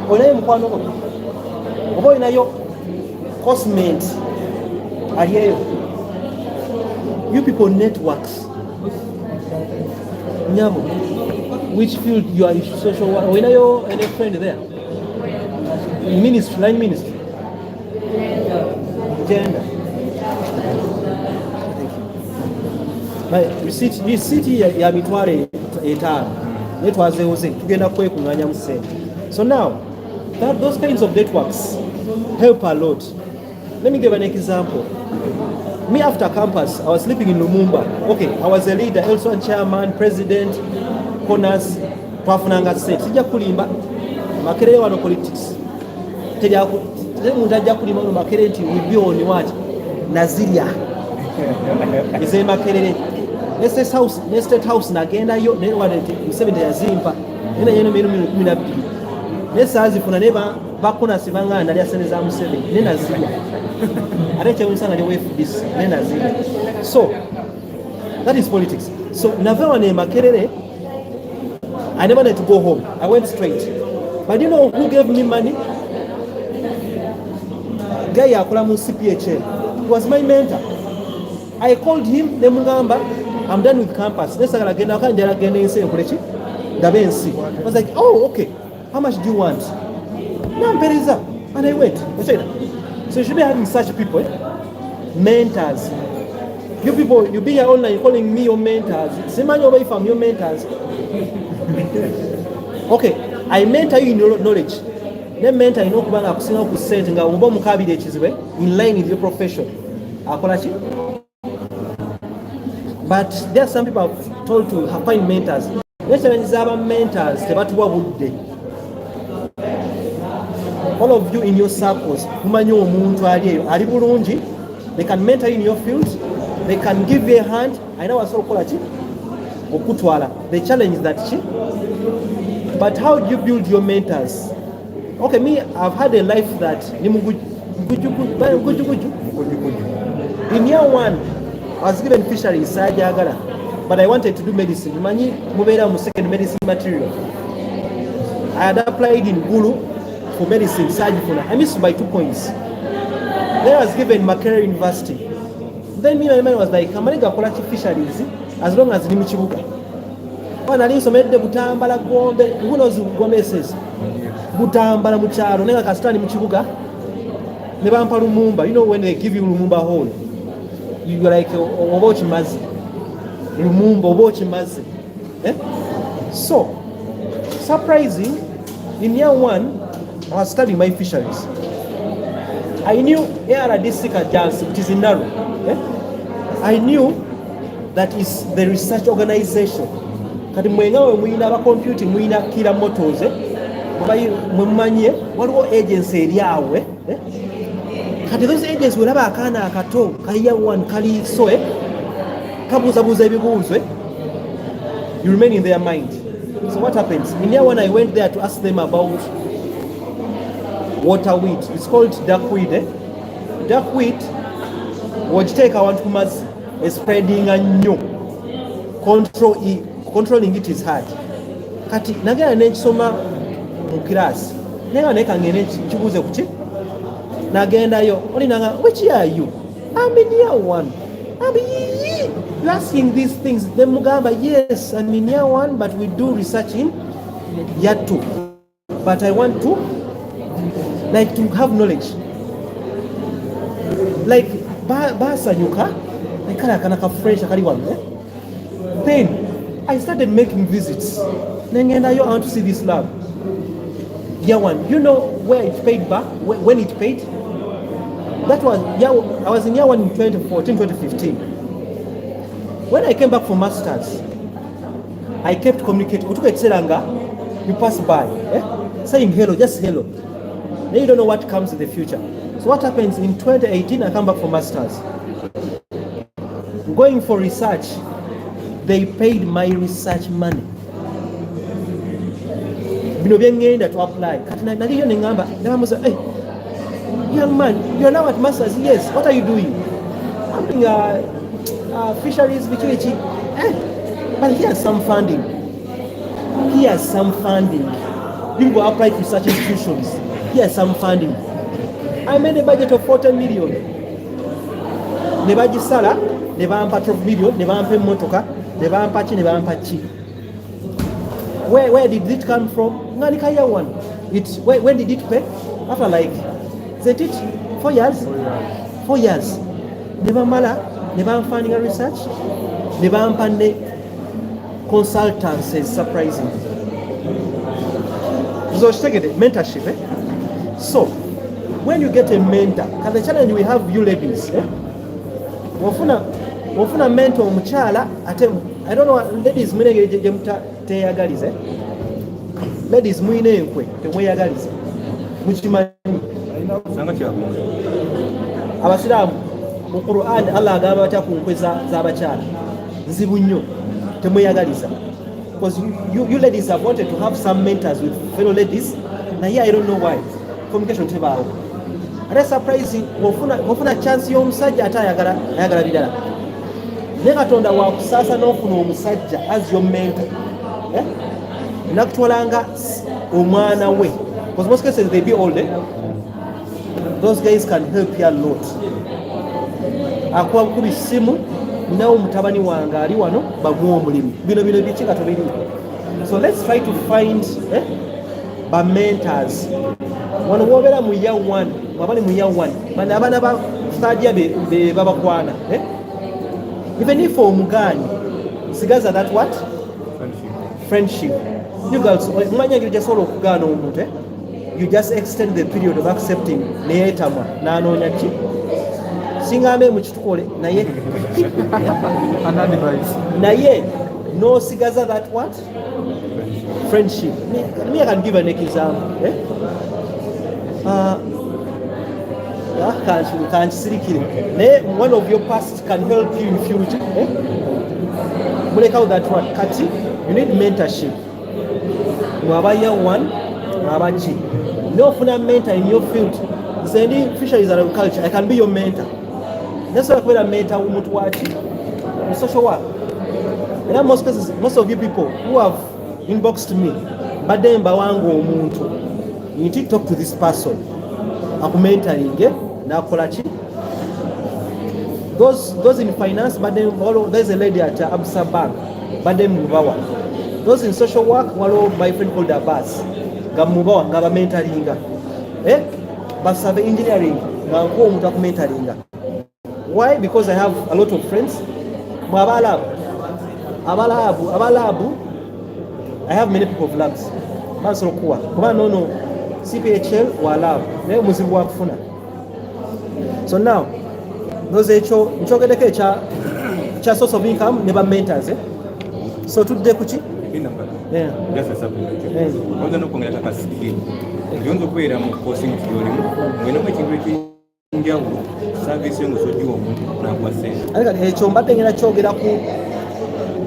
Onaye mukwano gwo. Oba olinayo cosmate aliyeyo. You people networks. Nyabo. Which field you are social work? Olinayo any friend there? Ministry, line ministry. Gender. Receipt ya mitwale 5 netwazeoze tugenda kwekunganya mu ssente. So now those kinds of networks help a lot. Let me give an example. Me after campus, I was sleeping in Lumumba. Okay, I was a leader, also a chairman, president, corners, twafunanga ssente. Sijja kulimba Makerere wano politics. Tejja muntu ajja kulimba no Makerere nti we be on what? Naziria. Ize Makerere. Nestate house nagendayo naye wadde Museveni yazimpa nena yeno mirumu 12 nesazifuna ne bakonasi banga ndalya sente za Museveni nena zirya ate kyewunsanga ne FDC nena zirya. So that is politics. So nava ne Makerere, I never had to go home. I went straight. But you know who gave me money? Guy yakola mu CPHL. He was my mentor. I called him ne mugamba, I'm done with campus. I was like, oh, okay. How much do you want? And I went. So you should be having such people, mentors. You people, you be here online calling me your mentors. Same over if I'm your mentors. Okay, I mentor you in your knowledge. Then mentor you know kubanga akusinga ku sente nga oba mukabire ekizibwe in line with your profession. Akola ki? But there are some people I've told to find mentors. Let's say mentors, all of you in your circles, they can mentor you in your field, they can give you a hand. I know what's called the challenge is that. But how do you build your mentors? Okay, me, I've had a life that in year 1, I was given fisheries, but I wanted to do medicine. Second medicine material. I had applied in Gulu for medicine, I missed by 2 points. Then I was given Makerere University. Then me and my man was like, I'm going to go fisheries as long as I'm in Chibuga. When I so made the Butambala Gombe, who knows Gombe says? Butambala Mucharo, never can stand in Chibuga. Nebampa Lumumba, you know when they give you Lumumba hole. You're like Obochi Mazi. Lumumba, Obochi Mazi. So, surprising, in year 1, I was studying my fisheries. I knew ARDC dance, it is in Naru. I knew that is the research organization. Kati mwengawe mwina ba computing mwina kila motors. Mwemanye, waliwo agency eriawe. Kati those agents will have a kana akato kaya one kali soe kabuza ebibuzo. You remain in their mind. So what happens? In year 1 I went there to ask them about water wheat. It's called duckweed. Duckweed wajiteka abantu kumazi spreadinga nnyo, controlling it is hard. Kati nagenda nekisoma mu class naye nekangende kibuuze ku ki nagendayo olinanga which year are you? I'm in year 1. You're asking these things. Then mugamba yes, I'm in year 1 but we do research in year 2. But I want to have knowledge. Like basanyuka like kala kana ka fresh kali wange. Then I started making visits. Nengenda yo I want to see this lab. Year 1. You know where it paid back? When it paid? That was I was in year 1 in 2014, 2015. When I came back for masters, I kept communicating. You pass by, saying hello, just hello. Then you don't know what comes in the future. So what happens in 2018? I come back for masters. Going for research, they paid my research money. To apply. Young man, you're now at masters. Yes. What are you doing? I'm doing fisheries, but here's some funding. You go apply to such institutions. Here's some funding. I made a budget of 40 million. Nebaji sala, nebampa 12 million, nebampa motoka, nebampa chi. Where did it come from? Nganika year 1. When did it pay? After like, isn't it 4 years? 4 years. Nebamala, nebam funding a research, nebam pande consultants is surprising. So take it, mentorship. So when you get a mentor, because the challenge we have you ladies, wafuna mentor mchala ate I don't know ladies mune jemuta teyagalize. Ladies muine enkwe temweyagalize. Mukimanyi abasiraamu mu Quran Allah agamba atya ku nkwe z'abakyala nzibu nnyo temweyagaliza, because you ladies have wanted to have some mentors with fellow ladies na here I don't know why communication tebaawo. Ate surprising wofuna chance y'omusajja ate ayagala bidala ne Katonda wakusaasa n'ofuna omusajja as your mentor nakutwalanga omwana we, because most cases they be older. Those guys can help you a lot. Akuwa kubi simu nawo mutabani wange ali wano bamuwa omulimu bino biki nga tobiri. So let's try to find ba mentors. Wano wobera mu year 1, wabali mu year 1 bana abana ba stajia be babakwana even if omugani sigaza that what friendship. You girls umanya ngiri just solo kugana omuntu you just extend the period of accepting neyetamwa nanoonya ki singambe mu kitukole naye naye no sigaza that what friendship. Me I can give an example. One of your past can help you in future. Muleka that one kati you need mentorship. Mwaba year 1 mwabachi no funa mentor in your field. Sending fisheries and agriculture, I can be your mentor. That's why I call a mentor umuntu wachi in social work. And in most cases, most of you people who have inboxed me badde mbawango omuntu, you need to talk to this person akumentoring nakola ki. Those in finance badde there's a lady at Absa Bank badde mubawa. Those in social work waliwo my friend called Abbas gamubawa ngaba mentoringa basave engineering nganko omuntu akumentoringa. Why? Because I have a lot of friends abalabu I have many people of labs basobola okuwa kuba nono CPHL wa lab naye muzibu wakufuna. So now those ekyo nkyogedeko ekya source of income ne ba mentors so tudde kuki Oza n'okwongera kakasiki oyinza okubeera mu kosi nti olimu ng'oinamu ekintu ekinjawulo saavisi yo ng'osojjiwa omuntu n'akuwa ssente. Ekyo mbadde ngenda kyogera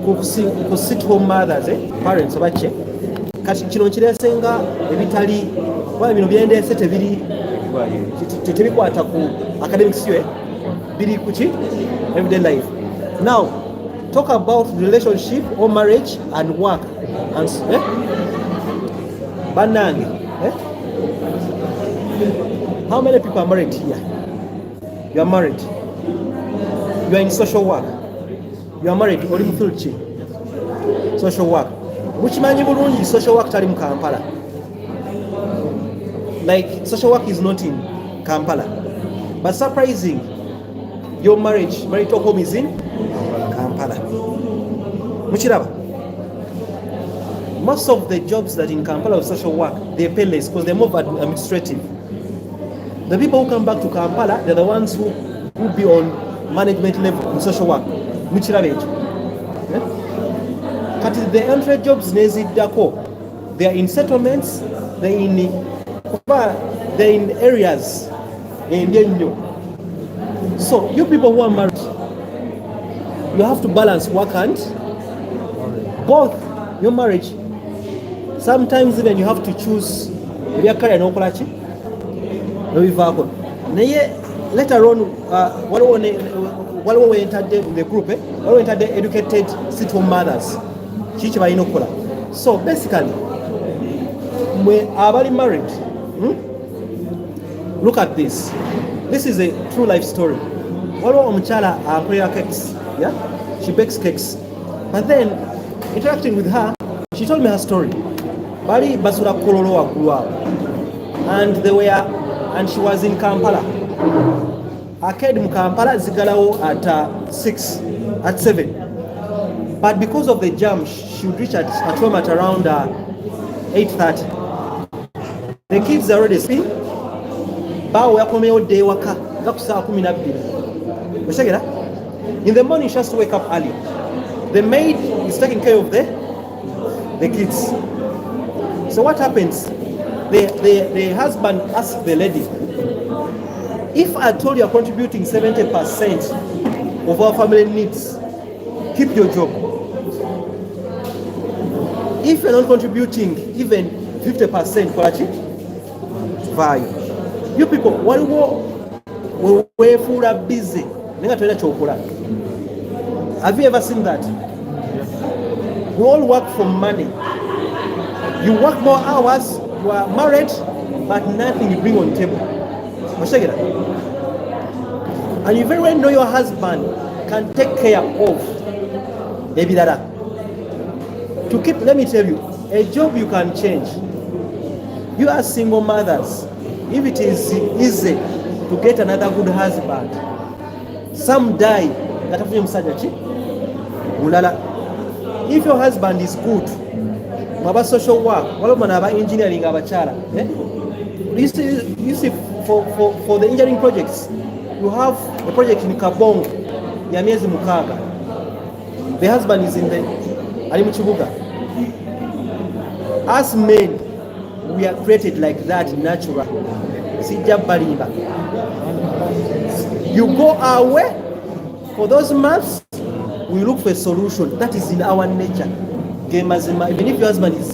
ku sit home mothers parents oba kye kati kino nkireesenga ebitali kuba bino byendeese tebikwata ku academics biri ku ki everyday life. Now, talk about relationship or marriage and work. And Banang. How many people are married here? You are married. You are in social work. You are married. Social work. Which man you social work tali mu Kampala? Like social work is not in Kampala. But surprising, your marital home is in Kampala. Muchiraba. Most of the jobs that in Kampala of social work, they pay less because they're more administrative. The people who come back to Kampala, they're the ones who will be on management level in social work. Muchiraba. But the entry jobs they are in settlements, they're in areas. So you people who are married, you have to balance work and both your marriage. Sometimes even you have to choose later on while we entered the group, while we entered the educated single mothers. So basically, when are married, look at this. This is a true life story. Cakes, yeah? She bakes cakes. But then, interacting with her, she told me her story. And she was in Kampala. I came in Kampala Zigalao at 7. But because of the jam, she would reach at home at around 8:30. The kids are already asleep. In the morning, she has to wake up early. The maid is taking care of the kids. So what happens? The husband asks the lady, if I told you are contributing 70% of our family needs, keep your job. If you're not contributing even 50%, you people, we're busy. Have you ever seen that? We all work for money. You work more hours, you are married, but nothing you bring on table. And you very well know your husband can take care of maybe that. To keep, let me tell you, a job you can change. You are single mothers. If it is easy to get another good husband, some die. If your husband is good, social work, engineering, you see for the engineering projects, you have a project in Kabong, Yamiezi Mukaga. The husband is in the Alimuchibuga. As men, we are created like that, natural. You go our way, for those months, we look for a solution. That is in our nature. Even if your husband is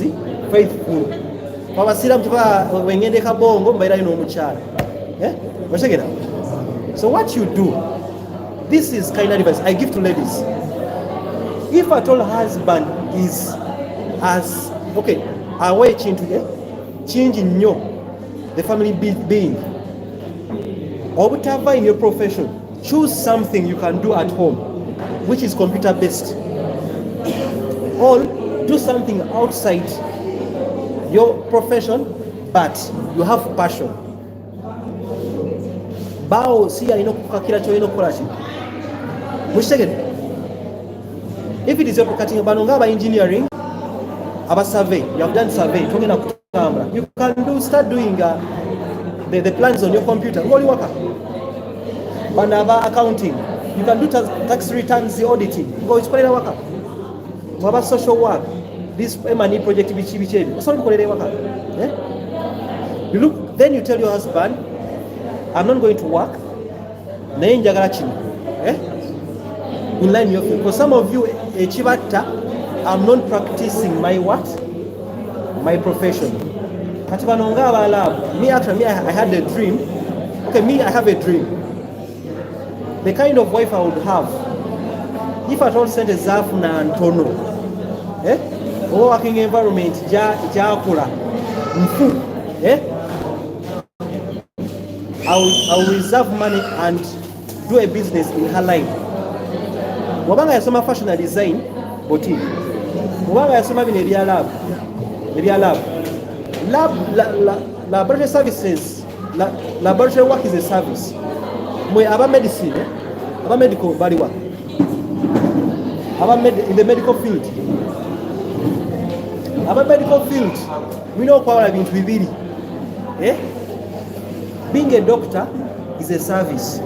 faithful. So what you do, this is kind of advice I give to ladies. If at all husband is as okay, away change in the family being, or whatever in your profession, choose something you can do at home, which is computer based, or do something outside your profession, but you have passion. If it is your cutting about engineering, about survey, you have done survey, you can start doing the plans on your computer. Accounting, you can do tax returns, the auditing. About social work, this money project, you look, then you tell your husband, I'm not going to work. In line with you. For some of you, I'm not practicing my what? My profession. Me, actually, I had a dream. Okay, I have a dream. The kind of wife I would have if at all sente zaafuna ntono oba working environment gyakola nfu I'll reserve money and do a business in her line. Wabanga yasoma fashion and design boutique. Wabanga yasoma bino ebya lab laboratory services. Laboratory work is a service. Mwe aba medicine, aba medical body work. In the medical field. Aba medical field, we know kwa bintu bibiri. Being a doctor is a service.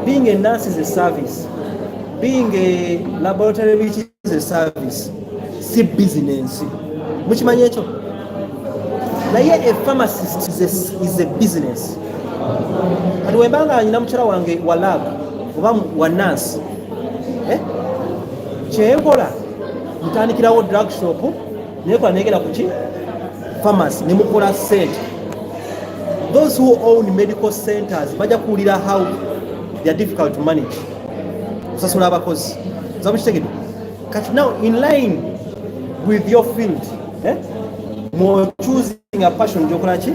Being a nurse is a service. Being a laboratory which is a service. Si business. Muchimanyi ekyo? Naye a pharmacist is a business. Kati wembanga nyina mukyala wange wa lab oba wa nurse. Kyenkola mutandikirawo drug shop naye kola negera kuki pharmacy ne mukola sente. Those who own medical centers bajja kuwulira how they are difficult to manage. Kusasula abakozi. Zamukitegedde. Kati now in line with your field, more choosing a passion gyokola ki?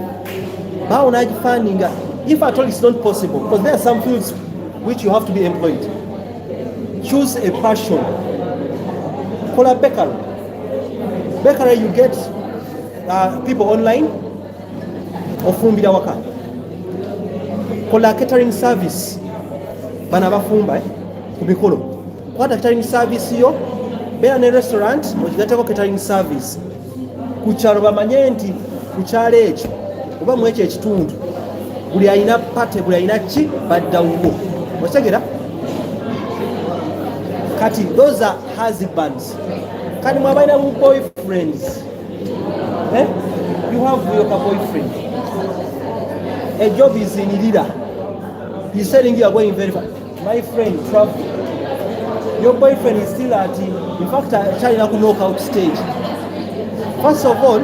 Bao unajifandinga. If at all it's not possible, because there are some fields which you have to be employed. Choose a passion. Call a bakery. Bakery, you get people online. Ofumbira waka. Kola catering service. Bana bafumba kubikolo. Kwa catering service yo, bera ne restaurant, okigatako catering service. Kuchalo bamanye nti kuchalo ekyo oba mwekyo ekitundu buli alina pate buli alina ki baddawuko. Okitegera? Kati those are husbands. Kati mwabaina mu boyfriends. You have your boyfriend. A job is in Lida. He's telling you are going very far. My friend, travel. Your boyfriend is still at, in fact, China could knockout stage. First of all,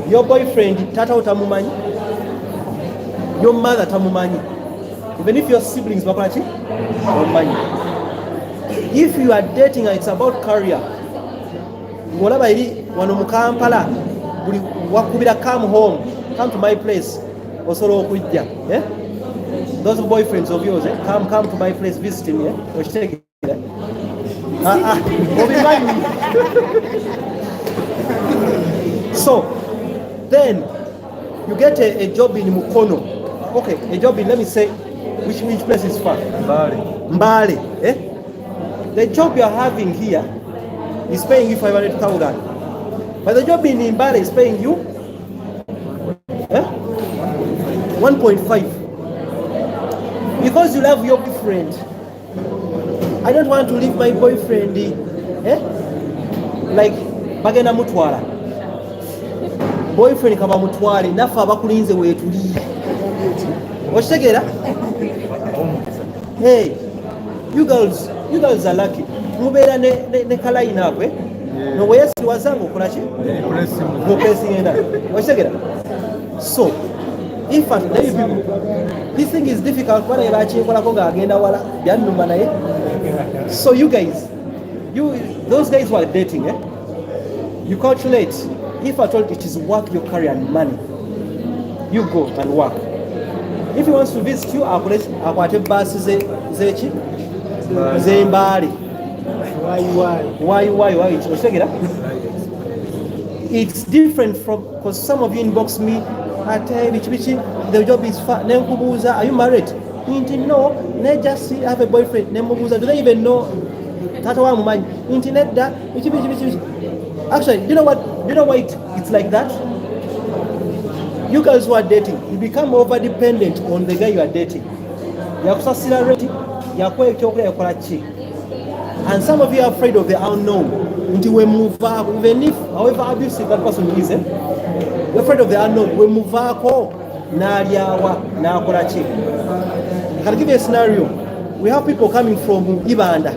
your boyfriend, tata utamumanyi, your mother tamumanyi. Even if your siblings bakulachi, tamumanyi. If you are dating, it's about career. Whatever it is, wano mu Kampala, wakubira come home, come to my place. Osoro okujja, those boyfriends of yours, come to my place, visit me, okitegere. So then you get a job in Mukono. Okay, a job in, let me say, which place is far? Mbale. The job you are having here is paying you 500,000. But the job in Mbale is paying you 1.5. Because you love your boyfriend. I don't want to leave my boyfriend like bagenda mutwala. Boyfriend kaba mutwale nafa abakulinze wetuliye. Okitegera? Hey, you girls are lucky. Mubeera ne kalayi naabwe. No wesi wazanga okola ki? Pressing enda. Okitegera? So, in fact, this thing is difficult. So you guys, those guys who are dating, you calculate. If at all it is worth your career and money, you go and work. If he wants to visit you, akwate basi zechi zembali. Why? It's different from, because some of you inbox me. The job is far. Are you married? No, they just have a boyfriend. Do they even know that one? Internet that. Actually, you know what? You know why it's like that? You guys who are dating, you become over dependent on the guy you are dating. And some of you are afraid of the unknown. Until we move up, even if, however abusive that person is, we're afraid of the unknown. We move up, can I give you a scenario? We have people coming from Ibanda.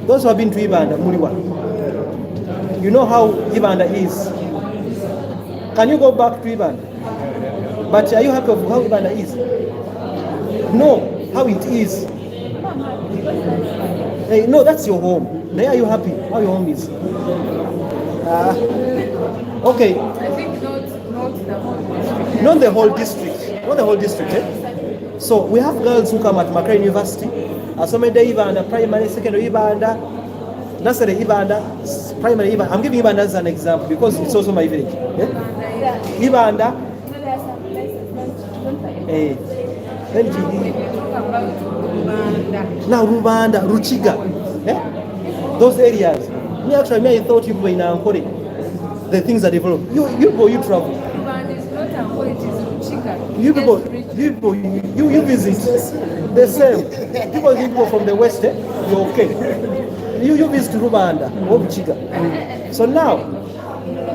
Those who have been to Ibanda, Muliwa. You know how Ibanda is. Can you go back to Ibanda? But are you happy of how Ibanda is? No, how it is. Hey, no, that's your home. There, are you happy? How your home is? Okay. I think Not the whole district. Not the whole district. Eh? So we have girls who come at Makerere University. Asomede Ibanda, primary, secondary Ibanda, nursery Ibanda, primary Ibanda. I'm giving Ibanda as an example because it's also my village. Eh? Ibanda. Eh. Now Rubanda, Ruchiga. Eh? Those areas. Me actually, I thought you were in Ankole. The things are developed. You travel. You visit. The same. People from the west, you're okay. You visit Rubanda or Chiga. So now,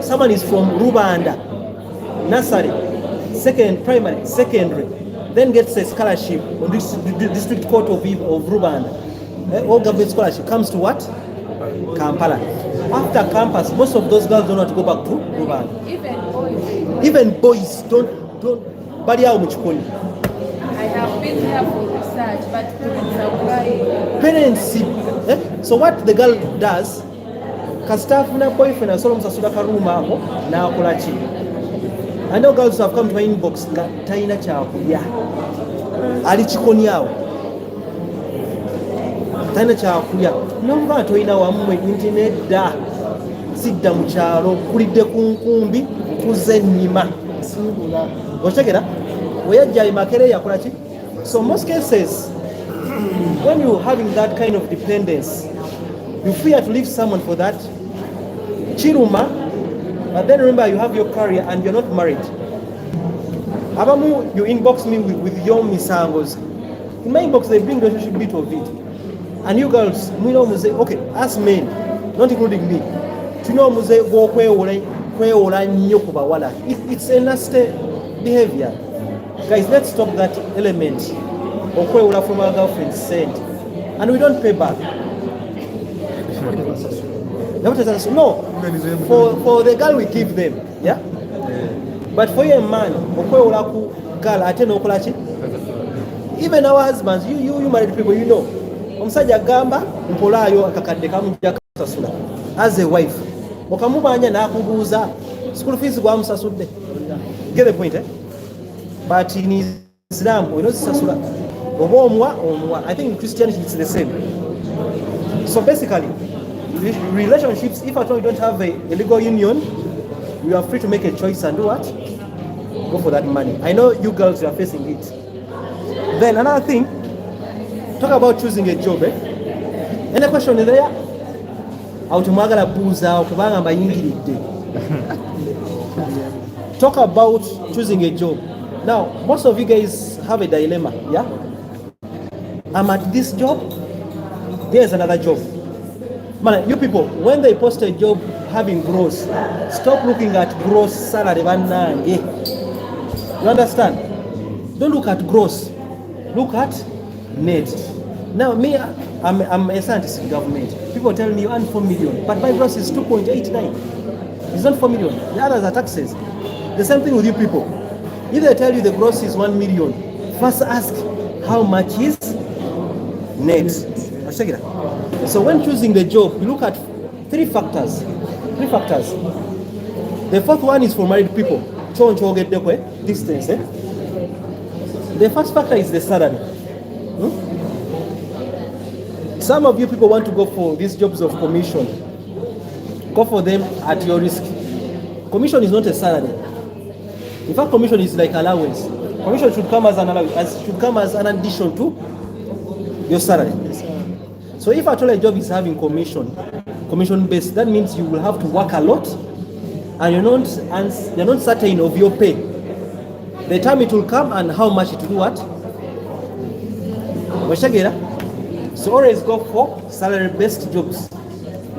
someone is from Rubanda, nursery, primary, secondary, then gets a scholarship on this district court of Rubanda. All government scholarship comes to what? Kampala. After campus, most of those girls don't want to go back to Rubanda. Even boys don't. Bali yao mchukoni. I have been here for research, but parents. So what the girl does, kastafuna boyfriend and solomon sasuda karuma hapo na akola chi. I know girls have come to my inbox nga taina chakulya. Ali chikoni yao. Taina chakulya. Nomba toina wamwe internet da. Sidda mu kyalo kulidde ku nkumbi kuze nnima. Oshagera weyajja Makerere yakola ki? So most cases when you're having that kind of dependence, you fear to leave someone for that chiruma, but then remember you have your career and you're not married. Abamu, you inbox me with your misangos. In my inbox they bring the relationship bit of it. And you girls, we know say, okay, as men, not including me, you know muze go kweola nnyo ku bawala. It's a nasty behavior. Guys, let's stop that element of kweola from our girlfriends send. And we don't pay back. No, for the girl we give them, yeah? But for a man, kweola ku girl ateno okolachi. Even our husbands, you married people, you know. Omusajja gamba mpolayo akakadde kamu jakasasula. As a wife, okamubanja nakubuuza school fees gwamusasudde. Get the point, eh? But in Islam, we don't sasula. I think in Christianity it's the same. So basically, relationships, if at all you don't have a legal union, you are free to make a choice and do what? Go for that money. I know you girls are facing it. Then another thing, talk about choosing a job. Eh? Any question there? Autumwagala buuza okubanga mbayingiridde. Talk about choosing a job. Now, most of you guys have a dilemma, yeah? I'm at this job, there's another job. Man, you people, when they post a job having gross, stop looking at gross salary. You understand? Don't look at gross. Look at net. Now, me, I'm a scientist in government. People tell me you earn 4 million, but my gross is 2.89. It's not 4 million. The others are taxes. The same thing with you people. If they tell you the gross is 1 million, first ask how much is net. So when choosing the job, you look at three factors. The fourth one is for married people. Distance. The first factor is the salary. Some of you people want to go for these jobs of commission. Go for them at your risk. Commission is not a salary. In fact, commission is like allowance. Commission should come as an allowance, should come as an addition to your salary. So if at all a job is having commission based, that means you will have to work a lot, and you're not certain of your pay. The time it will come and how much it will do what? So always go for salary-based jobs.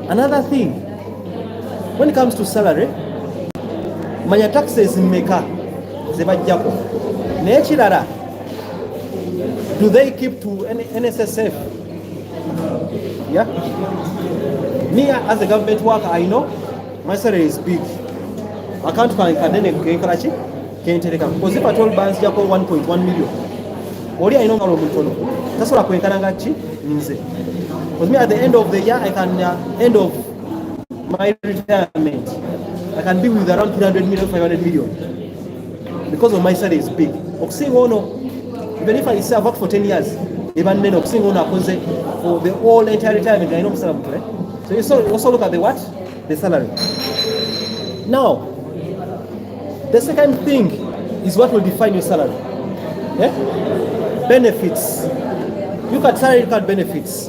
Another thing, when it comes to salary, manya taxes mmeka zebajjako. N'ekirala, do they keep to NSSF? Yeah? Me as a government worker, I know my salary is big. I can't find because if I told banks 1.1 million, already I know how much. tasobola kwenkana nga ki nze. Because me at the end of the year I can end of my retirement I can be with around 300 million 500 million because of my salary is big. Okusinga ono even if I say I've worked for 10 years even then okusinga ono akoze for the whole entire retirement I know musala mutwe. So you also look at the what? The salary. Now the second thing is what will define your salary. Benefits. Look at salary, look at benefits.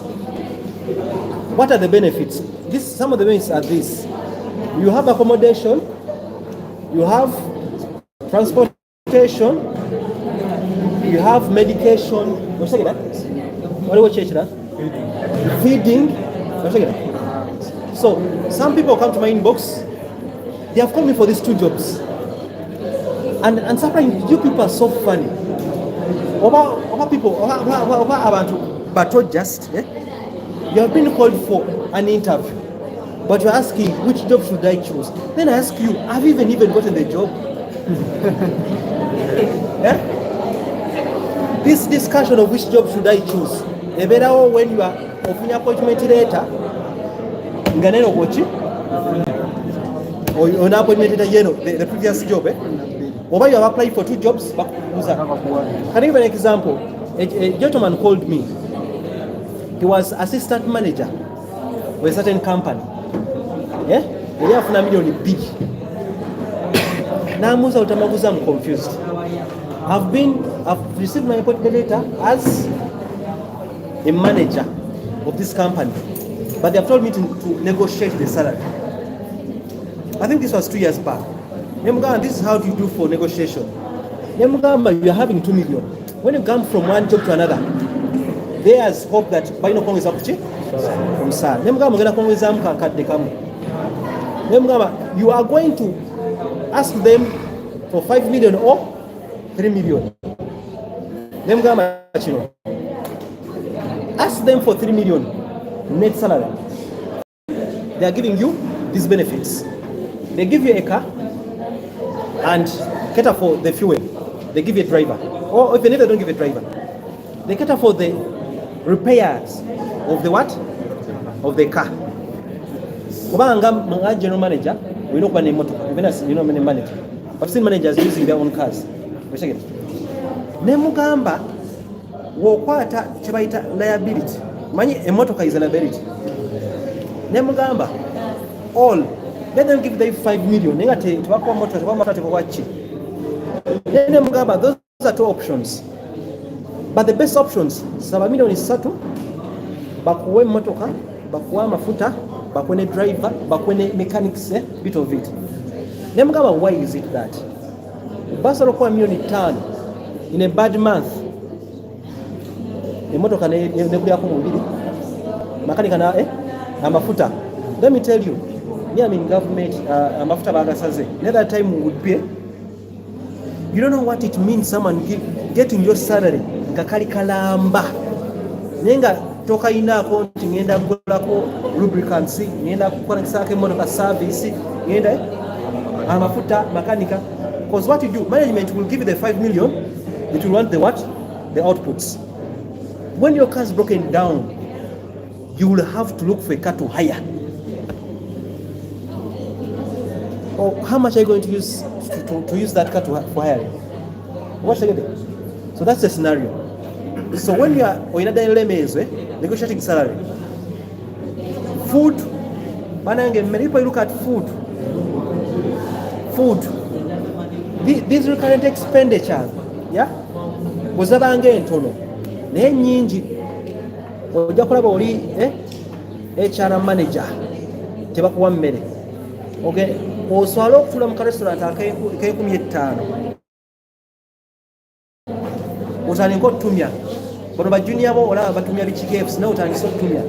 What are the benefits? Some of the benefits are this. You have accommodation, you have transportation, you have medication. What's that? What do you change that? Feeding. What's that? So some people come to my inbox, they have called me for these 2 jobs. And sometimes you people are so funny. Over people, but not just. You have been called for an interview, but you're asking which job should I choose? Then I ask you, have you even gotten the job? This discussion of which job should I choose, the better when you are offering appointment later, nganeno kochi, or an appointment later, the previous job, or you have applied for 2 jobs. Can I give an example? A gentleman called me. He was assistant manager with a certain company. They have $1 million big. Now I'm confused. I've received my appointment letter as a manager of this company, but they have told me to negotiate the salary. I think this was 2 years back. This is how you do for negotiation. You are having 2 million. When you come from one job to another, there's hope that by no Congress from Sir. You are going to ask them for 5 million or 3 million. Ask them for 3 million net salary. They are giving you these benefits. They give you a car and cater for the fuel. They give you a driver. Or even if they don't give a driver, they cater for the repairs of the what? Of the car. General manager, we know when even as you know many managers. I've seen managers using their own cars. Nemugamba wokwata kibaita liability. Manyi emotoka is a liability. Nemugamba all let them give them 5 million. Negate tubako moto tubako tebawachi. Nemugamba those are 2 options. But the best options 7 million is satu bakuwe motoka, bakuwa mafuta, bakuwe driver, bakuwe mechanics bit of it. Nemugamba why is it that? Basa lokuwa milioni 5 in a bad month. Emotoka nebuli yako mubili. Makanika na mafuta. Let me tell you, me I'm in government, mafuta bagasaze. Another time would be you don't know what it means someone getting your salary ngakali kalamba. Nenga toka ina account ngenda kugolako lubricants, ngenda kukola kisake motoka service, ngenda mafuta makanika. Because what you do, management will give you the 5 million, it will want the what? The outputs. When your car is broken down, you will have to look for a car to hire. Or how much are you going to use to use that car for hiring? What's the So that's the scenario. So when you are in a negotiating salary, food, many people look at food. These recurrent expenditure, yeah, was that again tono. Then nyinji, ojja kulaba oli HR manager, tebakuwa mmere. Okay, oswala okutula mu restaurant ak'ekumi-5. Otandika otutumya. Bano ba junior bo olaba batumya biki KFC nawe otandika otutumya.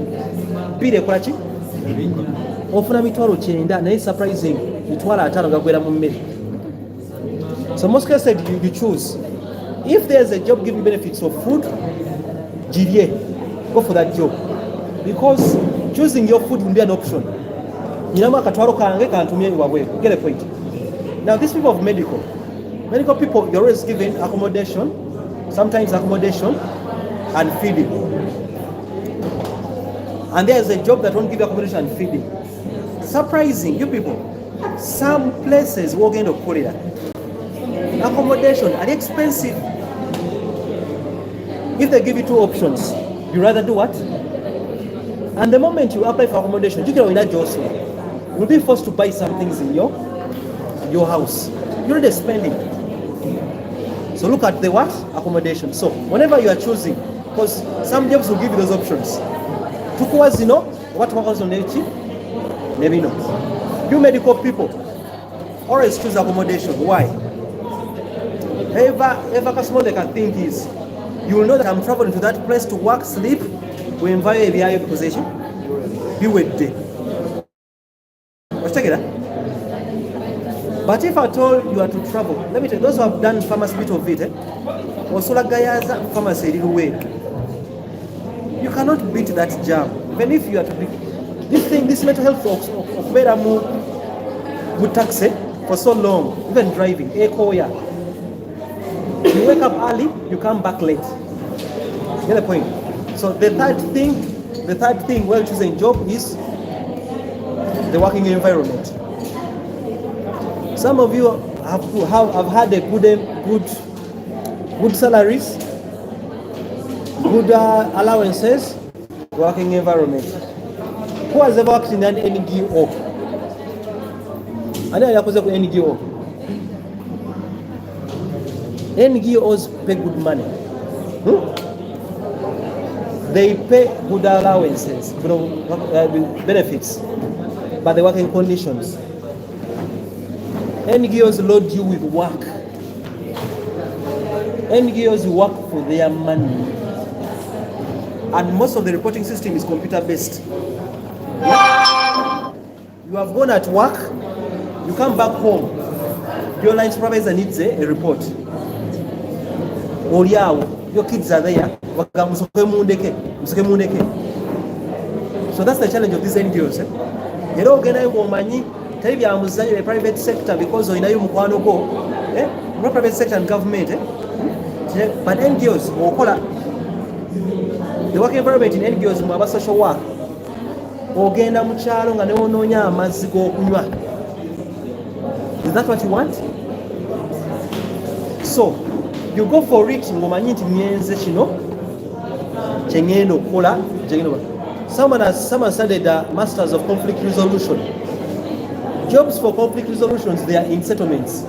Bire ekola ki? Ofuna $9 naye surprising $5 gagwera mu mmere. So most cases you choose. If there's a job giving benefits of food, go for that job. Because choosing your food will be an option. Get a point. Now these people of medical people, you're always given accommodation, sometimes accommodation, and feeding. And there is a job that won't give you accommodation and feeding. Surprising, you people. Some places will get into accommodation are expensive. If they give you two options, you rather do what? And the moment you apply for accommodation, you can you'll be forced to buy some things in your house. You're already spending. So look at the what? Accommodation. So whenever you are choosing, because some jobs will give you those options. Tukuwas, you know, what workers on the cheap? Maybe not. You medical people, always choose accommodation. Why? Ever customer they can think is, you will know that I'm traveling to that place to work, sleep, we invite a VIP position, be with day. Let's take it. But if at all you are to travel, let me tell you, those who have done pharmacy bit of it, also like Gayaza pharmacy little way. You cannot beat that jam. Even if you are to be this mental health of better move with taxi for so long, even driving, you wake up early, you come back late. Get the point? So the third thing while choosing job is the working environment. Some of you have had a good salaries, good allowances, working environment. Who has ever worked in an NGO? I know you have to NGO. NGOs pay good money. They pay good allowances, benefits, but the working conditions. NGOs load you with work. NGOs work for their money. And most of the reporting system is computer based. You have gone at work, you come back home, your line supervisor needs a report. Your kids are there. So that's the challenge of these NGOs. You don't get the private sector because you know private sector and government. But NGOs, the working environment in NGOs is social work. Is that what you want? So you go for it. Someone studied the Masters of Conflict Resolution. Jobs for conflict resolutions, they are in settlements.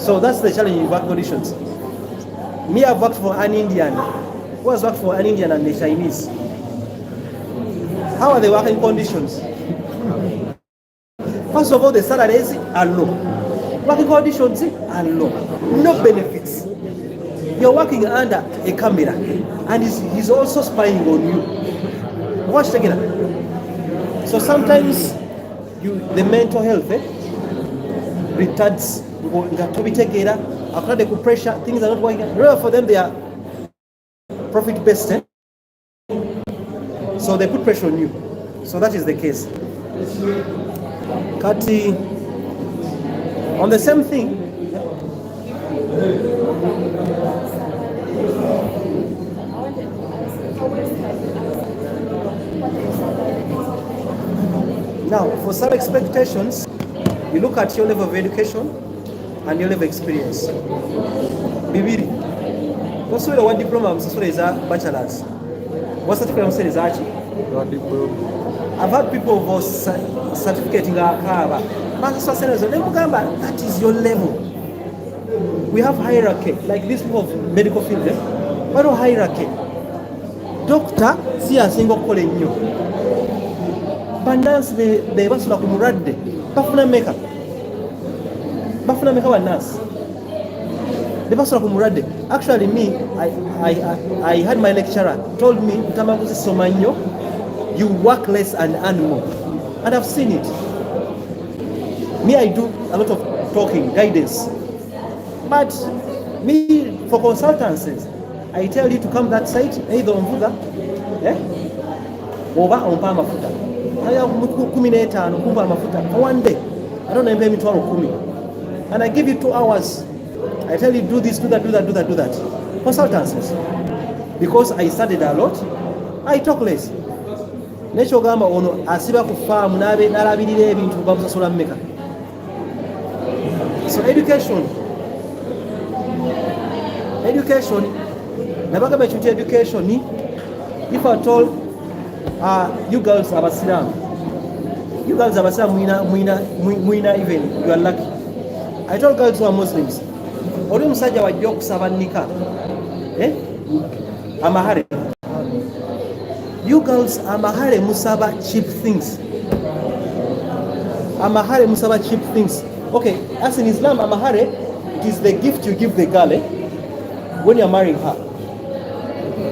So that's the challenge in work conditions. Me, I've worked for an Indian. Who has worked for an Indian and the Chinese? How are the working conditions? First of all, the salaries are low. Working conditions are low. No benefits. You're working under a camera and he's also spying on you. Watch together. So sometimes the mental health retards. After they could pressure, things are not working. Remember, for them they are profit based. So they put pressure on you. So that is the case. Kati, on the same thing, now for some expectations, you look at your level of education and your level of experience. Bibiri. What's the one diploma is a bachelor's? What's the diploma is I've had people who certificate in our car. That is your level. We have hierarchy, like these people of medical field. What is hierarchy? Doctor, see a single calling you. Banance the basula kumurade. Bafuna maker wa nurse. The basula kumurade. Actually, me, I had my lecturer told me, Tamaguzi Somanyo, you work less and earn more. And I've seen it. Me, I do a lot of talking, guidance. But me, for consultancies, I tell you to come that site, either on Buddha, or on Pamafuta. For one day. I don't know, maybe 12 kumi. And I give you 2 hours I tell you, do this, do that, do that, do that, do that. Consultancies. Because I studied a lot, I talk less. Nekyo gamba ono asiba ku farm n'alabirira ebintu bamusasula mmeka. So education, nabagamba ekintu education, if at all you girls abasiramu, mwina even you are lucky. I told girls who are Muslims, oli omusajja wajja okusaba nika amahare. You girls amahare musaba cheap things. Amahare musaba cheap things. Okay, as in Islam, amahare, it is the gift you give the girl when you are marrying her.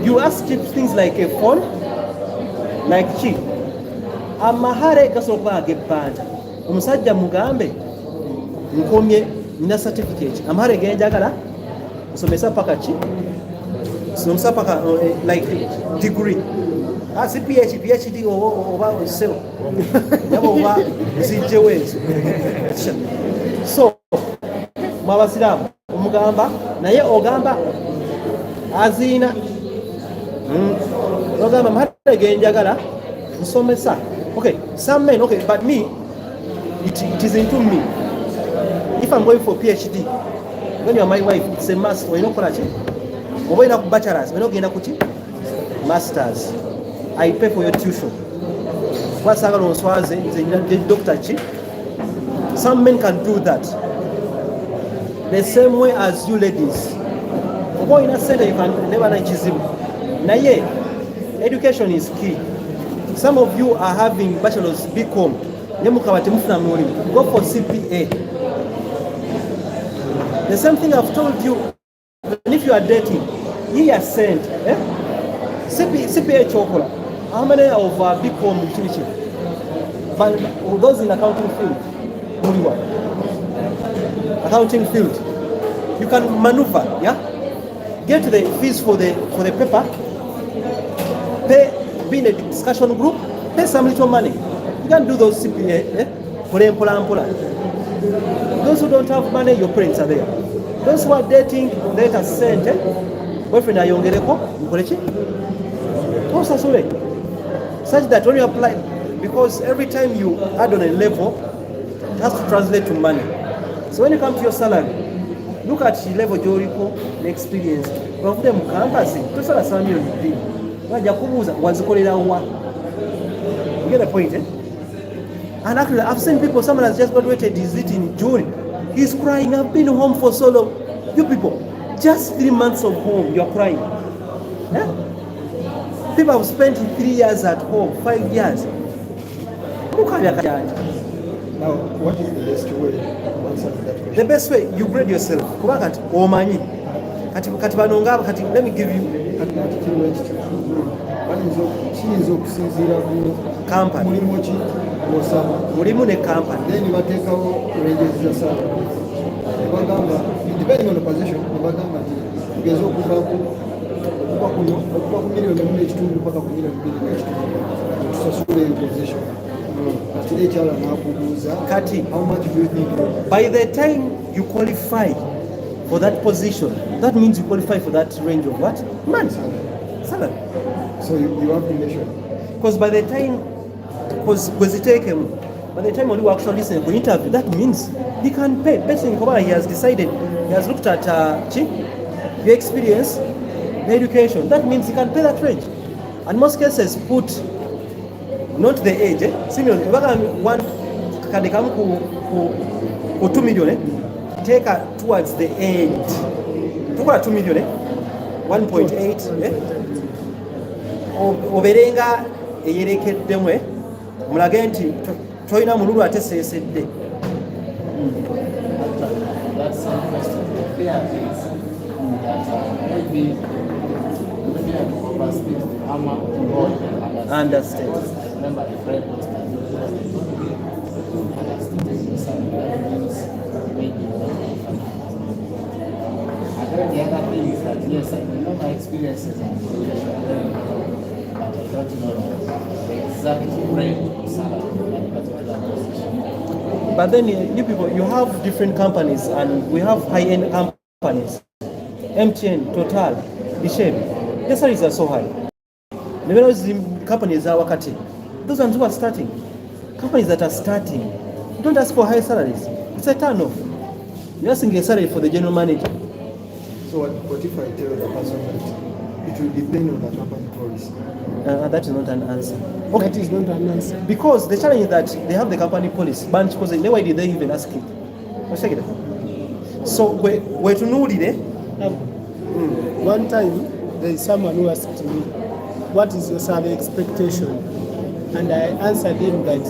You ask cheap things like a phone, like cheap. Amahare gasoka gebanda. Omusajja mugambe nkomye nina certificate. Amahare genjagala nsomesa paka chi. Nsomesa paka like degree. Si PhD oba oseo. Yabo oba zijewezo. So mwabasiramu omugamba naye ogamba azina ogamba mahare genjagala nsomesa. Okay, some men, okay, but me, it is into me. If I'm going for PhD, when you are my wife, it's a must. When you know or when you have bachelor's, when you know masters, I pay for your tuition. What's the doctor? Some men can do that. The same way as you ladies. Or in a center, you can never teach him. Naye, education is key. Some of you are having bachelor's BCom. Go for CPA. The same thing I've told you. And if you are dating, you are sent. CPA chocolate. How many of BCom but those in accounting field? Only one. Accounting field. You can maneuver, yeah? Get the fees for the paper. Pay. Be in a discussion group, pay some little money. You can do those CPA, Those who don't have money, your parents are there. Those who are dating, let us send, boyfriend ayongereko, such that when you apply, because every time you add on a level, it has to translate to money. So when you come to your salary, look at the level the experience. Of them campus, you get the point, And actually, I've seen people, someone has just graduated, is it in June? He's crying, I've been home for so long. You people, just 3 months of home, you're crying. People have spent 3 years at home, 5 years. Now, what is the best way to answer that question? The best way, you grade yourself. Let me give you kiyinza okusinziira ku mulimu ki osaba mulimu ne company then bateekawo ranges za salary nebagamba depending on the position nebagamba nti tugeze okuva ku miliyoni 1.5 mpaka ku miliyoni 2.5 tusasule eyo position kati ekyala n'akubuuza kati how much do you think by the time you qualify for that position, that means you qualify for that range of what? Money. Salary. So you have to measure. Because by the time, by the time you actually listen to interview, that means he can pay. Based on he has decided, he has looked at your experience, the education. That means he can pay that range. And most cases put not the age. Similarly, one can come to 2 million. Take her towards the end. Took 2 million, 1.8. Oberenga eyerekeddemu mulage nti toyina mululu ate seesedde. Understand. The other thing is that yes, I know my experiences in but I don't know the exact rate of salary in that particular position. But then you people, you have different companies, and we have high-end companies. MTN, Total, Dishem. The salaries are so high. Those companies are wakati. Those ones who are starting. Companies that are starting, don't ask for high salaries. It's a turn-off. You're asking a salary for the general manager. So what if I tell the person that it will depend on the company policy? That is not an answer. Okay. That is not an answer. Because the challenge is that they have the company policy. But why did they even ask it? So where to know it? One time there is someone who asked me, what is your salary expectation? And I answered him that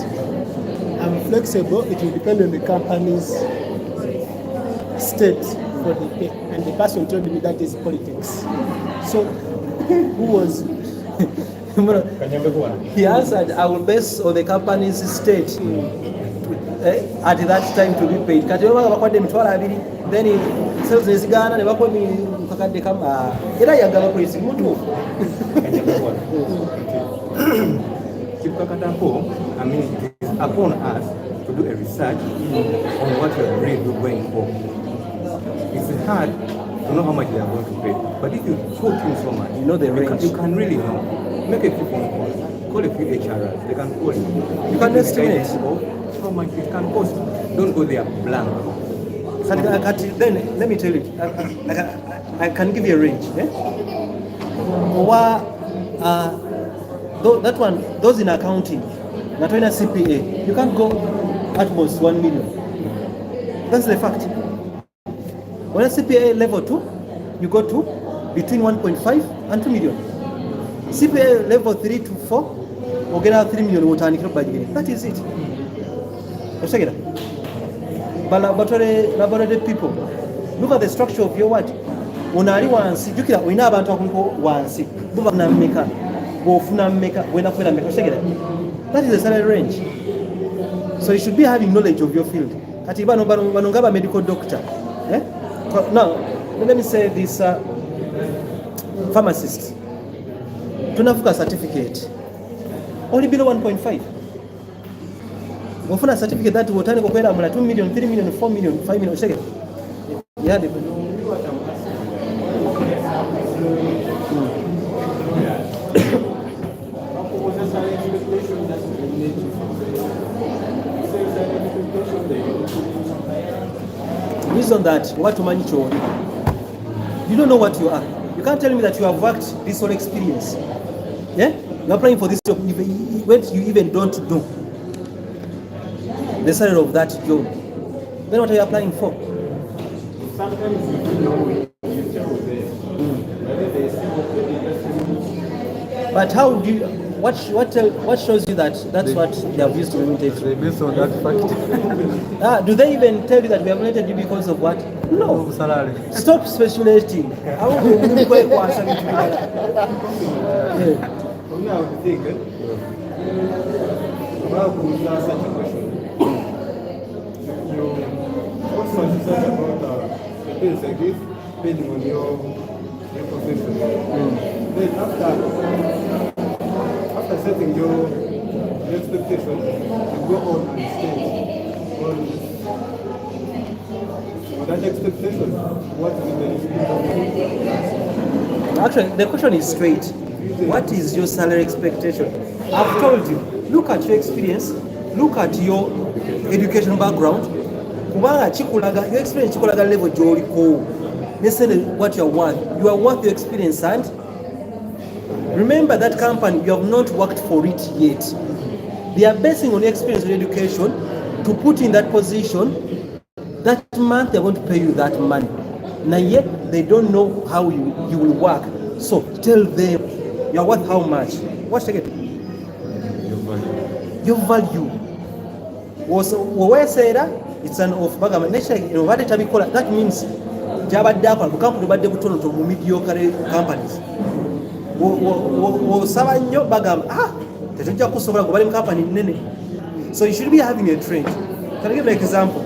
I'm flexible, it will depend on the company's state for the pay. And the person told me that is politics. So who was he answered, I will base on the company's state at that time to be paid. Then he sells his gun and kakadde kama era yagala police mutuufu. I mean, it is upon us to do a research on what we are really going for. It's hard to know how much they are going to pay, but if you put in so much, you know the range. You can really know. Make a few phone calls, call a few HRs, they can call you. You can estimate how much it can cost. Don't go there blank. Then let me tell you, I can give you a range. That one, those in accounting, not in a CPA, you can't go at most 1 million. That's the fact. When a CPA level 2, you go to between 1.5 and 2 million. CPA level 3 to 4, or get out 3 million. That is it. Laboratory people, look at the structure of your what? Unali wansi, jukira uina abantu akunko wansi. Buba na mmeka, bofuna mmeka, wena kwera mmeka. That is the salary range. So you should be having knowledge of your field. Kati bano ngaba medical doctor. Now, let me say this pharmacist. Tunafuka certificate. Only below 1.5. Wafuna certificate that wotani kwa kwenda mula 2 million, 3 million, 4 million, 5 million. Shake it. Yeah, based on that, what to manage your, you don't know what you are. You can't tell me that you have worked this whole experience. Yeah? You're applying for this job when you even don't know the salary of that job. Then what are you applying for? Sometimes you know you tell them. But how do you, what shows you that that's what they have used to limitate you? Based on that fact. Do they even tell you that we have limited you because of what? No. Salary. Stop speculating. I want to answer it. For me, I would think, why would you ask such a question? You also research about the bills I give, depending on your profession. Then after setting your expectation, you go on and state on that expectation. What is the benefit? Actually, the question is straight. What is your salary expectation? I've told you, look at your experience, look at your educational background. Your experience level what you are worth. You are worth your experience, and remember that company, you have not worked for it yet. They are basing on your experience and education to put in that position. That month they are going to pay you that money. Now yet they don't know how you will work. So tell them you are worth how much. What's again? Your value. It's an off bag. That means mediocre companies. So you should be having a trend. Can I give an example?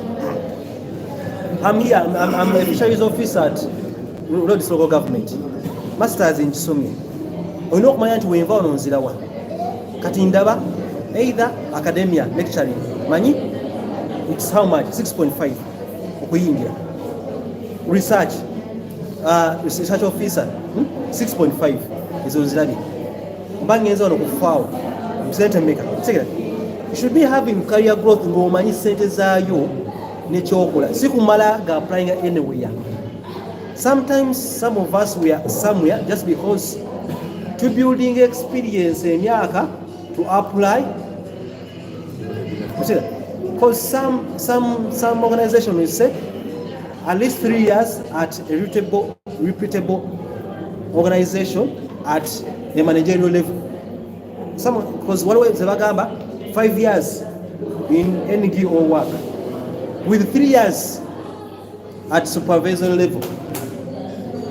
I'm here, I'm a fisheries officer at local government. Masters in Chisomye. We know my we involved on Zilawa. Kati ndaba, either academia, lecturing. Mani? it's how much? 6.5 okuyingira. Research officer 6.5 izo zirabye. Bangenza wano kufaawo sente mmeka. You should be having career growth ng'omanyi sente zaayo n'ekyokola, si kumala ga applying anywhere. Sometimes some of us we are somewhere just because to building experience emyaka to apply. Because some organization will say at least 3 years at a reputable organization at the managerial level. Some because one way Zabagamba 5 years in any gig or work with 3 years at supervisory level.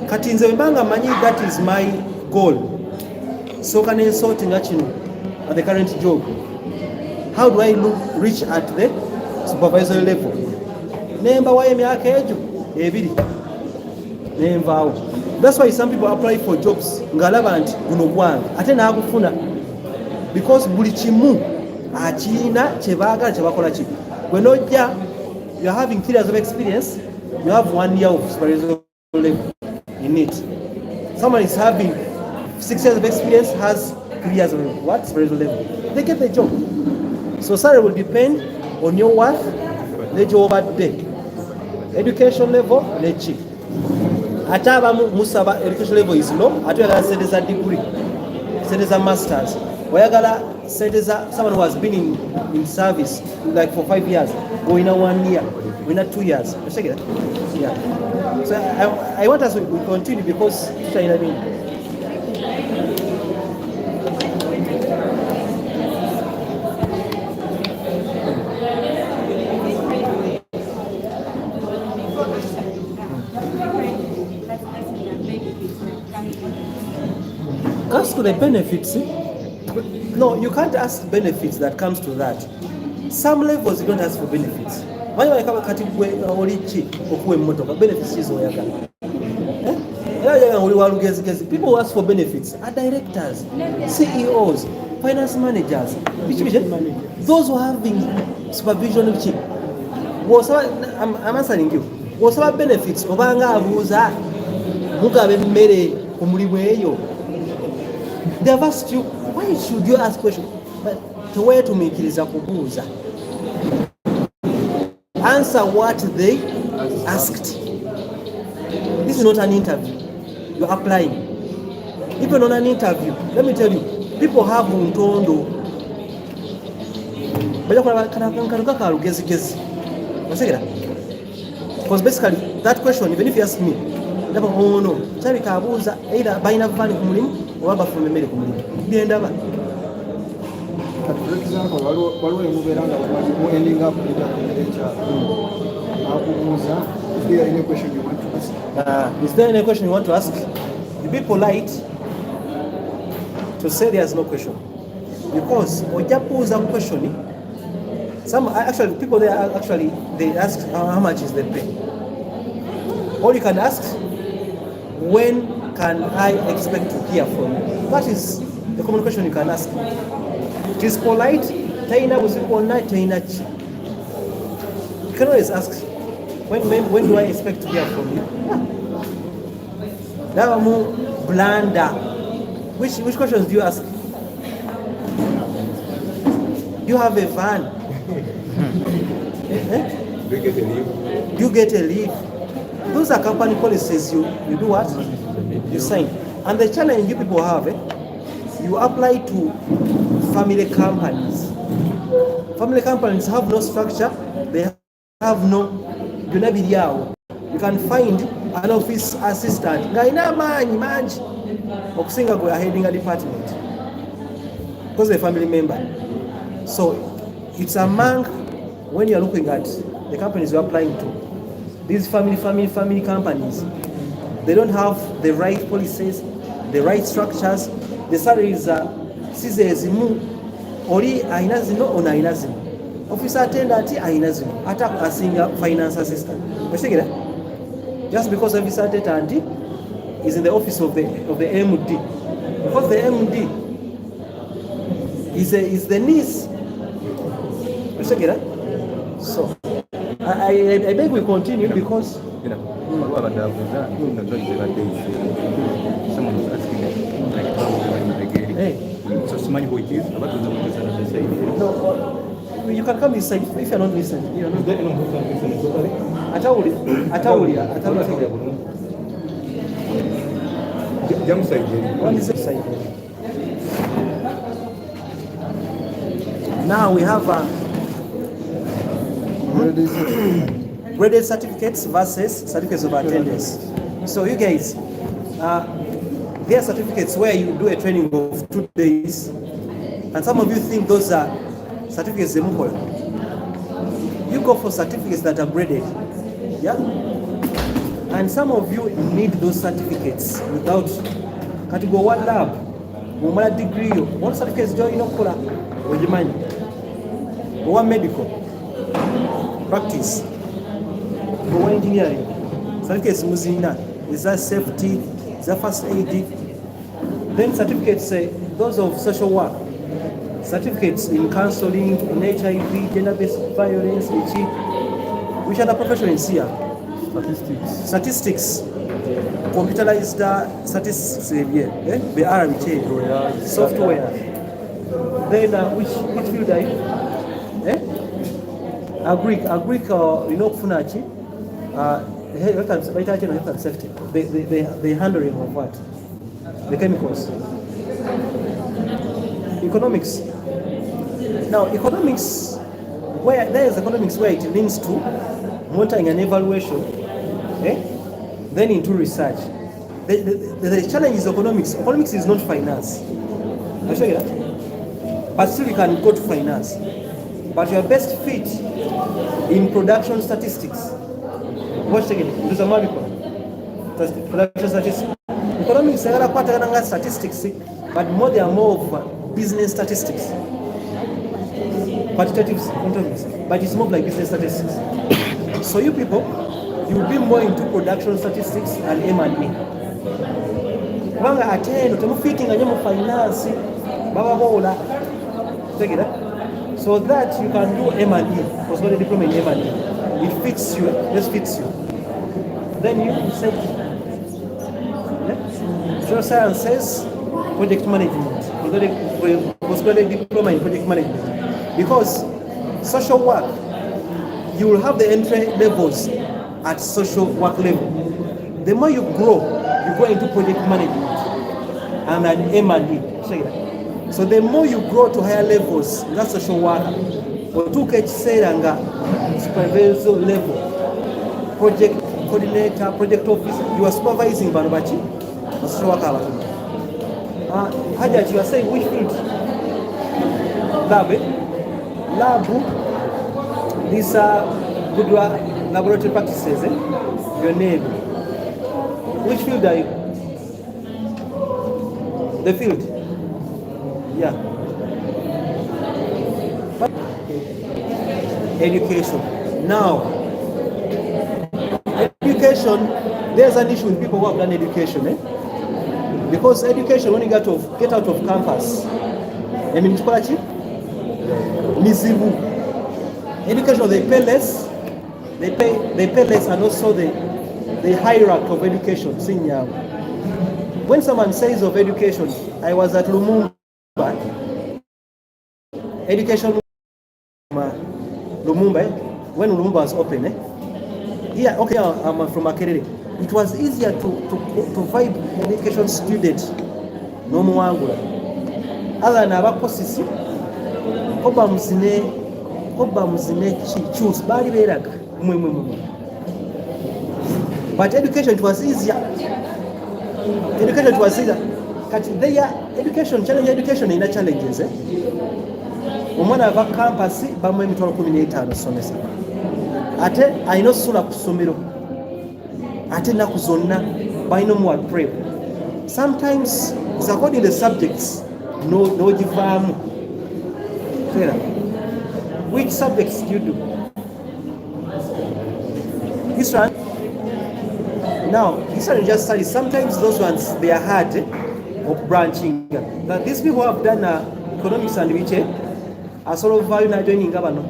Kati nze mbanga manyi that is my goal. So can I sorting at the current job? How do I reach at the supervisory level? Nemba wa emyaka ejo ebiri nemvaawo. That's why some people apply for jobs ngalaba nti guno gwange ate naagufuna because buli kimu akina kyebaagala kyebakola ki. When ojja you are having 3 years of experience, you have 1 year of supervisory level in it. Someone is having 6 years of experience, has 3 years of what? Supervisory level. They get the job. So salary will depend on your work, the job at day. Education level, the cheap. Ataba musaba education level is low, atuyagala sente za degree, sente za masters. Wayagala sente za someone who has been in service like for 5 years, go in a 1 year, go in a 2 years. Yeah. So I want us to continue because China as to the benefits, no, you can't ask benefits that comes to that. Some levels you don't ask for benefits. Why I come kati gwe olichi okuwe mmotoka benefits is oyagala. People who ask for benefits are directors, CEOs, finance managers, those who have been supervision of chief. I'm answering you. Was our benefits obanga abuuza mugabe mmere ku mulimu eyo. They have asked you, why should you ask questions? But to where to make it is a kubuuza. Answer what they asked. This is not an interview. You're applying. Even on an interview, let me tell you, people have untondo. Because basically, that question, even if you ask me, oh no, either buying a van or from the medical. For example, ending up with is there any question you want to ask? Is there any question you want to ask? You be polite to say there's no question. Because when you pose a question, some actually people they ask how much is the pay. Or you can ask, when can I expect to hear from you? That is the common question you can ask. It is polite. You can always ask, when do I expect to hear from you? That are more blander. Which questions do you ask? You have a van. Do you get a leave? Do you get a leave? Those are company policies. You do what? You sign. And the challenge you people have, you apply to family companies. Family companies have no structure. They have no. You can find an office assistant. Heading a department because they're a family member. So it's among when you're looking at the companies you're applying to. These family companies, they don't have the right policies, the right structures. The salaries are ori aina zino ona aina zino. Officer attendant aina zino. Ata a senior finance assistant. Just because officer attendant is in the office of the MD. Because the MD is the niece. So I beg we continue because Someone was asking so Simani who it is, about the say. no, you can come inside if you're not listening. You're not listening. Jump side. What is it side? Now we have graded certificates versus certificates of attendance. So you guys, there are certificates where you do a training of 2 days, and some of you think those are certificates de mukolo. You go for certificates that are graded, yeah? And some of you need those certificates without kati go one lab, one degree, one certificates join no kola, ojimani, one medical practice, one engineering, certificates muzina, is that safety, is that first aid. Then certificates say those of social work, certificates in counseling, in HIV, gender-based violence, which other professions here? Statistics. Computerized statistics, the RMT, software. Then which field are you? Agric, Funachi, health and safety. The handling of what? The chemicals. Economics. Now, economics, where there is economics where it leans to monitoring and evaluation, then into research. The challenge is economics. Economics is not finance. I'll show you that. But still you can go to finance. But your best fit in production statistics. Watch again. There's a production statistics. Economics are part of statistics, but more they are more of business statistics. Quantitative economics, but it's more like business statistics. So you people, you'll be more into production statistics and M&E. Wanga attend to fitting and finance, take it. So that you can do M&E, postgraduate diploma in M&E. It fits you, this fits you. Then you say, social sciences, project management, postgraduate diploma in project management. Because social work, you will have the entry levels at social work level. The more you grow, you go into project management and an M&E. So the more you grow to higher levels, that's social work. Or to get supervisor level, project coordinator, project officer, you are supervising Barubachi, social worker. Hajat, you are saying which field? Lab, these are good laboratory practices, your name. Which field are you? The field? Yeah. Education. Now, education, there's an issue with people who have done education, because education, when you get out of campus, I mean, education, they pay less. They pay less, and also the hierarchy of education. When someone says of education, I was at Lumumba. Education, Lumumba, when Lumumba was open, yeah, okay, I'm from Makerere. It was easier to find an education student no more. Other than our courses. Koba muzine choose bali beraga but education it was easier. Kati their education challenge, education ina challenges omwana ava campus bamwe emitwalo 15 somesa ate ayina okusula ku ssomero ate ennaku zonna balina omuwa prep. Sometimes it's according to the subjects n'ogivaamu. Which subjects do you do? This one? Now, this one you just study. Sometimes those ones, they are hard of branching. Now, these people have done economics and which are sort of value joining government.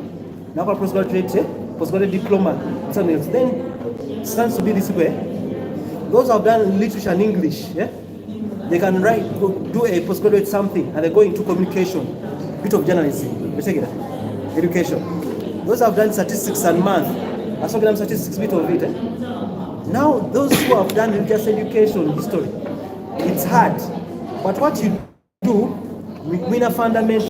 Now, postgraduate postgraduate diploma, something else. Then it stands to be this way. Those who have done literature and English, yeah, they can do a postgraduate something, and they go into communication, bit of journalism, education. Those who have done statistics and math, I saw them statistics, bit of it. Now those who have done just education, history, it's hard. But what you do, we fundamental.